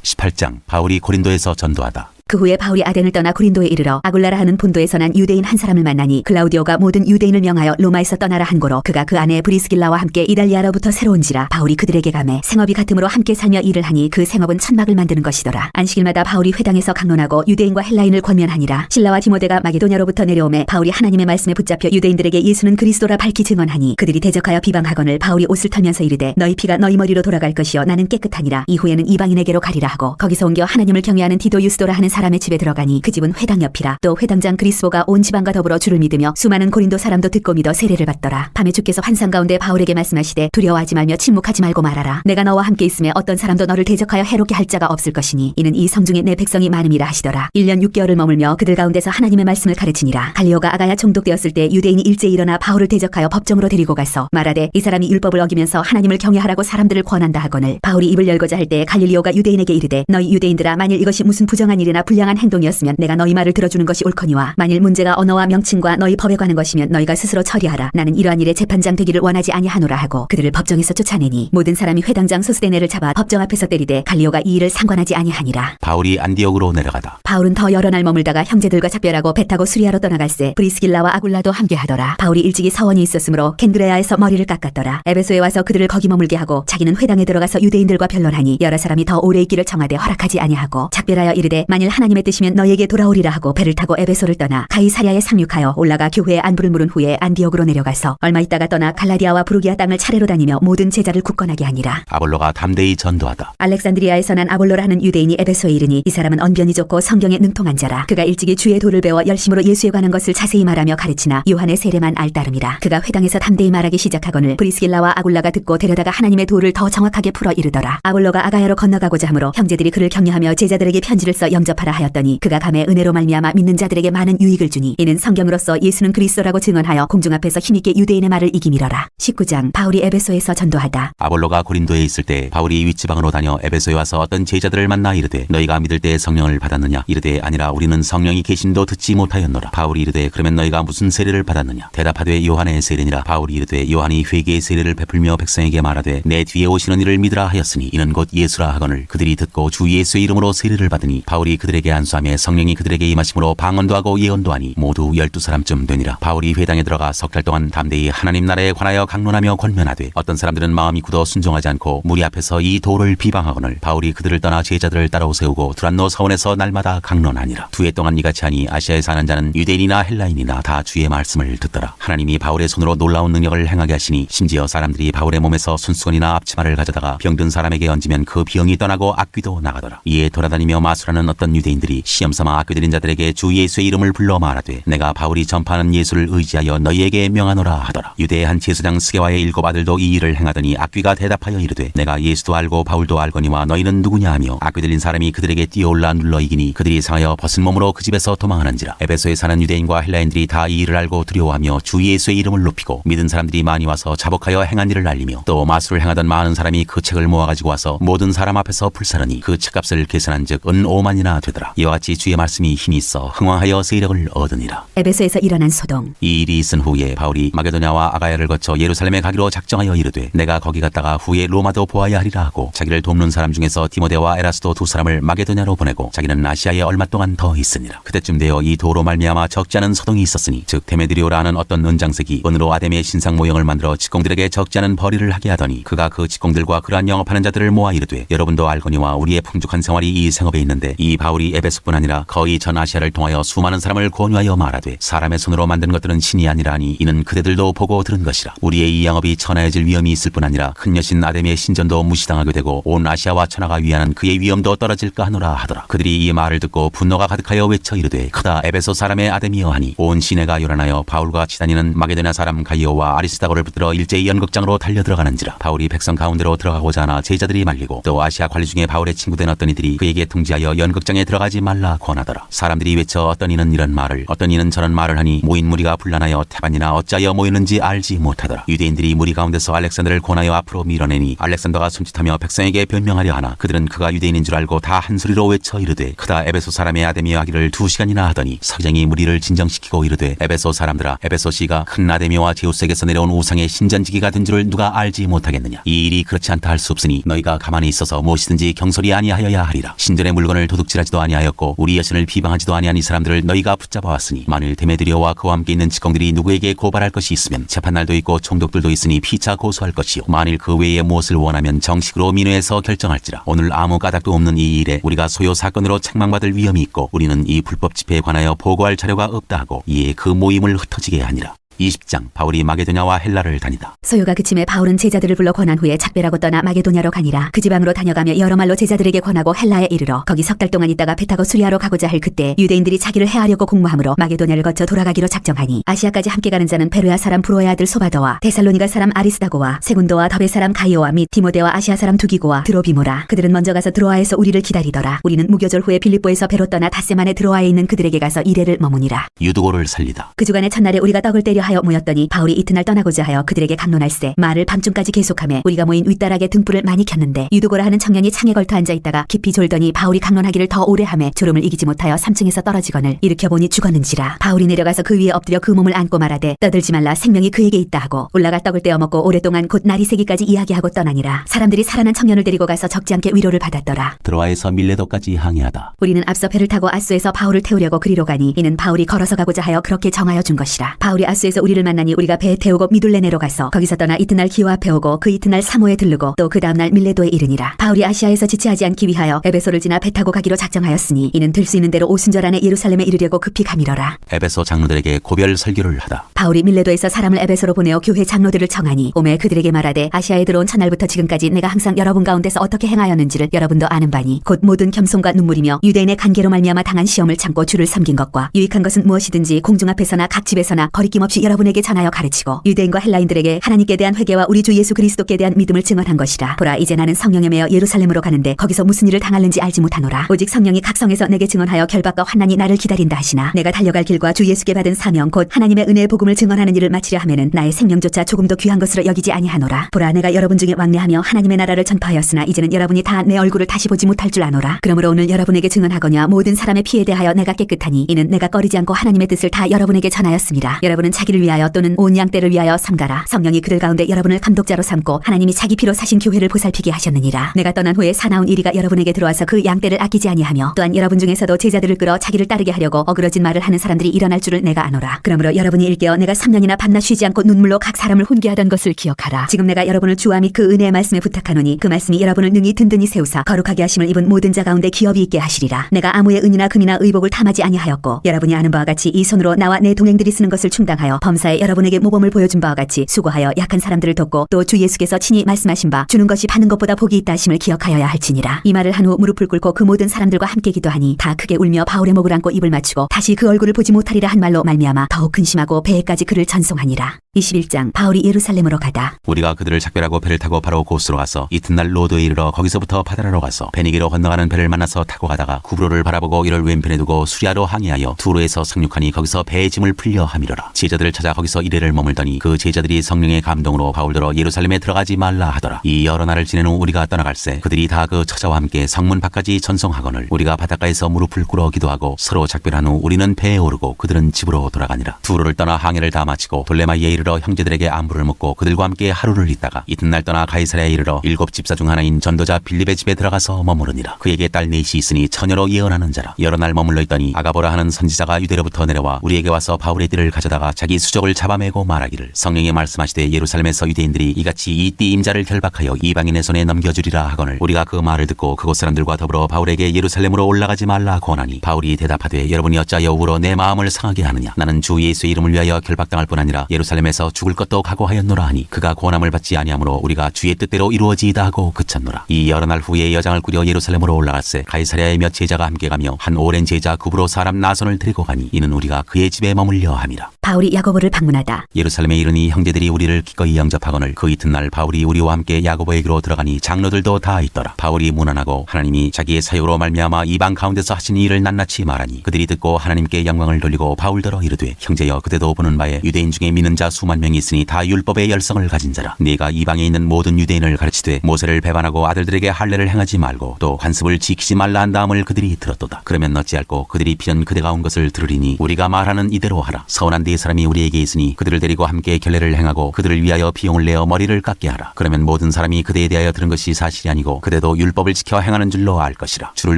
18장 바울이 고린도에서 전도하다. 그 후에 바울이 아덴을 떠나 고린도에 이르러 아굴라라 하는 본도에서 난 유대인 한 사람을 만나니 클라우디오가 모든 유대인을 명하여 로마에서 떠나라 한 고로 그가 그 아내 브리스길라와 함께 이달리아로부터 새로운지라. 바울이 그들에게 가매 생업이 같음으로 함께 살며 일을 하니 그 생업은 천막을 만드는 것이더라. 안식일마다 바울이 회당에서 강론하고 유대인과 헬라인을 권면하니라. 실라와 디모데가 마게도냐로부터 내려오매 바울이 하나님의 말씀에 붙잡혀 유대인들에게 예수는 그리스도라 밝히 증언하니 그들이 대적하여 비방하거늘 바울이 옷을 털면서 이르되 너희 피가 너희 머리로 돌아갈 것이요 나는 깨끗하니라. 이후에는 이방인에게로 가리라 하고 거기서 옮겨 하나님을 경외하는 디도 유스도라 하는 사람의 집에 들어가니 그 집은 회당 옆이라. 또 회당장 그리스보가 온 지방과 더불어 주를 믿으며 수많은 고린도 사람도 듣고 믿어 세례를 받더라. 밤에 주께서 환상 가운데 바울에게 말씀하시되 두려워하지 말며 침묵하지 말고 말하라. 내가 너와 함께 있음에 어떤 사람도 너를 대적하여 해롭게 할 자가 없을 것이니 이는 이 성중에 내 백성이 많음이라 하시더라. 1년 6개월을 머물며 그들 가운데서 하나님의 말씀을 가르치니라. 갈리오가 아가야 총독되었을 때 유대인이 일제히 일어나 바울을 대적하여 법정으로 데리고 가서 말하되 이 사람이 율법을 어기면서 하나님을 경외하라고 사람들을 권한다 하거늘 바울이 입을 열고자 할 때 갈릴리오가 유대인에게 이르되 너희 유대인들아 만일 이것이 무슨 부정한 일이나 불량한 행동이었으면 내가 너희 말을 들어주는 것이 옳거니와 만일 문제가 언어와 명칭과 너희 법에 관한 것이면 너희가 스스로 처리하라. 나는 이러한 일에 재판장 되기를 원하지 아니하노라 하고 그들을 법정에서 쫓아내니 모든 사람이 회당장 소스데네를 잡아 법정 앞에서 때리되 갈리오가 이 일을 상관하지 아니하니라. 바울이 안디옥으로 내려가다. 바울은 더 여러 날 머물다가 형제들과 작별하고 배 타고 수리하러 떠나갈새 브리스길라와 아굴라도 함께하더라. 바울이 일찍이 서원이 있었으므로 켄드레아에서 머리를 깎았더라. 에베소에 와서 그들을 거기 머물게 하고 자기는 회당에 들어가서 유대인들과 변론하니 여러 사람이 더 오래 있기를 청하되 허락하지 아니하고 작별하여 이르되 만일 하나님의 뜻이면 너희에게 돌아오리라 하고 배를 타고 에베소를 떠나 가이사랴에 상륙하여 올라가 교회에 안부를 물은 후에 안디옥으로 내려가서 얼마 있다가 떠나 갈라디아와 부르기아 땅을 차례로 다니며 모든 제자를 굳건하게 하니라. 아볼로가 담대히 전도하다. 알렉산드리아에서 난 아볼로라 하는 유대인이 에베소에 이르니 이 사람은 언변이 좋고 성경에 능통한 자라. 그가 일찍이 주의 도를 배워 열심으로 예수에 관한 것을 자세히 말하며 가르치나 요한의 세례만 알따름이라. 그가 회당에서 담대히 말하기 시작하거늘 브리스길라와 아굴라가 듣고 데려다가 하나님의 도를 더 정확하게 풀어 이르더라. 아볼로가 아가야로 건너가고자 하므로 형제들이 그를 격려하며 제자들에게 편지를 써 영접하니 대답하라 하였더니 그가 감에 은혜로 말미암아 믿는 자들에게 많은 유익을 주니 이는 성경으로서 예수는 그리스도라고 증언하여 공중 앞에서 힘있게 유대인의 말을 이기미러라. 19장 바울이 에베소에서 전도하다. 아볼로가 고린도에 있을 때 바울이 윗지방으로 다녀 에베소에 와서 어떤 제자들을 만나 이르되 너희가 믿을 때 성령을 받았느냐? 이르되 아니라 우리는 성령이 계심도 듣지 못하였노라. 바울이 이르되 그러면 너희가 무슨 세례를 받았느냐? 대답하되 요한의 세례니라. 바울이 이르되 요한이 회개의 세례를 베풀며 백성에게 말하되 내 뒤에 오시는 이를 믿으라 하였으니 이는 곧 예수라 하거늘 그들이 듣고 주 예수의 이름으로 세례를 받으니 바울이 그들에게 안수하며 성령이 그들에게 임하심으로 방언도 하고 예언도 하니 모두 12사람쯤 되니라. 바울이 회당에 들어가 석 달 동안 담대히 하나님 나라에 관하여 강론하며 권면하되 어떤 사람들은 마음이 굳어 순종하지 않고 무리 앞에서 이 도를 비방하거늘 바울이 그들을 떠나 제자들을 따로 세우고 두란노 사원에서 날마다 강론하니라. 2해 동안 이같이 하니 아시아에 사는 자는 유대인이나 헬라인이나 다 주의 말씀을 듣더라. 하나님이 바울의 손으로 놀라운 능력을 행하게 하시니 심지어 사람들이 바울의 몸에서 손수건이나 앞치마를 가져다가 병든 사람에게 얹으면 그 병이 떠나고 악귀도 나가더라. 이에 돌아다니며 마술하는 어떤 유대인들이 시험삼아 악귀들인 자들에게 주 예수의 이름을 불러 말하되 내가 바울이 전파하는 예수를 의지하여 너희에게 명하노라 하더라. 유대의 한 제사장 스게와의 7 아들도 이 일을 행하더니 악귀가 대답하여 이르되 내가 예수도 알고 바울도 알거니와 너희는 누구냐 하며 악귀 들린 사람이 그들에게 뛰어올라 눌러 이기니 그들이 상하여 벗은 몸으로 그 집에서 도망하는지라. 에베소에 사는 유대인과 헬라인들이 다 이 일을 알고 두려워하며 주 예수의 이름을 높이고 믿은 사람들이 많이 와서 자복하여 행한 일을 알리며 또 마술을 행하던 많은 사람이 그 책을 모아가지고 와서 모든 사람 앞에서 불사르니 그 책값을 계산한즉 은 5만이나 되더라. 이와 같이 주의 말씀이 힘이 있어 흥왕하여 세력을 얻으니라. 에베소에서 일어난 소동. 이 일이 있은 후에 바울이 마게도냐와 아가야를 거쳐 예루살렘에 가기로 작정하여 이르되 내가 거기 갔다가 후에 로마도 보아야 하리라 하고 자기를 돕는 사람 중에서 디모데와 에라스도 2 사람을 마게도냐로 보내고 자기는 아시아에 얼마 동안 더 있으니라. 그때쯤 되어 이 도로 말미암아 적지 않은 소동이 있었으니 즉 데메드리오라 하는 어떤 은장색이 은으로 아데미의 신상 모형을 만들어 직공들에게 적지 않은 벌이를 하게 하더니 그가 그 직공들과 그러한 영업하는 자들을 모아 이르되 여러분도 알거니와 우리의 풍족한 생활이 이 생업에 있는데 이 바울이 에베소뿐 아니라 거의 전 아시아를 통하여 수많은 사람을 권유하여 말하되 사람의 손으로 만든 것들은 신이 아니라 하니 이는 그대들도 보고 들은 것이라. 우리의 이 양업이 천하해질 위험이 있을 뿐 아니라 큰 여신 아데미의 신전도 무시당하게 되고 온 아시아와 천하가 위하는 그의 위엄도 떨어질까 하노라 하더라. 그들이 이 말을 듣고 분노가 가득하여 외쳐 이르되 크다 에베소 사람의 아데미여 하니 온 시내가 요란하여 바울과 같이 다니는 마게도냐 사람 가이오와 아리스다고를 붙들어 일제히 연극장으로 달려 들어가는지라. 바울이 백성 가운데로 들어가고자 하나 제자들이 말리고 또 아시아 관리 중에 바울의 친구된 어떤 이들이 그에게 통지하여 연극장에 들어가지 말라 권하더라. 사람들이 외쳐 어떤 이는 이런 말을 어떤 이는 저런 말을 하니 모인 무리가 분란하여 태반이나 어찌하여 모였는지 알지 못하더라. 유대인들이 무리 가운데서 알렉산더를 권하여 앞으로 밀어내니 알렉산더가 손짓하며 백성에게 변명하려 하나 그들은 그가 유대인인 줄 알고 다 한 소리로 외쳐 이르되 크다 에베소 사람의 아데미어 하기를 2시간이나 하더니 서기장이 무리를 진정시키고 이르되 에베소 사람들아 에베소시가 큰 아데미오와 제우스에게서 내려온 우상의 신전지기가 된 줄을 누가 알지 못하겠느냐. 이 일이 그렇지 않다 할 수 없으니 너희가 가만히 있어서 무엇이든지 경솔이 아니하여야 하리라. 신전의 물건을 도둑질하지도 아니하였고 우리 여신을 비방하지도 아니한 이 사람들을 너희가 붙잡아왔으니 만일 데메드리오와 그와 함께 있는 직공들이 누구에게 고발할 것이 있으면 재판날도 있고 총독들도 있으니 피차 고소할 것이요 만일 그 외에 무엇을 원하면 정식으로 민회에서 결정할지라. 오늘 아무 까닭도 없는 이 일에 우리가 소요 사건으로 책망받을 위험이 있고 우리는 이 불법 집회에 관하여 보고할 자료가 없다 하고 이에 그 모임을 흩어지게 하니라. 20장 바울이 마게도냐와 헬라를 다니다. 소요가 그침에 바울은 제자들을 불러 권한 후에 작별하고 떠나 마게도냐로 가니라. 그 지방으로 다녀가며 여러 말로 제자들에게 권하고 헬라에 이르러 거기 3달 동안 있다가 배 타고 수리하러 가고자 할 그때 유대인들이 자기를 해하려고 공모함으로 마게도냐를 거쳐 돌아가기로 작정하니 아시아까지 함께 가는 자는 베로야 사람 브로의 아들 소바더와 데살로니가 사람 아리스다고와 세군도와 더베 사람 가이오와 및 디모데와 아시아 사람 두기고와 드로비모라. 그들은 먼저 가서 드로아에서 우리를 기다리더라. 우리는 무교절 후에 빌립보에서 배로 떠나 닷새만에 드로아에 있는 그들에게 가서 이래를 머무니라. 유두고를 살리다. 그 주간에 첫날에 우리가 떡을 때려 하여 모였더니 바울이 이튿날 떠나고자 하여 그들에게 강론할세 말을 밤중까지 계속하며 우리가 모인 윗다락에 등불을 많이 켰는데 유두고라 하는 청년이 창에 걸터 앉아있다가 깊이 졸더니 바울이 강론하기를 더 오래 하매 졸음을 이기지 못하여 3층에서 떨어지거늘 일으켜보니 죽었는지라. 바울이 내려가서 그 위에 엎드려 그 몸을 안고 말하되 떠들지 말라 생명이 그에게 있다 하고 올라가 떡을 떼어 먹고 오랫동안 곧 날이 새기까지 이야기하고 떠나니라. 사람들이 살아난 청년을 데리고 가서 적지 않게 위로를 받았더라. 드로아에서 밀레도까지 항해하다. 우리는 앞서 배를 타고 아수에서 바울을 태우려고 그리로 가니 이는 바울이 걸어서 가고자 하여 그렇게 정하여 준 것이라. 바울이 아수에서 우리를 만나니 우리가 배에 태우고 미둘레네로 가서 거기서 떠나 이튿날 기와 앞에 오고 그 이튿날 사모에 들르고 또 그 다음날 밀레도에 이르니라. 바울이 아시아에서 지체하지 않기 위하여 에베소를 지나 배 타고 가기로 작정하였으니 이는 들 수 있는 대로 오순절 안에 예루살렘에 이르려고 급히 가미러라. 에베소 장로들에게 고별 설교를 하다. 바울이 밀레도에서 사람을 에베소로 보내어 교회 장로들을 청하니 오매 그들에게 말하되 아시아에 들어온 첫날부터 지금까지 내가 항상 여러분 가운데서 어떻게 행하였는지를 여러분도 아는 바니 곧 모든 겸손과 눈물이며 유대인의 간계로 말미암아 당한 시험을 참고 주를 섬긴 것과 유익한 것은 무엇이든지 공중 앞에서나 각 집에서나 거리낌 없이 다시 여러분에게 전하여 가르치고 유대인과 헬라인들에게 하나님께 대한 회개와 우리 주 예수 그리스도께 대한 믿음을 증언한 것이라. 보라, 이제 나는 성령에 매여 예루살렘으로 가는데 거기서 무슨 일을 당할는지 알지 못하노라. 오직 성령이 각 성에서 내게 증언하여 결박과 환난이 나를 기다린다 하시나 내가 달려갈 길과 주 예수께 받은 사명 곧 하나님의 은혜의 복음을 증언하는 일을 마치려 하면은 나의 생명조차 조금도 귀한 것으로 여기지 아니하노라. 보라, 내가 여러분 중에 왕래하며 하나님의 나라를 전파하였으나 이제는 여러분이 다 내 얼굴을 다시 보지 못할 줄 아노라. 그러므로 오늘 여러분에게 증언하거냐 모든 사람의 피에 대하여 내가 깨끗하니 이는 내가 꺼리지 않고 하나님의 뜻을 다 여러분에게 전하였습니다. 여러분은 자기를 위하여 또는 온 양떼를 위하여 삼가라. 성령이 그들 가운데 여러분을 감독자로 삼고 하나님이 자기 피로 사신 교회를 보살피게 하셨느니라. 내가 떠난 후에 사나운 이리가 여러분에게 들어와서 그 양떼를 아끼지 아니하며 또한 여러분 중에서도 제자들을 끌어 자기를 따르게 하려고 어그러진 말을 하는 사람들이 일어날 줄을 내가 아노라. 그러므로 여러분이 일깨어 내가 3년이나 밤낮 쉬지 않고 눈물로 각 사람을 훈계하던 것을 기억하라. 지금 내가 여러분을 주와 및 그 은혜의 말씀에 부탁하노니 그 말씀이 여러분을 능히 든든히 세우사 거룩하게 하심을 입은 모든 자 가운데 기업이 있게 하시리라. 내가 아무의 은이나 금이나 의복을 탐하지 아니하였고 여러분이 아는 바와 같이 이 손으로 나와 내 동행들이 쓰는 것을 충당하여 범사에 여러분에게 모범을 보여준 바와 같이 수고하여 약한 사람들을 돕고 또 주 예수께서 친히 말씀하신 바 주는 것이 받는 것보다 복이 있다 하심을 기억하여야 할지니라. 이 말을 한 후 무릎을 꿇고 그 모든 사람들과 함께 기도하니 다 크게 울며 바울의 목을 안고 입을 맞추고 다시 그 얼굴을 보지 못하리라 한 말로 말미암아 더욱 근심하고 배에까지 그를 전송하니라. 21장. 바울이 예루살렘으로 가다. 우리가 그들을 작별하고 배를 타고 바로 고스로 가서 이튿날 로드에 이르러 거기서부터 바다라로 가서 베니게로 건너가는 배를 만나서 타고 가다가 구브로를 바라보고 이를 왼편에 두고 수리아로 항해하여 두로에서 상륙하니 거기서 배의 짐을 풀려 함이로라. 제자들을 찾아 거기서 이래를 머물더니 그 제자들이 성령의 감동으로 바울더러 예루살렘에 들어가지 말라 하더라. 이 여러 날을 지낸 후 우리가 떠나갈새 그들이 다 그 처자와 함께 성문 밖까지 전송하거늘 우리가 바닷가에서 무릎을 꿇어 기도하고 서로 작별한 후 우리는 배에 오르고 그들은 집으로 돌아가니라. 두로를 떠나 항해를 다 마치고 돌레마이에 이르러 형제들에게 안부를 묻고 그들과 함께 하루를 있다가 이튿날 떠나 가이사랴에 이르러 7 집사 중 하나인 전도자 빌립의 집에 들어가서 머무르니라. 그에게 딸 넷이 있으니 처녀로 예언하는 자라. 여러 날 머물러 있더니 아가보라 하는 선지자가 유대로부터 내려와 우리에게 와서 바울의 띠를 가져다가 자기 수족을 잡아매고 말하기를 성령이 말씀하시되 예루살렘에서 유대인들이 이같이 이 띠 임자를 결박하여 이방인의 손에 넘겨주리라 하거늘 우리가 그 말을 듣고 그곳 사람들과 더불어 바울에게 예루살렘으로 올라가지 말라 권하니 바울이 대답하되 여러분이 어찌하여 울어 내 마음을 상하게 하느냐. 나는 주 예수의 이름을 위하여 결박당할 뿐 아니라 예루살렘에서 죽을 것도 각오하였노라 하니 그가 권함을 받지 아니하므로 우리가 주의 뜻대로 이루어지이다 하고 그쳤노라. 이 여러 날 후에 여장을 꾸려 예루살렘으로 올라갈새 가이사랴에 몇 제자가 함께 가며 한 오랜 제자 구브로 사람 나손을 데리고 가니 이는 우리가 그의 집에 머물려 함이라. 바울이 야고보를 방문하다. 예루살렘에 이르니 형제들이 우리를 기꺼이 영접하거늘 그 이튿날 바울이 우리와 함께 야고보에게로 들어가니 장로들도 다 있더라. 바울이 문안하고 하나님이 자기의 사유로 말미암아 이방 가운데서 하신 일을 낱낱이 말하니 그들이 듣고 하나님께 영광을 돌리고 바울더러 이르되 형제여 그대도 보는 바에 유대인 중에 믿는 자 수만 명이 있으니 다 율법의 열성을 가진 자라. 네가 이방에 있는 모든 유대인을 가르치되 모세를 배반하고 아들들에게 할례를 행하지 말고 또 관습을 지키지 말라 한 다음을 그들이 들었도다. 그러면 어찌할꼬 그들이 필연 그대가 온 것을 들으리니 우리가 말하는 이대로 하라. 서운한 네 사람이 우리에게 있으니 그들을 데리고 함께 결례를 행하고 그들을 위하여 비용을 내어 머리를 깎게 하라. 그러면 모든 사람이 그대에 대하여 들은 것이 사실이 아니고 그대도 율법을 지켜 행하는 줄로 알 것이라. 주를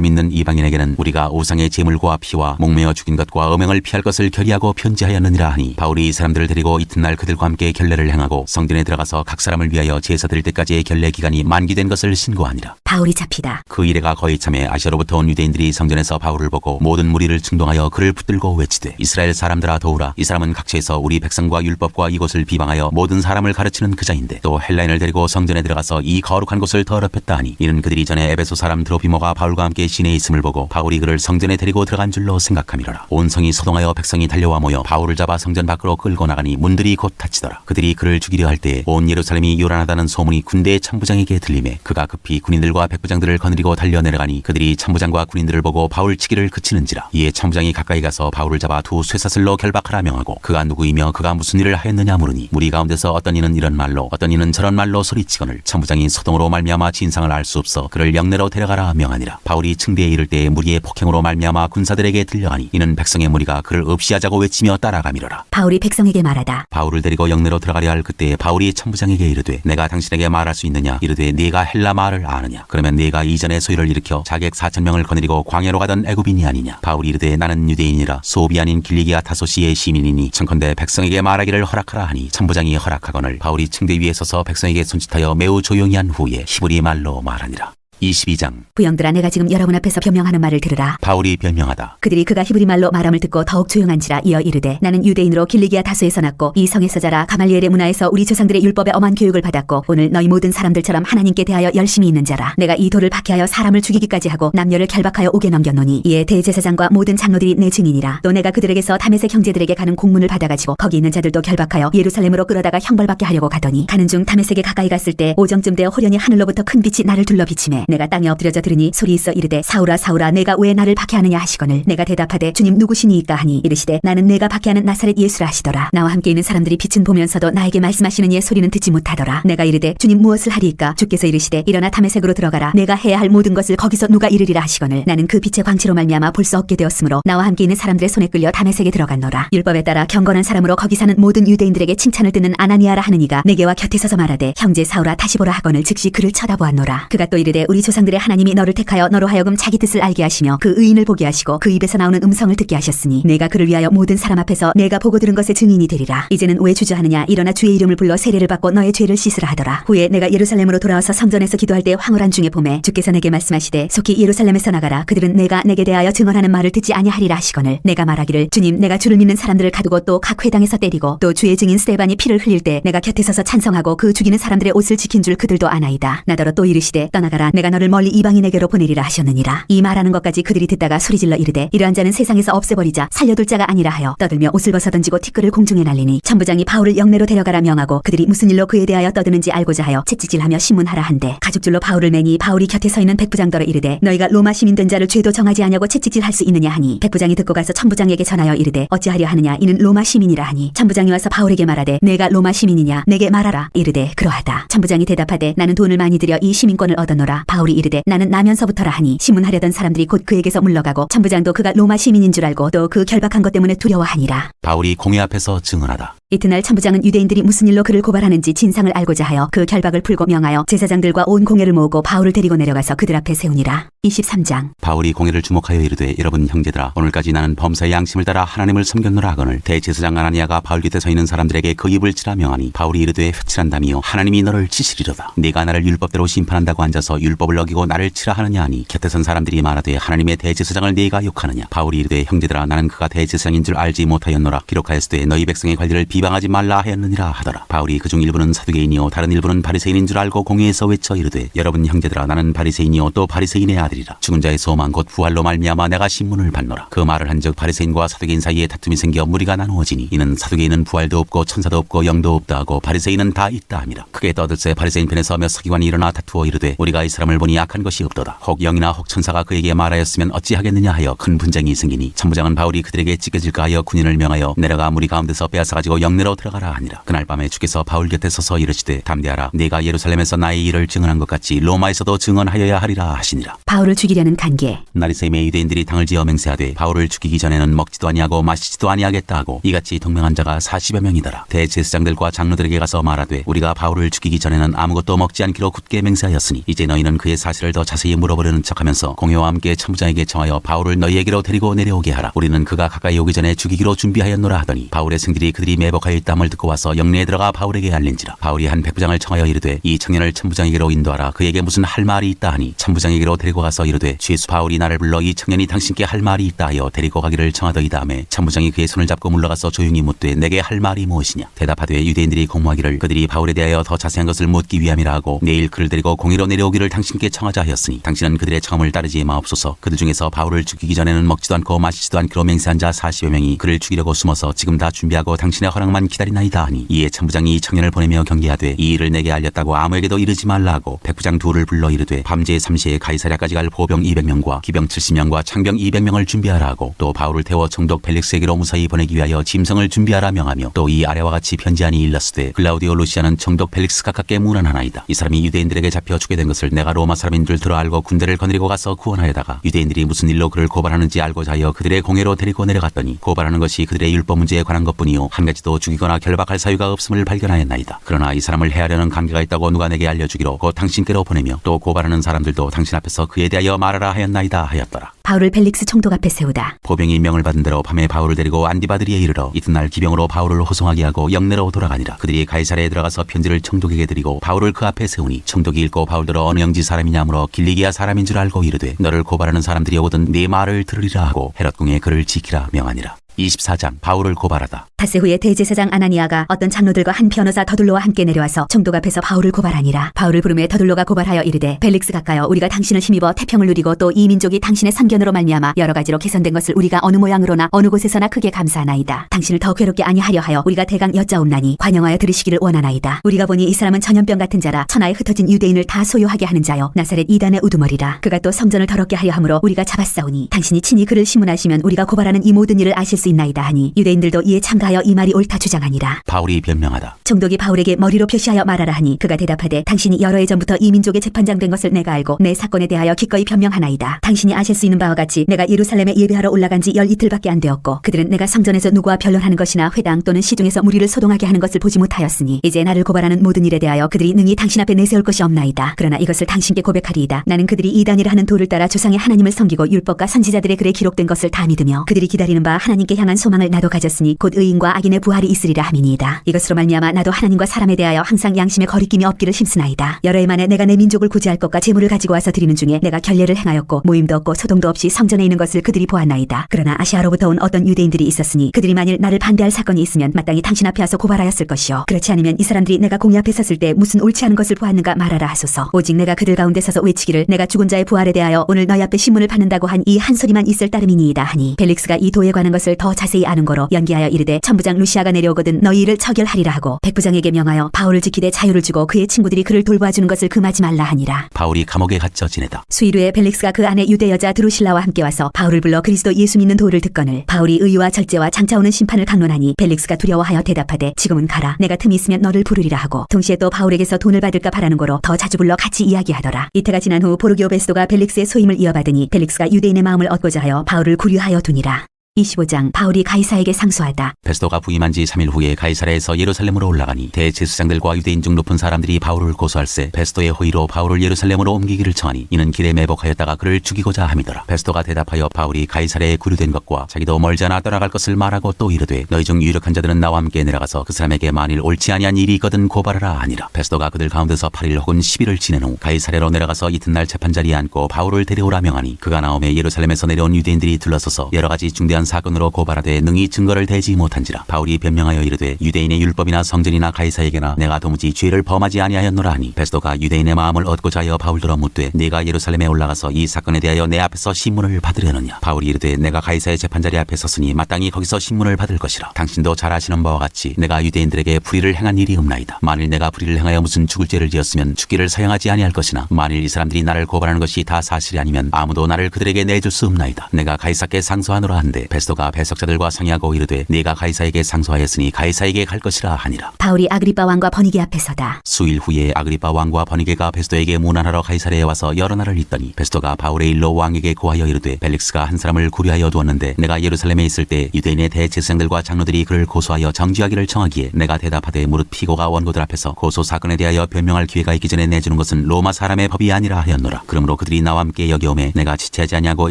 믿는 이방인에게는 우리가 우상의 제물과 피와 목매어 죽인 것과 음행을 피할 것을 결의하고 편지하였느니라 하니 바울이 이 사람들을 데리고 이튿날 그들과 함께 결례를 행하고 성전에 들어가서 각 사람을 위하여 제사 드릴 때까지의 결례 기간이 만기된 것을 신고하니라. 바울이 잡히다. 그 이래가 거의 참에 아시아로부터 온 유대인들이 성전에서 바울을 보고 모든 무리를 충동하여 그를 붙들고 외치되 이스라엘 사람들아 도우라. 이 사람은 각처에서 우리 백성과 율법과 이곳을 비방하여 모든 사람을 가르치는 그자인데 또 헬라인을 데리고 성전에 들어가서 이 거룩한 곳을 더럽혔다 하니 이는 그들이 전에 에베소 사람 드로피모가 바울과 함께 시내에 있음을 보고 바울이 그를 성전에 데리고 들어간 줄로 생각함이로라. 온 성이 소동하여 백성이 달려와 모여 바울을 잡아 성전 밖으로 끌고 나가니 문들이 곧 닫히더라. 그들이 그를 죽이려 할 때에 온 예루살렘이 요란하다는 소문이 군대의 참부장에게 들리매 그가 급히 군인들과 백부장들을 거느리고 달려 내려가니 그들이 참부장과 군인들을 보고 바울 치기를 그치는지라. 이에 참부장이 가까이 가서 바울을 잡아 두 쇠사슬로 결박하라 명하고 그가 누구이며 그가 무슨 일을 하였느냐 물으니 무리 가운데서 어떤 이는 이런 말로 어떤 이는 저런 말로 소리치거늘 참부장이 소동으로 말미암아 진상을 알 수 없어 그를 영내로 데려가라 명하니라. 바울이 층대에 이를 때에 무리의 폭행으로 말미암아 군사들에게 들려가니 이는 백성의 무리가 그를 없이하자고 외치며 따라가미로라. 바울이 백성에게 말하다. 바울을 데리고 영내로 들어가려 할 그때에 바울이 참부장에게 이르되 내가 당신에게 말할 수 있느냐. 이르되 네가 헬라 말을 아느냐. 그러면 네가 이전에 소유를 일으켜 자객 4,000명을 거느리고 광야로 가던 애굽인이 아니냐. 바울이 이르되 나는 유대인이라 소비 아닌 길리기아 타소시의 시민이니 청컨대 백성에게 말하기를 허락하라 하니 참부장이 허락하거늘 바울이 층대 위에 서서 백성에게 손짓하여 매우 조용히 한 후에 히브리 말로 말하니라. 22장. 부형들아, 내가 지금 여러분 앞에서 변명하는 말을 들으라. 바울이 변명하다. 그들이 그가 히브리 말로 말함을 듣고 더욱 조용한지라. 이어 이르되, 나는 유대인으로 길리기아 다소에서 났고 이 성에서 자라 가말리엘의 문화에서 우리 조상들의 율법에 엄한 교육을 받았고 오늘 너희 모든 사람들처럼 하나님께 대하여 열심히 있는 자라. 내가 이 돌을 박해하여 사람을 죽이기까지 하고 남녀를 결박하여 옥에 넘겼노니 이에 대제사장과 모든 장로들이 내 증인이라. 또 내가 그들에게서 다메섹 형제들에게 가는 공문을 받아가지고 거기 있는 자들도 결박하여 예루살렘으로 끌어다가 형벌받게 하려고 가더니 가는 중 다메섹에 가까이 갔을 때 오정쯤 되어 호련히 하늘로부터 큰 빛이 나를 둘러 비치매 내가 땅에 엎드려져 들으니 소리 있어 이르되, 사울아 사울아, 내가 왜 나를 박해하느냐 하시거늘 내가 대답하되, 주님 누구시니이까 하니 이르시되, 나는 내가 박해하는 나사렛 예수라 하시더라. 나와 함께 있는 사람들이 빛은 보면서도 나에게 말씀하시는 이의 소리는 듣지 못하더라. 내가 이르되, 주님 무엇을 하리이까? 주께서 이르시되, 일어나 다메섹으로 들어가라. 내가 해야 할 모든 것을 거기서 누가 이르리라 하시거늘 나는 그 빛의 광채로 말미암아 볼 수 없게 되었으므로 나와 함께 있는 사람들의 손에 끌려 다메섹에 들어갔노라. 율법에 따라 경건한 사람으로 거기 사는 모든 유대인들에게 칭찬을 듣는 아나니아라 하는 이가 내게와 곁에 서서 말하되, 형제 사울아 다시 보라 하거늘 즉시 그를 쳐다보았노라. 그가 또 이르되, 우리 조상들의 하나님이 너를 택하여 너로 하여금 자기 뜻을 알게 하시며 그 의인을 보게 하시고 그 입에서 나오는 음성을 듣게 하셨으니 내가 그를 위하여 모든 사람 앞에서 내가 보고 들은 것의 증인이 되리라. 이제는 왜 주저하느냐? 일어나 주의 이름을 불러 세례를 받고 너의 죄를 씻으라 하더라. 후에 내가 예루살렘으로 돌아와서 성전에서 기도할 때 황홀한 중에 봄에 주께서 내게 말씀하시되, 속히 예루살렘에서 나가라. 그들은 내가 내게 대하여 증언하는 말을 듣지 아니하리라 하시거늘 내가 말하기를, 주님, 내가 주를 믿는 사람들을 가두고 또 각 회당에서 때리고 또 주의 증인 스데반이 피를 흘릴 때 내가 곁에 서서 찬성하고 그 죽이는 사람들의 옷을 지킨 줄 그들도 아나이다. 나더러 또 이르시되, 떠나가라. 내가 너를 멀리 이방인에게로 보내리라 하셨느니라. 이 말하는 것까지 그들이 듣다가 소리질러 이르되, 이러한 자는 세상에서 없애버리자. 살려둘 자가 아니라 하여 떠들며 옷을 벗어 던지고 티끌을 공중에 날리니 천부장이 바울을 영내로 데려가라 명하고 그들이 무슨 일로 그에 대하여 떠드는지 알고자 하여 채찍질하며 신문하라 한대 가죽줄로 바울을 매니 바울이 곁에 서 있는 백부장더러 이르되, 너희가 로마 시민 된 자를 죄도 정하지 아니하고 채찍질할 수 있느냐 하니 백부장이 듣고 가서 천부장에게 전하여 이르되, 어찌하려 하느냐? 이는 로마 시민이라 하니 천부장이 와서 바울에게 말하되, 내가 로마 시민이냐? 내게 말하라. 이르되, 그러하다. 천부장이 대답하되, 나는 돈을 많이 들여 이 시민권을 얻어노라. 바울이 이르되, 나는 나면서부터라 하니 신문하려던 사람들이 곧 그에게서 물러가고 천부장도 그가 로마 시민인 줄 알고 또 그 결박한 것 때문에 두려워하니라. 바울이 공회 앞에서 증언하다. 이튿날 천부장은 유대인들이 무슨 일로 그를 고발하는지 진상을 알고자 하여 그 결박을 풀고 명하여 제사장들과 온 공회를 모으고 바울을 데리고 내려가서 그들 앞에 세우니라. 23장. 바울이 공회를 주목하여 이르되, 여러분 형제들아, 오늘까지 나는 범사의 양심을 따라 하나님을 섬겼노라 하거늘 대제사장 아나니아가 바울 곁에 서 있는 사람들에게 그 입을 치라 명하니 바울이 이르되, 회칠한다미요 하나님이 너를 치시리로다. 네가 나를 율법대로 심판한다고 앉아서 율법을 어기고 나를 치라 하느냐 하니 곁에 선 사람들이 말하되, 하나님의 대제사장을 네가 욕하느냐? 바울이 이르되, 형제들아, 나는 그가 대제사장인 줄 알지 못하였노라. 기록하였으되 너희 백성의 관리를 비방하지 말라 하였느니라 하더라. 바울이 그중 일부는 사두개인이요 다른 일부는 바리새인인 줄 알고 공회에서 외쳐 이르되, 여러분 형제들아, 나는 바리새인이요 또 바리새인의 아들이라. 죽은 자의 소망 곧 부활로 말미암아 내가 신문을 받노라. 그 말을 한즉 바리새인과 사두개인 사이에 다툼이 생겨 무리가 나누어지니 이는 사두개인은 부활도 없고 천사도 없고 영도 없다 하고 바리새인은 다 있다 함이라. 크게 떠들새 바리새인 편에서 몇 서기관이 일어나 다투어 이르되, 우리가 이 사람을 보니 악한 것이 없도다. 혹 영이나 혹 천사가 그에게 말하였으면 어찌하겠느냐 하여 큰 분쟁이 생기니 천부장은 바울이 그들에게 찢겨질까 하여 군인을 명하여 내려가 무리 가운데서 빼앗아가지고 영내로 들어가라 하니라. 그날 밤에 주께서 바울 곁에 서서 이르시되, 담대하라. 네가 예루살렘에서 나의 일을 증언한 것 같이 로마에서도 증언하여야 하리라 하시니라. 바울을 죽이려는 간계. 나리새임의 유대인들이 당을 지어 맹세하되, 바울을 죽이기 전에는 먹지도 아니하고 마시지도 아니하겠다 하고 이같이 동명한 자가 40여 명이더라. 대제사장들과 장로들에게 가서 말하되, 우리가 바울을 죽이기 전에는 아무것도 먹지 않기로 굳게 맹세하였으니 이제 너희는 그의 사실을 더 자세히 물어보려는 척하면서 공회와 함께 천부장에게 청하여 바울을 너희에게로 데리고 내려오게 하라. 우리는 그가 가까이 오기 전에 죽이기로 준비하였노라 하더니 바울의 생들이 그들이 매복하여 있다함을 듣고 와서 영내에 들어가 바울에게 알린지라. 바울이 한 백부장을 청하여 이르되, 이 청년을 천부장에게로 인도하라. 그에게 무슨 할 말이 있다 하니 천부장에게로 데리고 가서 이르되, 죄수 바울이 나를 불러 이 청년이 당신께 할 말이 있다 하여 데리고 가기를 청하더이 다음에 천부장이 그의 손을 잡고 물러가서 조용히 묻되, 내게 할 말이 무엇이냐? 대답하되, 유대인들이 공모하기를 그들이 바울에 대하여 더 자세한 것을 묻기 위함이라 하고 내일 그를 데리고 공회로 내려오기를 당신께 청하자 하였으니 당신은 그들의 청함을 따르지 마옵소서. 그들 중에서 바울을 죽이기 전에는 먹지도 않고 마시지도 않기로 맹세한 자 40여 명이 그를 죽이려고 숨어서 지금 다 준비하고 당신의 허락만 기다리나이다 하니, 이에 천부장이 이 청년을 보내며 경계하되, 이 일을 내게 알렸다고 아무에게도 이르지 말라 하고 백부장 둘을 불러 이르되, 밤제 3시에 가이사랴까지 갈 보병 200명과 기병 70명과 창병 200명을 준비하라 하고 또 바울을 태워 총독 벨릭스에게로 무사히 보내기 위하여 짐승을 준비하라 명하며 또 이 아래와 같이 편지하니 일렀으되, 글라우디오 루시아는 총독 벨릭스 가깝게 문안하나이다. 이 사람이 유대인들에게 잡혀 죽게 된 것을 내가 로마 사람인 줄 들어 알고 군대를 거느리고 가서 구원하여다가 유대인들이 무슨 일로 그를 고발하는지 알고자 하여 그들의 공회로 데리고 내려갔더니 고발하는 것이 그들의 율법 문제에 관한 것뿐이요 한 가지도 누구도 죽이거나 결박할 사유가 없음을 발견하였나이다. 그러나 이 사람을 해하려는 관계가 있다고 누가 내게 알려주기로 곧 당신께로 보내며 또 고발하는 사람들도 당신 앞에서 그에 대하여 말하라 하였나이다 하였더라. 바울을 벨릭스 총독 앞에 세우다. 보병이 명을 받은 대로 밤에 바울을 데리고 안디바드리에 이르러 이튿날 기병으로 바울을 호송하게 하고 영내로 돌아가니라. 그들이 가이사랴에 들어가서 편지를 총독에게 드리고 바울을 그 앞에 세우니 총독이 읽고 바울들어 어느 영지 사람이냐므로 길리기아 사람인 줄 알고 이르되 너를 고발하는 사람들이 오거든 네 말을 들으리라 하고 헤롯 궁에 그를 지키라 명하니라. 24장 바울을 고발하다. 닷새 후에 대제사장 아나니아가 어떤 장로들과 한 변호사 더둘로와 함께 내려와서 총독 앞에서 바울을 고발하니라. 바울을 부르매 더둘로가 고발하여 이르되 벨릭스 가까여 우리가 당신을 힘입어 태평을 누리고 또 이 민족이 당신의 선견으로 말미암아 여러 가지로 개선된 것을 우리가 어느 모양으로나 어느 곳에서나 크게 감사하나이다. 당신을 더 괴롭게 아니하려 하여 우리가 대강 여짜옵나니 관영하여 들으시기를 원하나이다. 우리가 보니 이 사람은 전염병 같은 자라 천하에 흩어진 유대인을 다 소유하게 하는 자요 나사렛 이단의 우두머리라. 그가 또 성전을 더럽게 하려 함으로 우리가 잡았사오니 당신이 친히 그를 심문하시면 우리가 고발하는 이 모든 일을 아실 수 있나이다 하니 유대인들도 이에 참가하여 이 말이 옳다 주장하니라. 바울이 변명하다. 총독이 바울에게 머리로 표시하여 말하라 하니 그가 대답하되 당신이 여러 해 전부터 이 민족의 재판장 된 것을 내가 알고 내 사건에 대하여 기꺼이 변명하나이다. 당신이 아실 수 있는 바와 같이 내가 예루살렘에 예배하러 올라간 지 12이틀밖에 안 되었고 그들은 내가 성전에서 누구와 변론하는 것이나 회당 또는 시중에서 무리를 소동하게 하는 것을 보지 못하였으니 이제 나를 고발하는 모든 일에 대하여 그들이 능히 당신 앞에 내세울 것이 없나이다. 그러나 이것을 당신께 고백하리이다. 나는 그들이 이단이라 하는 도를 따라 조상의 하나님을 섬기고 율법과 선지자들의 글에 기록된 것을 다 믿으며 그들이 기다리는 바 하나님께 향한 소망을 나도 가졌으니 곧 의인과 악인의 부활이 있으리라 함이니이다. 이것으로 말미암아 나도 하나님과 사람에 대하여 항상 양심에 거리낌이 없기를 힘쓰나이다. 여러 해 만에 내가 내 민족을 구제할 것과 제물을 가지고 와서 드리는 중에 내가 결례를 행하였고 모임도 없고 소동도 없이 성전에 있는 것을 그들이 보았나이다. 그러나 아시아로부터 온 어떤 유대인들이 있었으니 그들이 만일 나를 반대할 사건이 있으면 마땅히 당신 앞에 와서 고발하였을 것이요 그렇지 않으면 이 사람들이 내가 공의 앞에 섰을 때 무슨 옳지 않은 것을 보았는가 말하라 하소서. 오직 내가 그들 가운데 서서 외치기를 내가 죽은 자의 부활에 대하여 오늘 너희 앞에 신문을 받는다고 한 이 한 소리만 있을 따름이니이다 하니 벨릭스가 이 도에 관한 것을 더 자세히 아는 거로 연기하여 이르되 천부장 루시아가 내려오거든 너희 일을 처결하리라 하고 백부장에게 명하여 바울을 지키되 자유를 주고 그의 친구들이 그를 돌보아주는 것을 금하지 말라 하니라. 바울이 감옥에 갇혀 지내다. 수일 후에 벨릭스가 그 안에 유대 여자 드루실라와 함께 와서 바울을 불러 그리스도 예수 믿는 도를 듣거늘 바울이 의와 절제와 장차 오는 심판을 강론하니 벨릭스가 두려워하여 대답하되 지금은 가라. 내가 틈이 있으면 너를 부르리라 하고 동시에 또 바울에게서 돈을 받을까 바라는 거로 더 자주 불러 같이 이야기하더라. 이태가 지난 후 포르기오 베스도가 벨릭스의 소임을 이어받으니 벨릭스가 유대인의 마음을 얻고자 하여 바울을 구류하여 두니라. 25장 바울이 가이사에게 상소하다. 베스도가 부임한 지 3일 후에 가이사랴에서 예루살렘으로 올라가니 대제사장들과 유대인 중 높은 사람들이 바울을 고소할세 베스도의 호의로 바울을 예루살렘으로 옮기기를 청하니 이는 길에 매복하였다가 그를 죽이고자 함이더라. 베스도가 대답하여 바울이 가이사랴에 구류된 것과 자기도 멀지 않아 떠나갈 것을 말하고 또 이르되 너희 중 유력한 자들은 나와 함께 내려가서 그 사람에게 만일 옳지 아니한 일이 있거든 고발하라 하니라. 베스도가 그들 가운데서 8일 혹은 10일을 지낸 후 가이사랴로 내려가서 이튿날 재판자리에 앉고 바울을 데려오라 명하니 그가 나오매 예루살렘에서 내려온 유대인들이 둘러서서 여러 가지 중대한 사건으로 고발하되 능히 증거를 대지 못한지라. 바울이 변명하여 이르되 유대인의 율법이나 성전이나 가이사에게나 내가 도무지 죄를 범하지 아니하였노라 하니 베스도가 유대인의 마음을 얻고자 하여 바울들어 묻되 네가 예루살렘에 올라가서 이 사건에 대하여 내 앞에서 신문을 받으려느냐. 바울이 이르되 내가 가이사의 재판자리 앞에 섰으니 마땅히 거기서 신문을 받을 것이라. 당신도 잘 아시는 바와 같이 내가 유대인들에게 불의를 행한 일이 없나이다. 만일 내가 불의를 행하여 무슨 죽을 죄를 지었으면 죽기를 사용하지 아니할 것이나 만일 이 사람들이 나를 고발하는 것이 다 사실이 아니면 아무도 나를 그들에게 내줄 수 없나이다. 내가 가이사께 상소하노라 한데 베스도가 배석자들과 상의하고 이르되 네가 가이사에게 상소하였으니 가이사에게 갈 것이라 하니라. 바울이 아그리빠 왕과 버니게 앞에 서다. 수일 후에 아그리빠 왕과 버니게가 베스도에게 문안하러 가이사랴에 와서 여러 날을 있더니 베스도가 바울의 일로 왕에게 고하여 이르되 벨릭스가 한 사람을 구류하여 두었는데 내가 예루살렘에 있을 때 유대인의 대제사장들과 장로들이 그를 고소하여 정죄하기를 청하기에 내가 대답하되 무릇 피고가 원고들 앞에서 고소 사건에 대하여 변명할 기회가 있기 전에 내주는 것은 로마 사람의 법이 아니라 하였노라. 그러므로 그들이 나와 함께 여기 오매 내가 지체하지 아니하고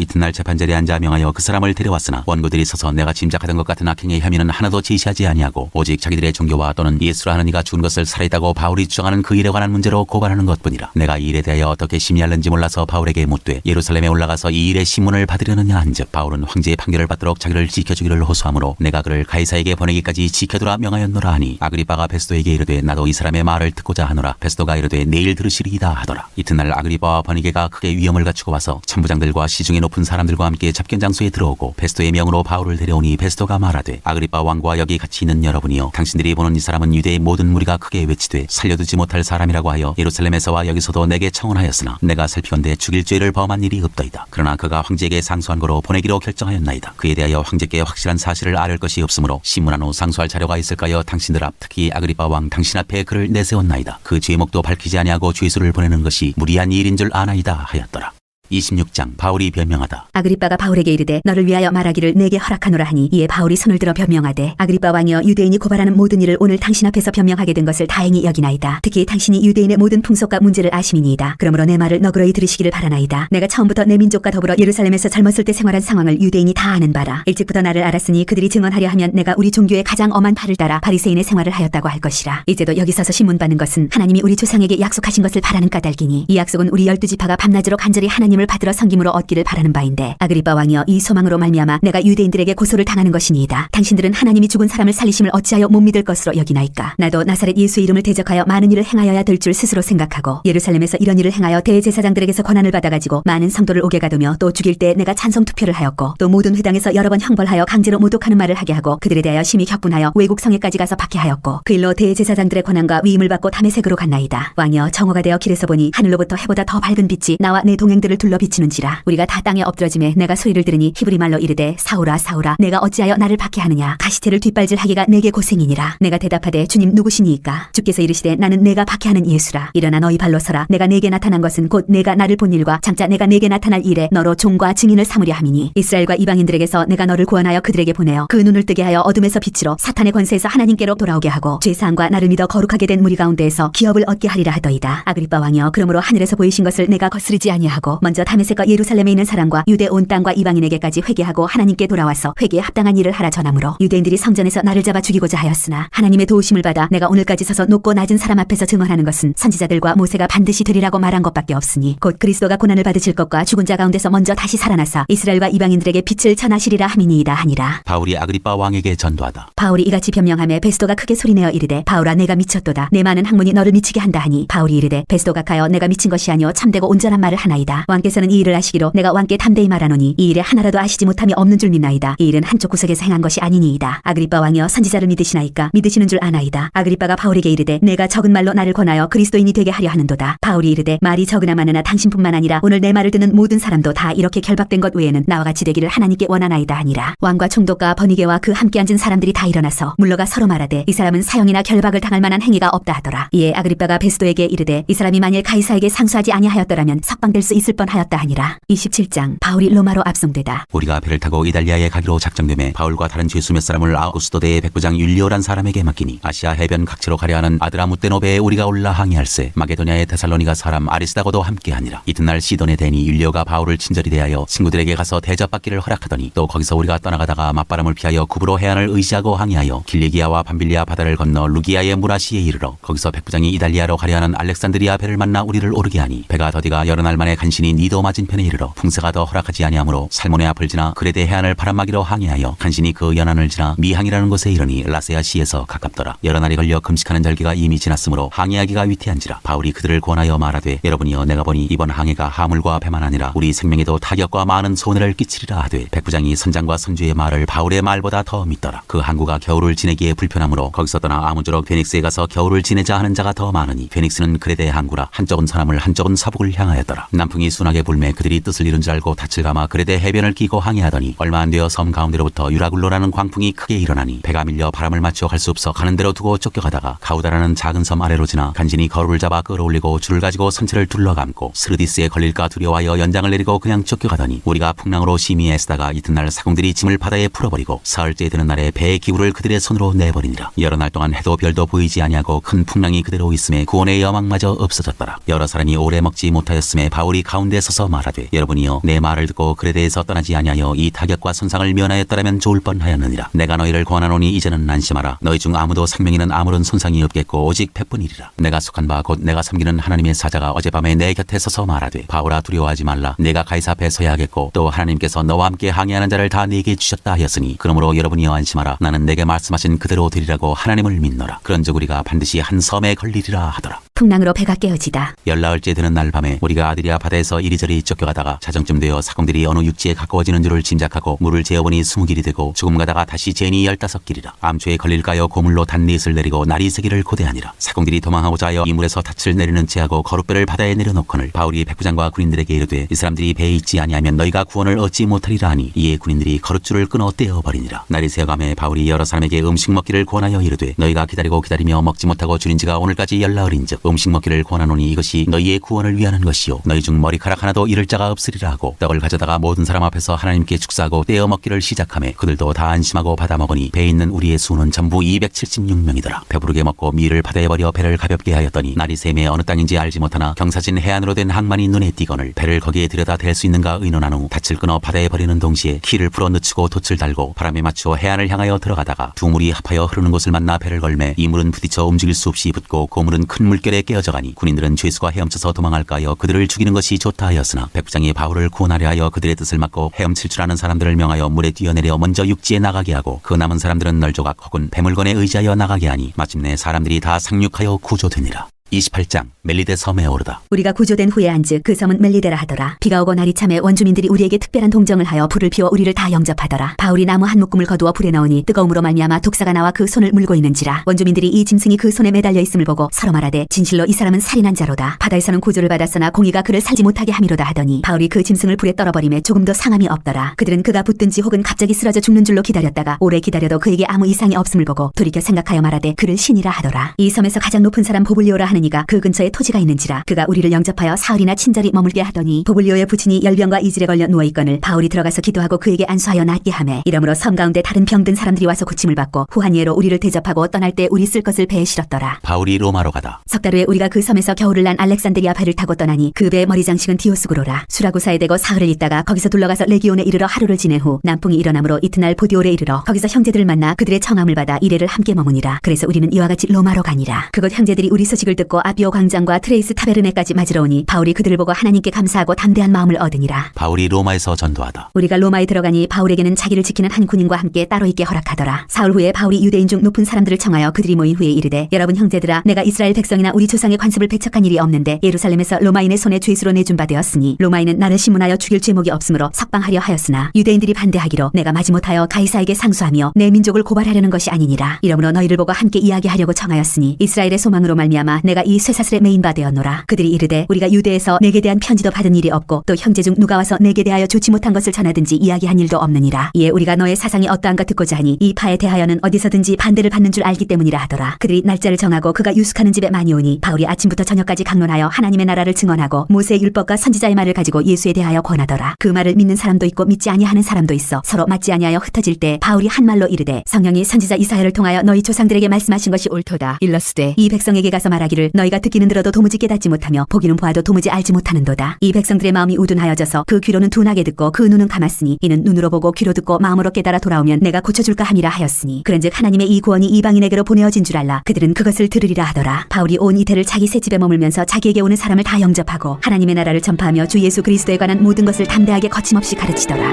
이튿날 재판자리에 앉아 명하여 그 사람을 데려왔으나 원고들이 서서 내가 짐작하던 것 같은 악행의 혐의는 하나도 제시하지 아니하고 오직 자기들의 종교와 또는 예수라 하는 이가 죽은 것을 살아있다고 바울이 주장하는 그 일에 관한 문제로 고발하는 것뿐이라. 내가 이 일에 대하여 어떻게 심의할는지 몰라서 바울에게 묻되 예루살렘에 올라가서 이 일의 신문을 받으려느냐 한즉 바울은 황제의 판결을 받도록 자기를 지켜주기를 호소하므로 내가 그를 가이사에게 보내기까지 지켜두라 명하였노라 하니 아그리빠가 베스도에게 이르되 나도 이 사람의 말을 듣고자 하노라. 베스도가 이르되 내일 들으시리이다 하더라. 이튿날 아그리빠와 버니게가 크게 위험을 갖추고 와서 천부장들과 시중에 높은 사람들과 함께 접견 장소에 들어오고 베스도의 명으로 바울을 데려오니 베스도가 말하되 아그리빠 왕과 여기 같이 있는 여러분이여 당신들이 보는 이 사람은 유대의 모든 무리가 크게 외치되 살려두지 못할 사람이라고 하여 예루살렘에서와 여기서도 내게 청원하였으나 내가 살피건대 죽일 죄를 범한 일이 없더이다. 그러나 그가 황제에게 상소한 거로 보내기로 결정하였나이다. 그에 대하여 황제께 확실한 사실을 아뢰 것이 없으므로 신문한 후 상소할 자료가 있을까요? 당신들 앞 특히 아그리빠 왕 당신 앞에 그를 내세웠나이다. 그 죄목도 밝히지 아니하고 죄수를 보내는 것이 무리한 일인 줄 아나이다 하였더라. 26장 바울이 변명하다. 아그리빠가 바울에게 이르되 너를 위하여 말하기를 내게 허락하노라 하니 이에 바울이 손을 들어 변명하되 아그리빠 왕이여 유대인이 고발하는 모든 일을 오늘 당신 앞에서 변명하게 된 것을 다행히 여기나이다. 특히 당신이 유대인의 모든 풍속과 문제를 아심이니이다. 그러므로 내 말을 너그러이 들으시기를 바라나이다. 내가 처음부터 내 민족과 더불어 예루살렘에서 젊었을 때 생활한 상황을 유대인이 다 아는 바라. 일찍부터 나를 알았으니 그들이 증언하려 하면 내가 우리 종교의 가장 엄한 팔을 따라 바리새인의 생활을 하였다고 할 것이라. 이제도 여기 서서 신문받는 것은 하나님이 우리 조상에게 약속하신 것을 바라는 까닭이니 이 약속은 우리 12지파가 밤낮으로 간절히 하나님을 받들어 섬김으로 얻기를 바라는 바인데 아그리빠 왕이여 이 소망으로 말미암아 내가 유대인들에게 고소를 당하는 것이니이다. 당신들은 하나님이 죽은 사람을 살리심을 어찌하여 못 믿을 것으로 여기나이까. 나도 나사렛 예수 이름을 대적하여 많은 일을 행하여야 될 줄 스스로 생각하고 예루살렘에서 이런 일을 행하여 대제사장들에게서 권한을 받아가지고 많은 성도를 오게 가두며 또 죽일 때 내가 찬송 투표를 하였고 또 모든 회당에서 여러 번 형벌하여 강제로 모독하는 말을 하게 하고 그들에 대하여 심히 격분하여 외국 성에까지 가서 박해하였고 그 일로 대제사장들의 권한과 위임을 받고 다메섹으로 갔나이다. 왕이여 정오가 되어 길에서 보니 하늘로부터 해보다 더 밝은 빛이 나와 내 동행들을 둘러 비치는지라. 우리가 다 땅에 엎드러짐에 내가 소리를 들으니 히브리 말로 이르되 사울아 사울아 내가 어찌하여 나를 박해하느냐. 가시태를 뒷발질하기가 내게 고생이니라. 내가 대답하되 주님 누구시니이까. 주께서 이르시되 나는 내가 박해하는 예수라. 일어나 너희 발로 서라. 내가 내게 나타난 것은 곧 내가 나를 본 일과 장차 내가 내게 나타날 일에 너로 종과 증인을 삼으려 함이니 이스라엘과 이방인들에게서 내가 너를 구원하여 그들에게 보내어 그 눈을 뜨게 하여 어둠에서 빛으로 사탄의 권세에서 하나님께로 돌아오게 하고 죄사함과 나를 믿어 거룩하게 된 무리 가운데에서 기업을 얻게 하리라 하더이다. 아그리빠 왕이여 그러므로 하늘에서 보이신 것을 내가 거스르지 아니하고 먼저 다메섹과 예루살렘에 있는 사람과 유대 온 땅과 이방인에게까지 회개하고 하나님께 돌아와서 회개에 합당한 일을 하라 전하므로 유대인들이 성전에서 나를 잡아 죽이고자 하였으나 하나님의 도우심을 받아 내가 오늘까지 서서 높고 낮은 사람 앞에서 증언하는 것은 선지자들과 모세가 반드시 되리라고 말한 것밖에 없으니 곧 그리스도가 고난을 받으실 것과 죽은 자 가운데서 먼저 다시 살아나사 이스라엘과 이방인들에게 빛을 전하시리라 함이니이다 하니라. 바울이 아그리빠 왕에게 전도하다. 바울이 이같이 변명하며 베스도가 크게 소리내어 이르되 바울아 내가 미쳤도다. 내 많은 학문이 너를 미치게 한다 하니 바울이 이르되 베스도가 가여 내가 미친 것이 아니오 참되고 온전한 말을 하나이다. 왕께서는 이 일을 아시기로 내가 왕께 담대히 말하노니 이 일에 하나라도 아시지 못함이 없는 줄 믿나이다. 이 일은 한쪽 구석에서 행한 것이 아니니이다. 아그리빠 왕이여 선지자를 믿으시나이까. 믿으시는 줄 아나이다. 아그리빠가 바울에게 이르되 내가 적은 말로 나를 권하여 그리스도인이 되게 하려 하는도다. 바울이 이르되 말이 적으나 많으나 당신뿐만 아니라 오늘 내 말을 듣는 모든 사람도 다 이렇게 결박된 것 외에는 나와 같이 되기를 하나님께 원하나이다 하니라. 왕과 총독과 버니게와 그 함께 앉은 사람들이 다 일어나서 물러가 서로 말하되 이 사람은 사형이나 결박을 당할 만한 행위가 없다 하더라. 이에 아그리빠가 베스도에게 이르되 이 사람이 만일 가이사에게 상수하지 아니하였더라면 석방될 수 있을 뻔하였다 하니라. 27장 바울이 로마로 압송되다. 우리가 배를 타고 이달리아에 가기로 작정되매 바울과 다른 죄수 몇 사람을 아우구스도대의 백부장 율리오란 사람에게 맡기니 아시아 해변 각지로 가려 하는 아드라무떼노베에 우리가 올라 항해할세 마게도냐의 데살로니가 사람 아리스다고도 함께하니라. 이튿날 시돈의 대니 율리오가 바울을 친절히 대하여 친구들에게 가서 대접받기를 허락하더니 또 거기서 우리가 떠나가다가 맞바람을 피하여 구브로 해안을 의지하고 항해하여 길리기아와 밤빌리아 바다를 건너 루기아의 무라시에 이르러 거기서 백부장이 이달리아로 가려 하는 알렉산드리아 배를 만나 우리를 오르게 하니 배가 더디가 여러 날 만에 간신히 니도 맞은편에 이르러 풍세가 더 허락하지 아니하므로 살몬의 앞을 지나 그레데 해안을 바람막이로 항해하여 간신히 그 연안을 지나 미항이라는 곳에 이르니 라세아 시에서 가깝더라. 여러 날이 걸려 금식하는 절기가 이미 지났으므로 항해하기가 위태한지라. 바울이 그들을 권하여 말하되 여러분이여 내가 보니 이번 항해가 하물과 배만 아니라 우리 생명에도 타격과 많은 손해를 끼치리라 하되 백부장이 선장과 선주의 말을 바울의 말보다 더 믿더라. 그 항구가 겨울을 지내기에 불편하므로 거기서 떠나 아무쪼록 페닉스에 가서 겨울을 지내자 하는 자가 더 많으니 페닉스는 그레데 항구라. 한쪽은 서남을 한쪽은 서북을 향하였더라. 남풍이 순하게 불매 그들이 뜻을 이룬 줄 알고 닻을 감아 그레데 해변을 끼고 항해하더니 얼마 안 되어 섬 가운데로부터 유라굴로라는 광풍이 크게 일어나니 배가 밀려 바람을 맞춰 갈 수 없어 가는 대로 두고 쫓겨가다가 가우다라는 작은 섬 아래로 지나 간신히 거루를 잡아 끌어올리고 줄을 가지고 선체를 둘러감고 스르디스에 걸릴까 두려워하여 연장을 내리고 그냥 쫓겨가더니 우리가 풍랑으로 심히 애쓰다가 이튿날 사공들이 짐을 바다에 풀어버리고 사흘째 되는 날에 배의 기구를 그들의 손으로 내버리니라. 여러 날 동안 해도 별도 보이지 아니하고 큰 풍랑이 그대로 있음에 구원의 여망마저 없어졌더라. 여러 사람이 오래 먹지 못하였음에 바울이 가운데 서서 말하되 여러분이여 내 말을 듣고 그레데에서 떠나지 아니하여 이 타격과 손상을 면하였더라면 좋을 뻔하였느니라. 내가 너희를 권하노니 이제는 안심하라. 너희 중 아무도 생명에는 아무런 손상이 없겠고 오직 백뿐이리라. 내가 속한 바 곧 내가 섬기는 하나님의 사자가 어젯밤에 내 곁에 서서 말하되 바울아 두려워하지 말라. 내가 가이사 앞에 서야 하겠고 또 하나님께서 너와 함께 항해하는 자를 다 네게 주셨다 하였으니 그러므로 여러분이여 안심하라. 나는 내게 말씀하신 그대로 되리라고 하나님을 믿노라. 그런즉 우리가 반드시 한 섬에 걸리리라 하더라. 풍랑으로 배가 깨어지다. 열나흘째 되는 날 밤에 우리가 아드리아 바다에서 이리저리 쫓겨가다가 자정쯤 되어 사공들이 어느 육지에 가까워지는 줄을 짐작하고 물을 재어보니 20길이 되고 조금 가다가 다시 재니 15길이라. 암초에 걸릴까요 고물로 단넷을 내리고 날이 새기를 고대하니라. 사공들이 도망하고자 하여 이 물에서 닻을 내리는 채하고 거룻배를 바다에 내려놓거늘 바울이 백부장과 군인들에게 이르되 이 사람들이 배에 있지 아니하면 너희가 구원을 얻지 못하리라 하니 이에 군인들이 거룻줄을 끊어 떼어버리니라. 날이 새어가매 바울이 여러 사람에게 음식 먹기를 권하여 이르되 너희가 기다리며 먹지 못하고 줄인 지가 오늘까지 열나흘인즉 음식 먹기를 권하노니 이것이 너희의 구원을 위하는 것이요 너희 중 머리카락 하나도 잃을 자가 없으리라 하고 떡을 가져다가 모든 사람 앞에서 하나님께 축사하고 떼어 먹기를 시작하며 그들도 다 안심하고 받아 먹으니 배에 있는 우리의 수는 전부 276명이더라. 배부르게 먹고 밀을 바다에 버려 배를 가볍게 하였더니 날이 새매 어느 땅인지 알지 못하나 경사진 해안으로 된 항만이 눈에 띄거늘 배를 거기에 들여다 댈 수 있는가 의논한 후 닻을 끊어 바다에 버리는 동시에 키를 풀어 늦추고 돛을 달고 바람에 맞추어 해안을 향하여 들어가다가 두 물이 합하여 흐르는 곳을 만나 배를 걸매 이 물은 부딪혀 움직일 수 없이 붙고 그 물은 큰 물결에 깨어져 가니 군인들은 죄수가 헤엄쳐서 도망할까 하여 그들을 죽이는 것이 좋다 하였으나 백부장이 바울을 구원하려 하여 그들의 뜻을 막고 헤엄칠 줄 아는 사람들을 명하여 물에 뛰어내려 먼저 육지에 나가게 하고 그 남은 사람들은 널조각 혹은 배물건에 의지하여 나가게 하니 마침내 사람들이 다 상륙하여 구조되니라. 28장 멜리데 섬에 오르다. 우리가 구조된 후에 안즉 그 섬은 멜리데라 하더라. 비가 오고 날이 참에 원주민들이 우리에게 특별한 동정을 하여 불을 피워 우리를 다 영접하더라. 바울이 나무 한 묶음을 거두어 불에 넣으니 뜨거움으로 말미암아 독사가 나와 그 손을 물고 있는지라. 원주민들이 이 짐승이 그 손에 매달려 있음을 보고 서로 말하되 진실로 이 사람은 살인한 자로다. 바다에서는 구조를 받았으나 공의가 그를 살지 못하게 함이로다 하더니 바울이 그 짐승을 불에 떨어버림에 조금도 상함이 없더라. 그들은 그가 붙든지 혹은 갑자기 쓰러져 죽는 줄로 기다렸다가 오래 기다려도 그에게 아무 이상이 없음을 보고 돌이켜 생각하여 말하되 그를 신이라 하더라. 이 섬에서 가장 높은 사람 보블리오라 하는 이가 그 근처에 토지가 있는지라. 그가 우리를 영접하여 사흘이나 친절히 머물게 하더니 보블리오의 부친이 열병과 이질에 걸려 누워있거늘 바울이 들어가서 기도하고 그에게 안수하여 낫게 하매 이러므로 섬 가운데 다른 병든 사람들이 와서 고침을 받고 후한 예로 우리를 대접하고 떠날 때 우리 쓸 것을 배에 실었더라. 바울이 로마로 가다. 석 달 후에 우리가 그 섬에서 겨울을 난 알렉산드리아 배를 타고 떠나니 그 배의 머리 장식은 디오스구로라. 수라구사에 대고 사흘을 있다가 거기서 둘러가서 레기온에 이르러 하루를 지낸 후 남풍이 일어나므로 이튿날 보디올에 이르러 거기서 형제들을 만나 그들의 청함을 받아 이래를 함께 머무니라. 그래서 우리는 이와 같이 로마로 가니라. 그곳 형제들이 우리 소식을 듣고 아비오 광장과 트레이스 타베르네까지 맞으러 오니 바울이 그들을 보고 하나님께 감사하고 담대한 마음을 얻으니라. 바울이 로마에서 전도하다. 우리가 로마에 들어가니 바울에게는 자기를 지키는 한 군인과 함께 따로 있게 허락하더라. 사흘 후에 바울이 유대인 중 높은 사람들을 청하여 그들이 모인 후에 이르되 여러분 형제들아 내가 이스라엘 백성이나 우리 조상의 관습을 배척한 일이 없는데 예루살렘에서 로마인의 손에 죄수로 내준 바 되었으니 로마인은 나를 신문하여 죽일 죄목이 없으므로 석방하려 하였으나 유대인들이 반대하기로 내가 마지못하여 가이사에게 상소하며 내 민족을 고발하려는 것이 아니니라. 이러므로 너희를 보고 함께 이야기하려고 청하였으니 이스라엘의 소망으로 말미암아 내가 이 쇠사슬에 매인 바 되었노라. 그들이 이르되 우리가 유대에서 내게 대한 편지도 받은 일이 없고 또 형제 중 누가 와서 내게 대하여 좋지 못한 것을 전하든지 이야기한 일도 없느니라. 이에 우리가 너의 사상이 어떠한가 듣고자 하니 이 파에 대하여는 어디서든지 반대를 받는 줄 알기 때문이라 하더라. 그들이 날짜를 정하고 그가 유숙하는 집에 많이 오니 바울이 아침부터 저녁까지 강론하여 하나님의 나라를 증언하고 모세의 율법과 선지자의 말을 가지고 예수에 대하여 권하더라. 그 말을 믿는 사람도 있고 믿지 아니하는 사람도 있어 서로 맞지 아니하여 흩어질 때 바울이 한 말로 이르되 성령이 선지자 이사야를 통하여 너희 조상들에게 말씀하신 것이 옳도다. 일러스되 이 백성에게 가서 말하기를 너희가 듣기는 들어도 도무지 깨닫지 못하며 보기는 보아도 도무지 알지 못하는도다. 이 백성들의 마음이 우둔하여져서 그 귀로는 둔하게 듣고 그 눈은 감았으니 이는 눈으로 보고 귀로 듣고 마음으로 깨달아 돌아오면 내가 고쳐줄까 함이라 하였으니 그런즉 하나님의 이 구원이 이방인에게로 보내어진 줄 알라. 그들은 그것을 들으리라 하더라. 바울이 온 이태를 자기 새 집에 머물면서 자기에게 오는 사람을 다 영접하고 하나님의 나라를 전파하며 주 예수 그리스도에 관한 모든 것을 담대하게 거침없이 가르치더라.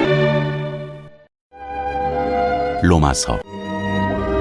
로마서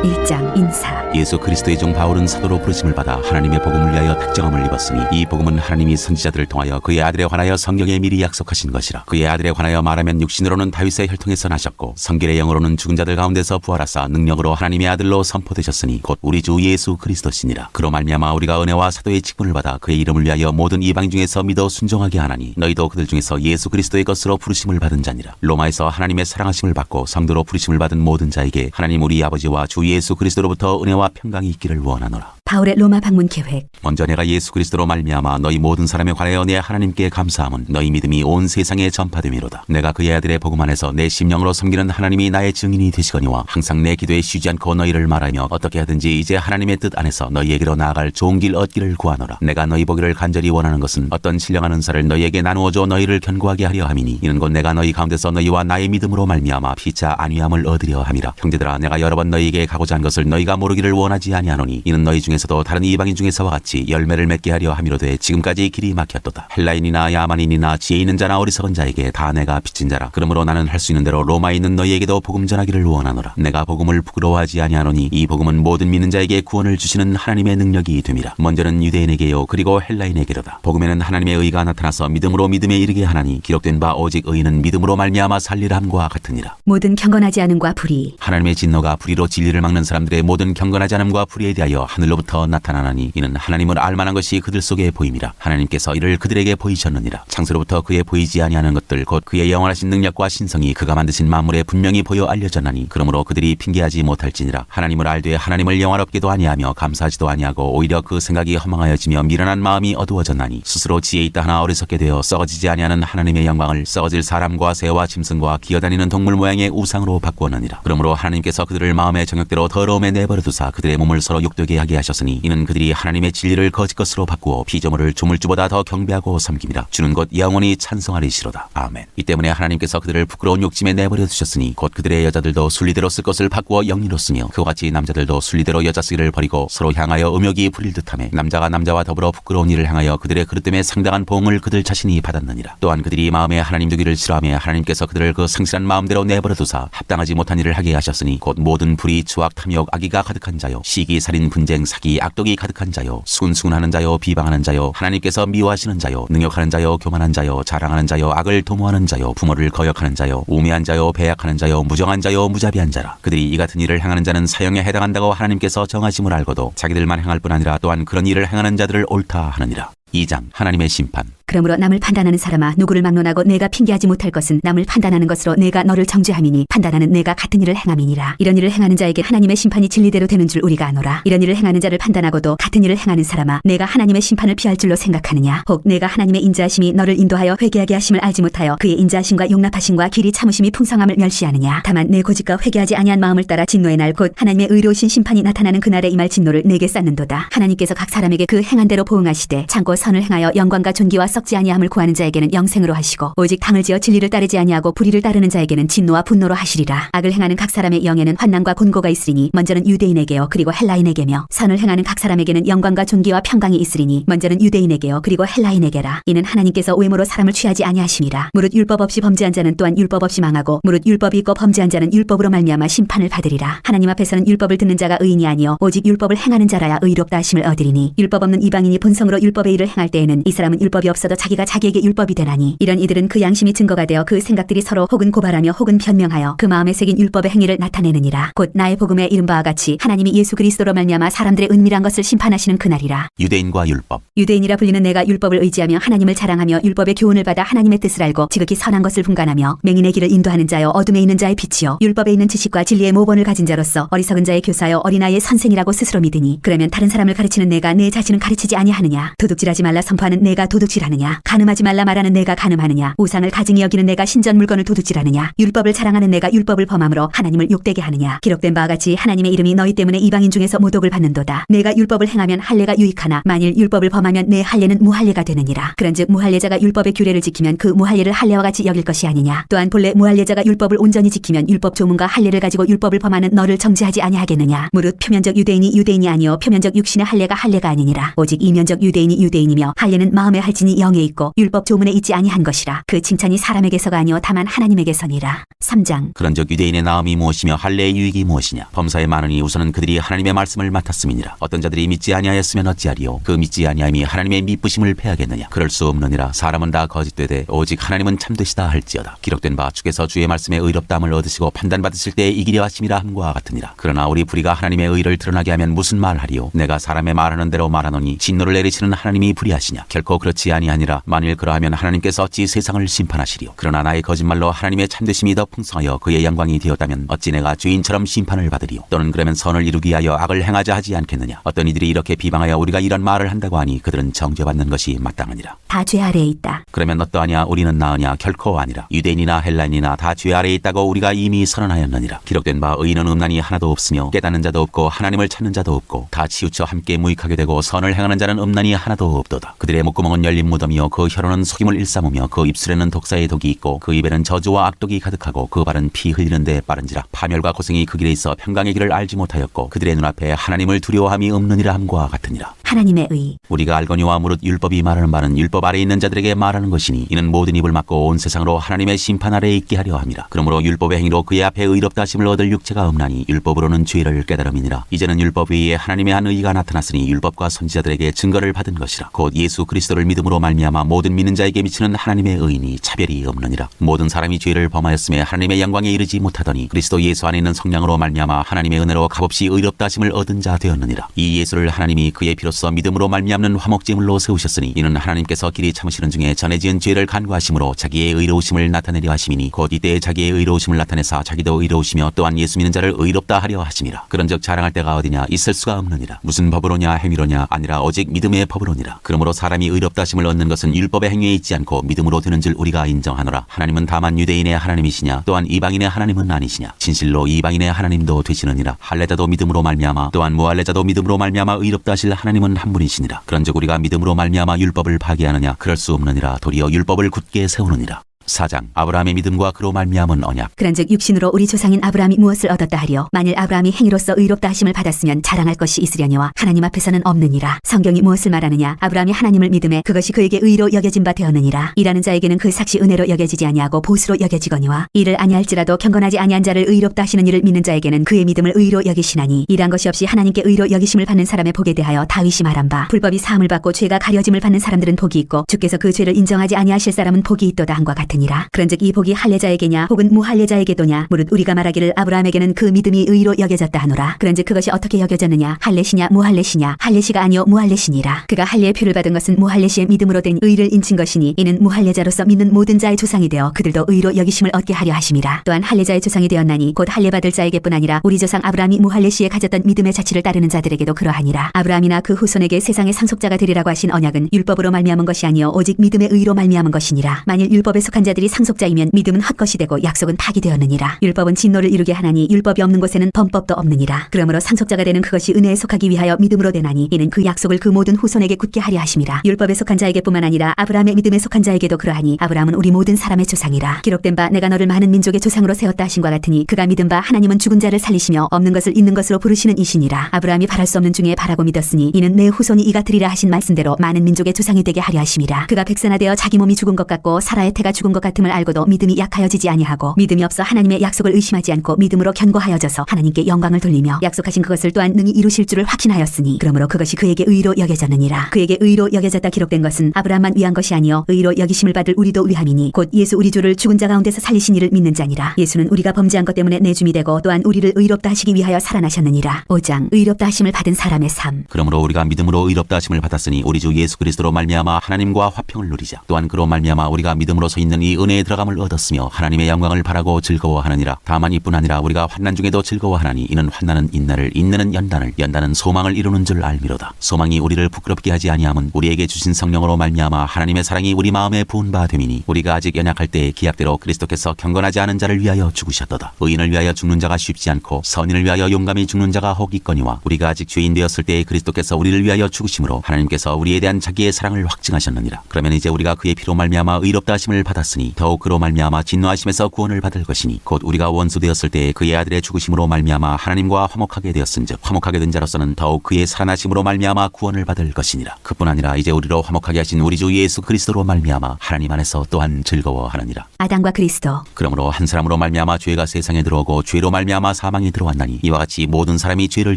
1장 인사. 예수 그리스도의 종 바울은 사도로 부르심을 받아 하나님의 복음을 위하여 특정함을 입었으니 이 복음은 하나님이 선지자들을 통하여 그의 아들에 관하여 성경에 미리 약속하신 것이라. 그의 아들에 관하여 말하면 육신으로는 다윗의 혈통에서 나셨고 성결의 영으로는 죽은 자들 가운데서 부활하사 능력으로 하나님의 아들로 선포되셨으니 곧 우리 주 예수 그리스도시니라. 그로 말미암아 우리가 은혜와 사도의 직분을 받아 그의 이름을 위하여 모든 이방 중에서 믿어 순종하게 하나니 너희도 그들 중에서 예수 그리스도의 것으로 부르심을 받은 자니라. 로마에서 하나님의 사랑하심을 받고 성도로 부르심을 받은 모든 자에게 하나님 우리 아버지와 주 예수 그리스도로부터 은혜와 평강이 있기를 원하노라. 바울의 로마 방문 계획. 먼저 내가 예수 그리스도로 말미암아 너희 모든 사람에 관하여 내 하나님께 감사함은 너희 믿음이 온 세상에 전파됨이로다. 내가 그의 아들의 복음 안에서 내 심령으로 섬기는 하나님이 나의 증인이 되시거니와 항상 내 기도에 쉬지 않고 너희를 말하며 어떻게 하든지 이제 하나님의 뜻 안에서 너희에게로 나아갈 좋은 길 얻기를 구하노라. 내가 너희 보기를 간절히 원하는 것은 어떤 신령한 은사를 너희에게 나누어줘 너희를 견고하게 하려 함이니 이는 곧 내가 너희 가운데서 너희와 나의 믿음으로 말미암아 피차 안위함을 얻으려 함이라. 형제들아 내가 여러 번 너희에게 가고자 한 것을 너희가 모르기를 원하지 아니하노니 이는 너희 중에서도 다른 이방인 중에서와 같이 열매를 맺게 하려 함이로되 지금까지 길이 막혔도다. 헬라인이나 야만인이나 지혜 있는 자나 어리석은 자에게 다 내가 빚진 자라. 그러므로 나는 할 수 있는 대로 로마에 있는 너희에게도 복음 전하기를 원하노라. 내가 복음을 부끄러워하지 아니하노니 이 복음은 모든 믿는 자에게 구원을 주시는 하나님의 능력이 됨이라. 먼저는 유대인에게요 그리고 헬라인에게로다. 복음에는 하나님의 의가 나타나서 믿음으로 믿음에 이르게 하나니 기록된 바 오직 의인은 믿음으로 말미암아 살리라 함과 같으니라. 모든 경건하지 않음과 불의. 하나님의 진노가 불의로 진리를 막는 사람들의 모든 경건하지 않음과 불의에 대하여 하늘로부터 더 나타나나니 이는 하나님을 알만한 것이 그들 속에 보임이라. 하나님께서 이를 그들에게 보이셨느니라. 창세로부터 그의 보이지 아니하는 것들 곧 그의 영원하신 능력과 신성이 그가 만드신 만물에 분명히 보여 알려졌나니 그러므로 그들이 핑계하지 못할지니라. 하나님을 알되 하나님을 영화롭게도 아니하며 감사하지도 아니하고 오히려 그 생각이 허망하여지며 미련한 마음이 어두워졌나니 스스로 지혜 있다 하나 어리석게 되어 썩어지지 아니하는 하나님의 영광을 썩어질 사람과 새와 짐승과 기어다니는 동물 모양의 우상으로 바꾸었느니라. 그러므로 하나님께서 그들을 마음의 정욕대로 더러움에 내버려 두사 그들의 몸을 서로 욕되게 하게 하셨으니 이는 그들이 하나님의 진리를 거짓 것으로 바꾸어 피조물을 조물주보다 더 경배하고 섬김이라. 주는 곧 영원히 찬송하리시로다. 아멘. 이 때문에 하나님께서 그들을 부끄러운 욕심에 내버려 두셨으니 곧 그들의 여자들도 순리대로 쓸 것을 바꾸어 영리로 쓰며 그와 같이 남자들도 순리대로 여자 쓰기를 버리고 서로 향하여 음욕이 부릴 듯하며 남자가 남자와 더불어 부끄러운 일을 향하여 그들의 그릇됨에 상당한 보응을 그들 자신이 받았느니라. 또한 그들이 마음에 하나님 두기를 싫어하며 하나님께서 그들을 그 성실한 마음대로 내버려 두사 합당하지 못한 일을 하게 하셨으니 곧 모든 불의 추악 탐욕 악의가 가득한 자요 시기 살인 분쟁 사기 악독이 가득한 자요 수군수군하는 자요 비방하는 자요 하나님께서 미워하시는 자요 능욕하는 자요 교만한 자요 자랑하는 자요 악을 도모하는 자요 부모를 거역하는 자요 우매한 자요 배약하는 자요 무정한 자요 무자비한 자라. 그들이 이 같은 일을 행하는 자는 사형에 해당한다고 하나님께서 정하심을 알고도 자기들만 행할 뿐 아니라 또한 그런 일을 행하는 자들을 옳다 하느니라. 2장 하나님의 심판. 그러므로 남을 판단하는 사람아 누구를 막론하고 내가 핑계하지 못할 것은 남을 판단하는 것으로 내가 너를 정죄함이니 판단하는 내가 같은 일을 행함이니라. 이런 일을 행하는 자에게 하나님의 심판이 진리대로 되는 줄 우리가 아노라. 이런 일을 행하는 자를 판단하고도 같은 일을 행하는 사람아 내가 하나님의 심판을 피할 줄로 생각하느냐. 혹 내가 하나님의 인자하심이 너를 인도하여 회개하게 하심을 알지 못하여 그의 인자하심과 용납하심과 길이 참으심이 풍성함을 멸시하느냐. 다만 내 고집과 회개하지 아니한 마음을 따라 진노의 날 곧 하나님의 의로우신 심판이 나타나는 그날에 임할 진노를 내게 쌓는도다. 하나님께서 각 사람에게 그 행한 대로 보응하시되 참고 선을 행하여 영광과 존귀와 썩지 아니함을 구하는 자에게는 영생으로 하시고 오직 당을 지어 진리를 따르지 아니하고 불의를 따르는 자에게는 진노와 분노로 하시리라. 악을 행하는 각 사람의 영에는 환난과 곤고가 있으리니 먼저는 유대인에게요 그리고 헬라인에게며 선을 행하는 각 사람에게는 영광과 존귀와 평강이 있으리니 먼저는 유대인에게요 그리고 헬라인에게라. 이는 하나님께서 외모로 사람을 취하지 아니하심이라. 무릇 율법 없이 범죄한 자는 또한 율법 없이 망하고 무릇 율법이 있고 범죄한 자는 율법으로 말미암아 심판을 받으리라. 하나님 앞에서는 율법을 듣는 자가 의인이 아니요 오직 율법을 행하는 자라야 의롭다 하심을 얻으리니 율법 없는 이방인이 본성으로 율법의 일을 행할 때에는 이 사람은 율법이 없어도 자기가 자기에게 율법이 되나니 이런 이들은 그 양심이 증거가 되어 그 생각들이 서로 혹은 고발하며 혹은 변명하여 그 마음에 새긴 율법의 행위를 나타내느니라. 곧 나의 복음에 이른 바와 같이 하나님이 예수 그리스도로 말미암아 사람들의 은밀한 것을 심판하시는 그날이라. 유대인과 율법. 유대인이라 불리는 내가 율법을 의지하며 하나님을 자랑하며 율법의 교훈을 받아 하나님의 뜻을 알고 지극히 선한 것을 분간하며 맹인의 길을 인도하는 자여 어둠에 있는 자의 빛이요 율법에 있는 지식과 진리의 모본을 가진 자로서 어리석은 자의 교사여 어린아이의 선생이라고 스스로 믿으니 그러면 다른 사람을 가르치는 내가 내 자신은 가르치지 아니하느냐. 도둑질하지 말라 선포하는 내가 도둑질하느냐. 간음하지 말라 말하는 내가 간음하느냐. 우상을 가증히 여기는 내가 신전 물건을 도둑질하느냐. 율법을 자랑하는 내가 율법을 범함으로 하나님을 욕되게 하느냐. 기록된 바와 같이 하나님의 이름이 너희 때문에 이방인 중에서 모독을 받는도다. 내가 율법을 행하면 할례가 유익하나 만일 율법을 범하면 내 할례는 무할례가 되느니라. 그런즉 무할례자가 율법의 규례를 지키면 그 무할례를 할례와 같이 여길 것이 아니냐. 또한 본래 무할례자가 율법을 온전히 지키면 율법 조문과 할례를 가지고 율법을 범하는 너를 정죄하지 아니하겠느냐. 무릇 표면적 유대인이 유대인이 아니요 표면적 육신의 할례가 할례가 아니니라. 오직 이면적 유대인이 유대인이며 할례는 마음의 할진이 영에 있고 율법 조문에 있지 아니한 것이라. 그 칭찬이 사람에게서가 아니요 다만 하나님에게서니라. 3장. 그런즉 유대인의 나음이 무엇이며 할례의 유익이 무엇이냐. 범사에 많으니 우선은 그들이 하나님의 말씀을 맡았음이니라. 어떤 자들이 믿지 아니하였으면 어찌하리요. 그 믿지 아니함이 하나님의 미쁘심을 패하겠느냐. 그럴 수 없느니라. 사람은 다 거짓되되 오직 하나님은 참되시다 할지어다. 기록된 바 주께서 주의 말씀에 의롭다함을 얻으시고 판단받으실 때에 이기려 하심이라 함과 같으니라. 그러나 우리 불의가 하나님의 의를 드러나게 하면 무슨 말하리요. 내가 사람의 말하는 대로 말하노니 진노를 내리시는 하나님이 불의하시냐. 결코 그렇지 아니하니라. 만일 그러하면 하나님께서 어찌 세상을 심판하시리요. 그러나 나의 거짓말로 하나님의 참되심이 더 풍성하여 그의 영광이 되었다면 어찌 내가 죄인처럼 심판을 받으리요. 또는 그러면 선을 이루기 위하여 악을 행하자 하지 않겠느냐. 어떤 이들이 이렇게 비방하여 우리가 이런 말을 한다고 하니 그들은 정죄받는 것이 마땅하니라. 다 죄 아래에 있다. 그러면 어떠하냐. 우리는 나으냐. 결코 아니라. 유대인이나 헬라인이나 다 죄 아래에 있다고 우리가 이미 선언하였느니라. 기록된 바 의인은 없나니 하나도 없으며 깨닫는 자도 없고 하나님을 찾는 자도 없고 다 치우쳐 함께 무익하게 되고 선을 행하는 자는 없나니 하나도 없도다. 그들의 목구멍은 열린 무덤이요 그 혀로는 속임을 일삼으며 그 입술에는 독사의 독이 있고 그 입에는 저주와 악독이 가득하고 그 발은 피 흘리는 데 빠른지라. 파멸과 고생이 그 길에 있어 평강의 길을 알지 못하였고 그들의 눈앞에 하나님을 두려워함이 없느니라 함과 같으니라. 하나님의 의. 우리가 알거니와 무릇 율법이 말하는 바는 율법 아래 있는 자들에게 말하는 것이니 이는 모든 입을 막고 온 세상으로 하나님의 심판 아래에 있게 하려 함이라. 그러므로 율법의 행위로 그의 앞에 의롭다 하심을 얻을 육체가 없나니 율법으로는 죄를 깨달음이니라. 이제는 율법 외에 하나님의 한 의가 나타났으니 율법과 선지자들에게 증거를 받은 것이라. 곧 예수 그리스도를 믿음으로 말미암아 모든 믿는 자에게 미치는 하나님의 의인이 차별이 없느니라. 모든 사람이 죄를 범하였음에 하나님의 영광에 이르지 못하더니 그리스도 예수 안에 있는 성령으로 말미암아 하나님의 은혜로 값없이 의롭다 하심을 얻은 자 되었느니라. 이 예수를 하나님이 그의 피로써 믿음으로 말미암는 화목제물로 세우셨으니 이는 하나님께서 길이 참으시는 중에 전에 지은 죄를 간구하심으로 자기의 의로우심을 나타내려 하심이니 곧 이때에 자기의 의로우심을 나타내사 자기도 의로우시며 또한 예수 믿는 자를 의롭다 하려 하심이라. 그런즉 자랑할 때가 어디냐 있을 수가 없느니라. 무슨 법으로냐 행위로냐 아니라 오직 믿음의 법으로니라. 그러므로 사람이 의롭다 하심을 얻는 것은 율법의 행위에 있지 않고 믿음으로 되는 줄 우리가 인정하노라. 하나님은 다만 유대인의 하나님이시냐 또한 이방인의 하나님은 아니시냐. 진실로 이방인의 하나님도 되시느니라. 할례자도 믿음으로 말미암아 또한 무할례자도 믿음으로 말미암아 의롭다 하실 하나님은 한 분이시니라. 그런즉 우리가 믿음으로 말미암아 율법을 파기하느냐 그럴 수 없느니라. 도리어 율법을 굳게 세우느니라. 4장 아브라함의 믿음과 그로 말미암은 언약. 그런즉 육신으로 우리 조상인 아브라함이 무엇을 얻었다 하리요. 만일 아브라함이 행위로서 의롭다 하심을 받았으면 자랑할 것이 있으려니와 하나님 앞에서는 없느니라. 성경이 무엇을 말하느냐. 아브라함이 하나님을 믿음에 그것이 그에게 의로 여겨진 바 되었느니라. 일하는 자에게는 그 삭시 은혜로 여겨지지 아니하고 보수로 여겨지거니와 이를 아니할지라도 경건하지 아니한 자를 의롭다 하시는 일을 믿는 자에게는 그의 믿음을 의로 여기시나니 일한 것이 없이 하나님께 의로 여기심을 받는 사람의 복에 대하여 다윗이 말한 바 불법이 사함을 받고 죄가 가려짐을 받는 사람들은 복이 있고 주께서 그 죄를 인정하지 아니하실 사람은 복이 있도다 한과 같으니라. 그런즉 이 복이 할례자에게냐 혹은 무할례자에게도냐 무릇 우리가 말하기를 아브라함에게는 그 믿음이 의로 여겨졌다 하노라. 그런즉 그것이 어떻게 여겨졌느냐. 할례시냐 무할례시냐. 할례시가 아니요 무할례시니라. 그가 할례의 표를 받은 것은 무할례시의 믿음으로 된 의를 인친 것이니 이는 무할례자로서 믿는 모든 자의 조상이 되어 그들도 의로 여기심을 얻게 하려 하심이라. 또한 할례자의 조상이 되었나니 곧 할례받을 자에게뿐 아니라 우리 조상 아브라함이 무할례시에 가졌던 믿음의 자치를 따르는 자들에게도 그러하니라. 아브라함이나 그 후손에게 세상의 상속자가 되리라고 하신 언약은 율법으로 말미암은 것이 아니요 오직 믿음의 의로 말미암은 것이니라. 만일 율법에 속한 자들이 상속자이면 믿음은 헛것이 되고 약속은 파기되었느니라. 율법은 진노를 이루게 하나니 율법이 없는 곳에는 범법도 없느니라. 그러므로 상속자가 되는 그것이 은혜에 속하기 위하여 믿음으로 되나니 이는 그 약속을 그 모든 후손에게 굳게 하려 하심이라. 율법에 속한 자에게뿐만 아니라 아브라함의 믿음에 속한 자에게도 그러하니 아브라함은 우리 모든 사람의 조상이라. 기록된 바 내가 너를 많은 민족의 조상으로 세웠다 하신과 같으니 그가 믿은 바 하나님은 죽은 자를 살리시며 없는 것을 있는 것으로 부르시는 이시니라. 아브라함이 바랄 수 없는 중에 바라고 믿었으니 이는 내 후손이 이 같으리라 하신 말씀대로 많은 민족의 조상이 되게 하려 하심이라. 그가 백선하되어 자기 몸이 죽은 것 같고 사라의 태가 죽은 것 같음을 알고도 믿음이 약하여지지 아니하고 믿음이 없어 하나님의 약속을 의심하지 않고 믿음으로 견고하여져서 하나님께 영광을 돌리며 약속하신 그것을 또한 능히 이루실 줄을 확신하였으니 그러므로 그것이 그에게 의로 여겨졌느니라. 그에게 의로 여겨졌다 기록된 것은 아브라함만 위한 것이 아니요 의로 여기심을 받을 우리도 위함이니 곧 예수 우리 주를 죽은 자 가운데서 살리신 이를 믿는 자니라. 예수는 우리가 범죄한 것 때문에 내줌이 되고 또한 우리를 의롭다 하시기 위하여 살아나셨느니라. 5장 의롭다 하심을 받은 사람의 삶. 그러므로 우리가 믿음으로 의롭다 하심을 받았으니 우리 주 예수 그리스도로 말미암아 하나님과 화평을 누리자. 또한 그로 말미암아 우리가 믿음으로 서 있는 이 은혜에 들어감을 얻었으며 하나님의 영광을 바라고 즐거워하느니라. 다만 이뿐 아니라 우리가 환난 중에도 즐거워하나니 이는 환난은 인내를 인내는 연단을 연단은 소망을 이루는 줄 알미로다. 소망이 우리를 부끄럽게 하지 아니함은 우리에게 주신 성령으로 말미암아 하나님의 사랑이 우리 마음에 부은 바 됨이니 우리가 아직 연약할 때에 기약대로 그리스도께서 경건하지 않은 자를 위하여 죽으셨도다. 의인을 위하여 죽는 자가 쉽지 않고 선인을 위하여 용감히 죽는 자가 혹 있거니와 우리가 아직 죄인 되었을 때에 그리스도께서 우리를 위하여 죽으심으로 하나님께서 우리에 대한 자기의 사랑을 확증하셨느니라. 그러면 이제 우리가 그의 피로 말미암아 의롭다 하심을 받았으니 더욱 그로 말미암아 진노하심에서 구원을 받을 것이니 곧 우리가 원수 되었을 때에 그의 아들의 죽으심으로 말미암아 하나님과 화목하게 되었은즉 화목하게 된 자로서는 더욱 그의 살아나심으로 말미암아 구원을 받을 것이니라. 그뿐 아니라 이제 우리로 화목하게 하신 우리 주 예수 그리스도로 말미암아 하나님 안에서 또한 즐거워하느니라. 아담과 그리스도. 그러므로 한 사람으로 말미암아 죄가 세상에 들어오고 죄로 말미암아 사망이 들어왔나니 이와 같이 모든 사람이 죄를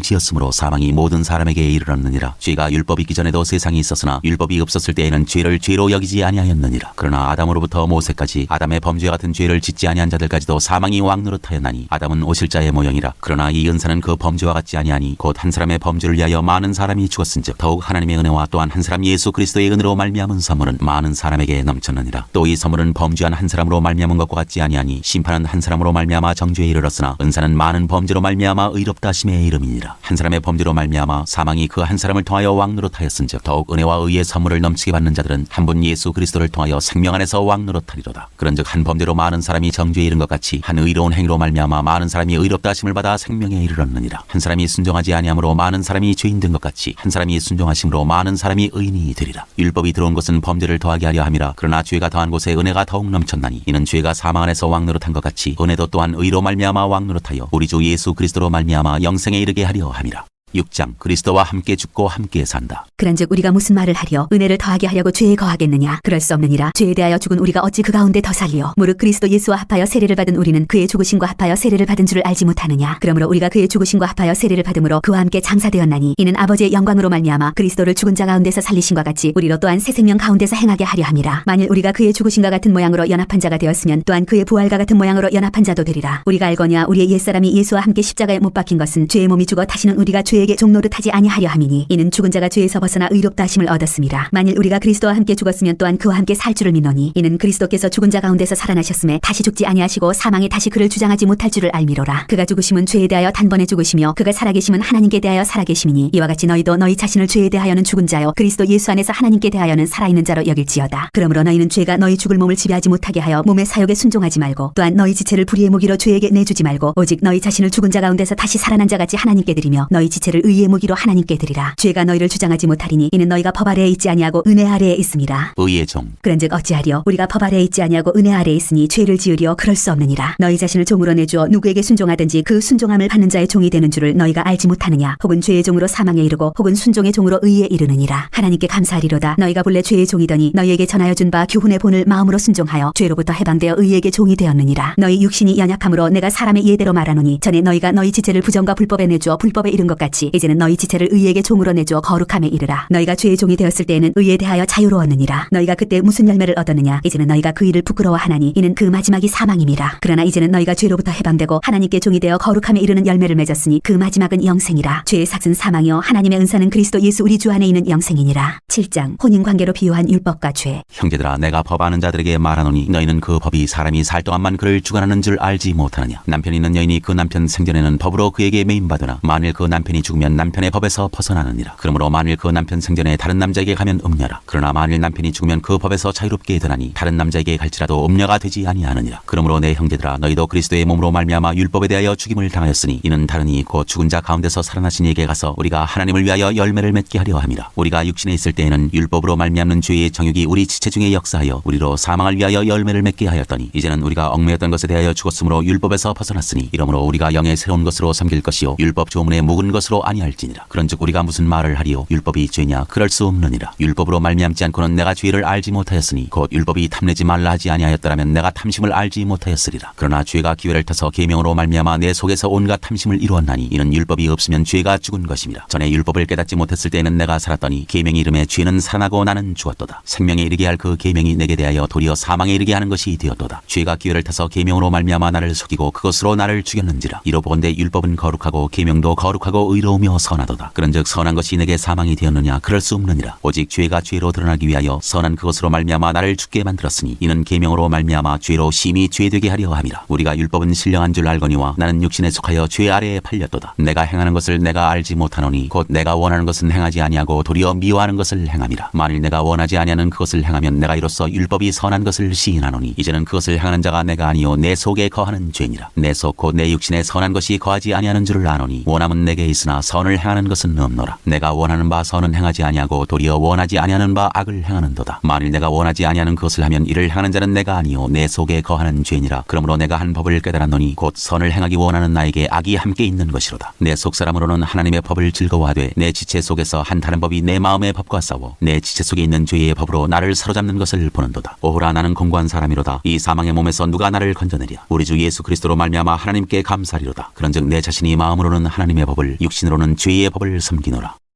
지었으므로 사망이 모든 사람에게 이르렀느니라. 죄가 율법이 있기 전에도 세상이 있었으나 율법이 없었을 때에는 죄를 죄로 여기지 아니하였느니라. 그러나 아담으로부터 모세까지 아담의 범죄 같은 죄를 짓지 아니한 자들까지도 사망이 왕노릇하였나니 아담은 오실자의 모형이라. 그러나 이 은사는 그 범죄와 같지 아니하니 곧 한 사람의 범죄를 위하여 많은 사람이 죽었은즉 더욱 하나님의 은혜와 또한 한 사람 예수 그리스도의 은혜로 말미암은 선물은 많은 사람에게 넘쳤느니라. 또 이 선물은 범죄한 한 사람으로 말미암은 것과 같지 아니하니 심판은 한 사람으로 말미암아 정죄에 이르렀으나 은사는 많은 범죄로 말미암아 의롭다 하심의 이름이니라. 한 사람의 범죄로 말미암아 사망이 그 한 사람을 통하여 왕노릇하였은즉 더욱 은혜와 의의 선물을 넘치게 받는 자들은 한 분 예수 그리스도를 통하여 생명 안에서 왕노릇하리로다. 그런즉 한 범죄로 많은 사람이 정죄에 이른 것 같이 한 의로운 행위로 말미암아 많은 사람이 의롭다 하심을 받아 생명에 이르렀느니라. 한 사람이 순종하지 아니함으로 많은 사람이 죄인 된 것 같이 한 사람이 순종하심으로 많은 사람이 의인이 되리라. 율법이 들어온 것은 범죄를 더하게 하려 함이라. 그러나 죄가 더한 곳에 은혜가 더욱 넘쳤나니 이는 죄가 사망 안에서 왕노릇한 것 같이 은혜도 또한 의로 말미암아 왕노릇하여 우리 주 예수 그리스도로 말미암아 영생에 이르게 하려 함이라. 6장 그리스도와 함께 죽고 함께 산다. 그런즉 우리가 무슨 말을 하려 은혜를 더하게 하려고 죄에 거하겠느냐? 그럴 수 없느니라. 죄에 대하여 죽은 우리가 어찌 그 가운데 더 살리요? 무릇 그리스도 예수와 합하여 세례를 받은 우리는 그의 죽으심과 합하여 세례를 받은 줄을 알지 못하느냐? 그러므로 우리가 그의 죽으심과 합하여 세례를 받음으로 그와 함께 장사되었나니 이는 아버지의 영광으로 말미암아 그리스도를 죽은 자 가운데서 살리심과 같이 우리로 또한 새 생명 가운데서 행하게 하려 함이라. 만일 우리가 그의 죽으심과 같은 모양으로 연합한 자가 되었으면 또한 그의 부활과 같은 모양으로 연합한 자도 되리라. 우리가 알거냐 우리의 옛사람이 예수와 함께 십자가에 못 박힌 것은 죄의 몸이 죽어 다시는 우리가 죄에게 종노릇하지 아니하려 함이니 이는 죽은 자가 죄에서 벗어나 의롭다 하심을 얻었음이라. 만일 우리가 그리스도와 함께 죽었으면 또한 그와 함께 살 줄을 믿노니 이는 그리스도께서 죽은 자 가운데서 살아나셨음에 다시 죽지 아니하시고 사망에 다시 그를 주장하지 못할 줄을 알미로라. 그가 죽으심은 죄에 대하여 단번에 죽으시며 그가 살아계심은 하나님께 대하여 살아계심이니 이와 같이 너희도 너희 자신을 죄에 대하여는 죽은 자요 그리스도 예수 안에서 하나님께 대하여는 살아있는 자로 여길지어다. 그러므로 너희는 죄가 너희 죽을 몸을 지배하지 못하게 하여 몸의 사욕에 순종하지 말고 또한 너희 지체를 불의의 무기로 죄에게 내주지 말고 오직 너희 자신을 죽은 자 가운데서 다시 살아난 자같이 하나님께 드리며 너희 지체를 의의 무기로 하나님께 드리라. 죄가 너희를 주장하지 못하리니 이는 너희가 법 아래에 있지 아니하고 은혜 아래에 있음이라. 의의 종 그런즉 어찌하리요? 우리가 법 아래에 있지 아니하고 은혜 아래에 있으니 죄를 지으리요? 그럴 수 없느니라. 너희 자신을 종으로 내주어 누구에게 순종하든지 그 순종함을 받는 자의 종이 되는 줄을 너희가 알지 못하느냐? 혹은 죄의 종으로 사망에 이르고 혹은 순종의 종으로 의에 이르느니라. 하나님께 감사하리로다. 너희가 본래 죄의 종이더니 너희에게 전하여 준 바 교훈의 본을 마음으로 순종하여 죄로부터 해방되어 의에게 종이 되었느니라. 너희 육신이 연약함으로 내가 사람의 예대로 말하노니 전에 너희가 너희 지체를 부정과 불법에 내주어 불법에 이른 것 같이 이제는 너희 지체를 의에게 종으로 내주어 거룩함에 이르라. 너희가 죄의 종이 되었을 때에는 의에 대하여 자유로웠느니라. 너희가 그때 무슨 열매를 얻었느냐? 이제는 너희가 그 일을 부끄러워하나니 이는 그 마지막이 사망임이라. 그러나 이제는 너희가 죄로부터 해방되고 하나님께 종이 되어 거룩함에 이르는 열매를 맺었으니 그 마지막은 영생이라. 죄의 삭은 사망이요 하나님의 은사는 그리스도 예수 우리 주 안에 있는 영생이니라. 7장 혼인관계로 비유한 율법과 죄. 형제들아 내가 법 아는 자들에게 말하노니 너희는 그 법이 사람이 살 동안만 그를 주관하는 줄 알지 못하느냐. 남편 있는 여인이 그 남편 생전에는 법으로 그에게 매임받으나 만일 그 남편이 죽으면 남편의 법에서 벗어나느니라. 그러므로 만일 그 남편 생전에 다른 남자에게 가면 음녀라. 그러나 만일 남편이 죽으면 그 법에서 자유롭게 되나니 다른 남자에게 갈지라도 음녀가 되지 아니하느니라. 그러므로 내 형제들아 너희도 그리스도의 몸으로 말미암아 율법에 대하여 죽임을 당하였으니 이는 다른 이 곧 죽은 자 가운데서 살아나신 이에게 가서 우리가 하나님을 위하여 열매를 맺게 하려 함이라. 우리가 육신에 있을 때에는 율법으로 말미암는 죄의 정욕이 우리 지체 중에 역사하여 우리로 사망을 위하여 열매를 맺게 하였더니 이제는 우리가 얽매였던 것에 대하여 죽었으므로 율법에서 벗어났으니 이러므로 우리가 영의 새로운 것으로 섬길 것이요 율법 조문에 묵은 것으로 아니할지니라. 그런즉 우리가 무슨 말을 하리요? 율법이 죄냐? 그럴 수 없느니라. 율법으로 말미암지 않고는 내가 죄를 알지 못하였으니 곧 율법이 탐내지 말라 하지 아니하였더라면 내가 탐심을 알지 못하였으리라. 그러나 죄가 기회를 타서 계명으로 말미암아 내 속에서 온갖 탐심을 이루었나니 이는 율법이 없으면 죄가 죽은 것임이라. 전에 율법을 깨닫지 못했을 때에는 내가 살았더니 계명이 이름에 죄는 살아나고 나는 죽었도다. 생명에 이르게 할 그 계명이 내게 대하여 도리어 사망에 이르게 하는 것이 되었도다. 죄가 기회를 타서 계명으로 말미암아 나를 속이고 그것으로 나를 죽였는지라. 이로 보건대 율법은 거룩하고 계명도 거룩하고 의로우며 선하도다. 그런즉 선한 것이 내게 사망이 되었느냐? 그럴 수 없느니라. 오직 죄가 죄로 드러나기 위하여 선한 그것으로 말미암아 나를 죽게 만들었으니 이는 계명으로 말미암아 죄로 심히 죄되게 하려 함이라. 우리가 율법은 신령한 줄 알거니와 나는 육신에 속하여 죄 아래에 팔렸도다. 내가 행하는 것을 내가 알지 못하노니 곧 내가 원하는 것은 행하지 아니하고 도리어 미워하는 것을 행함이라. 만일 내가 원하지 아니하는 그것을 행하면 내가 이로써 율법이 선한 것을 시인하노니 이제는 그것을 행하는 자가 내가 아니요 내 속에 거하는 죄니라. 내 속 곧 내 육신에 선한 것이 거하지 아니하는 줄을 아노니 원함은 내게 있으나 선을 행하는 것은 없노라. 내가 원하는 바 선은 행하지 아니하고 도리어 원하지 아니하는 바 악을 행하는도다. 만일 내가 원하지 아니하는 그것을 하면 이를 행하는 자는 내가 아니요 내 속에 거하는 죄니라. 그러므로 내가 한 법을 깨달았노니 곧 선을 행하기 원하는 나에게 악이 함께 있는 것이로다. 내 속사람으로는 하나님의 법을 즐거워하되 내 지체 속에서 한 다른 법이 내 마음의 법과 싸워 내 지체 속에 있는 죄의 법으로 나를 사로잡는 것을 보는도다. 오호라 나는 공고한 사람이로다. 이 사망의 몸에서 누가 나를 건져내랴. 우리 주 예수 그리스도로 말미암아 하나님께 감사리로다. 그런즉 내 자신이 마음으로는 하나님의 법을 육신으로는 죄의 법을 섬기노라.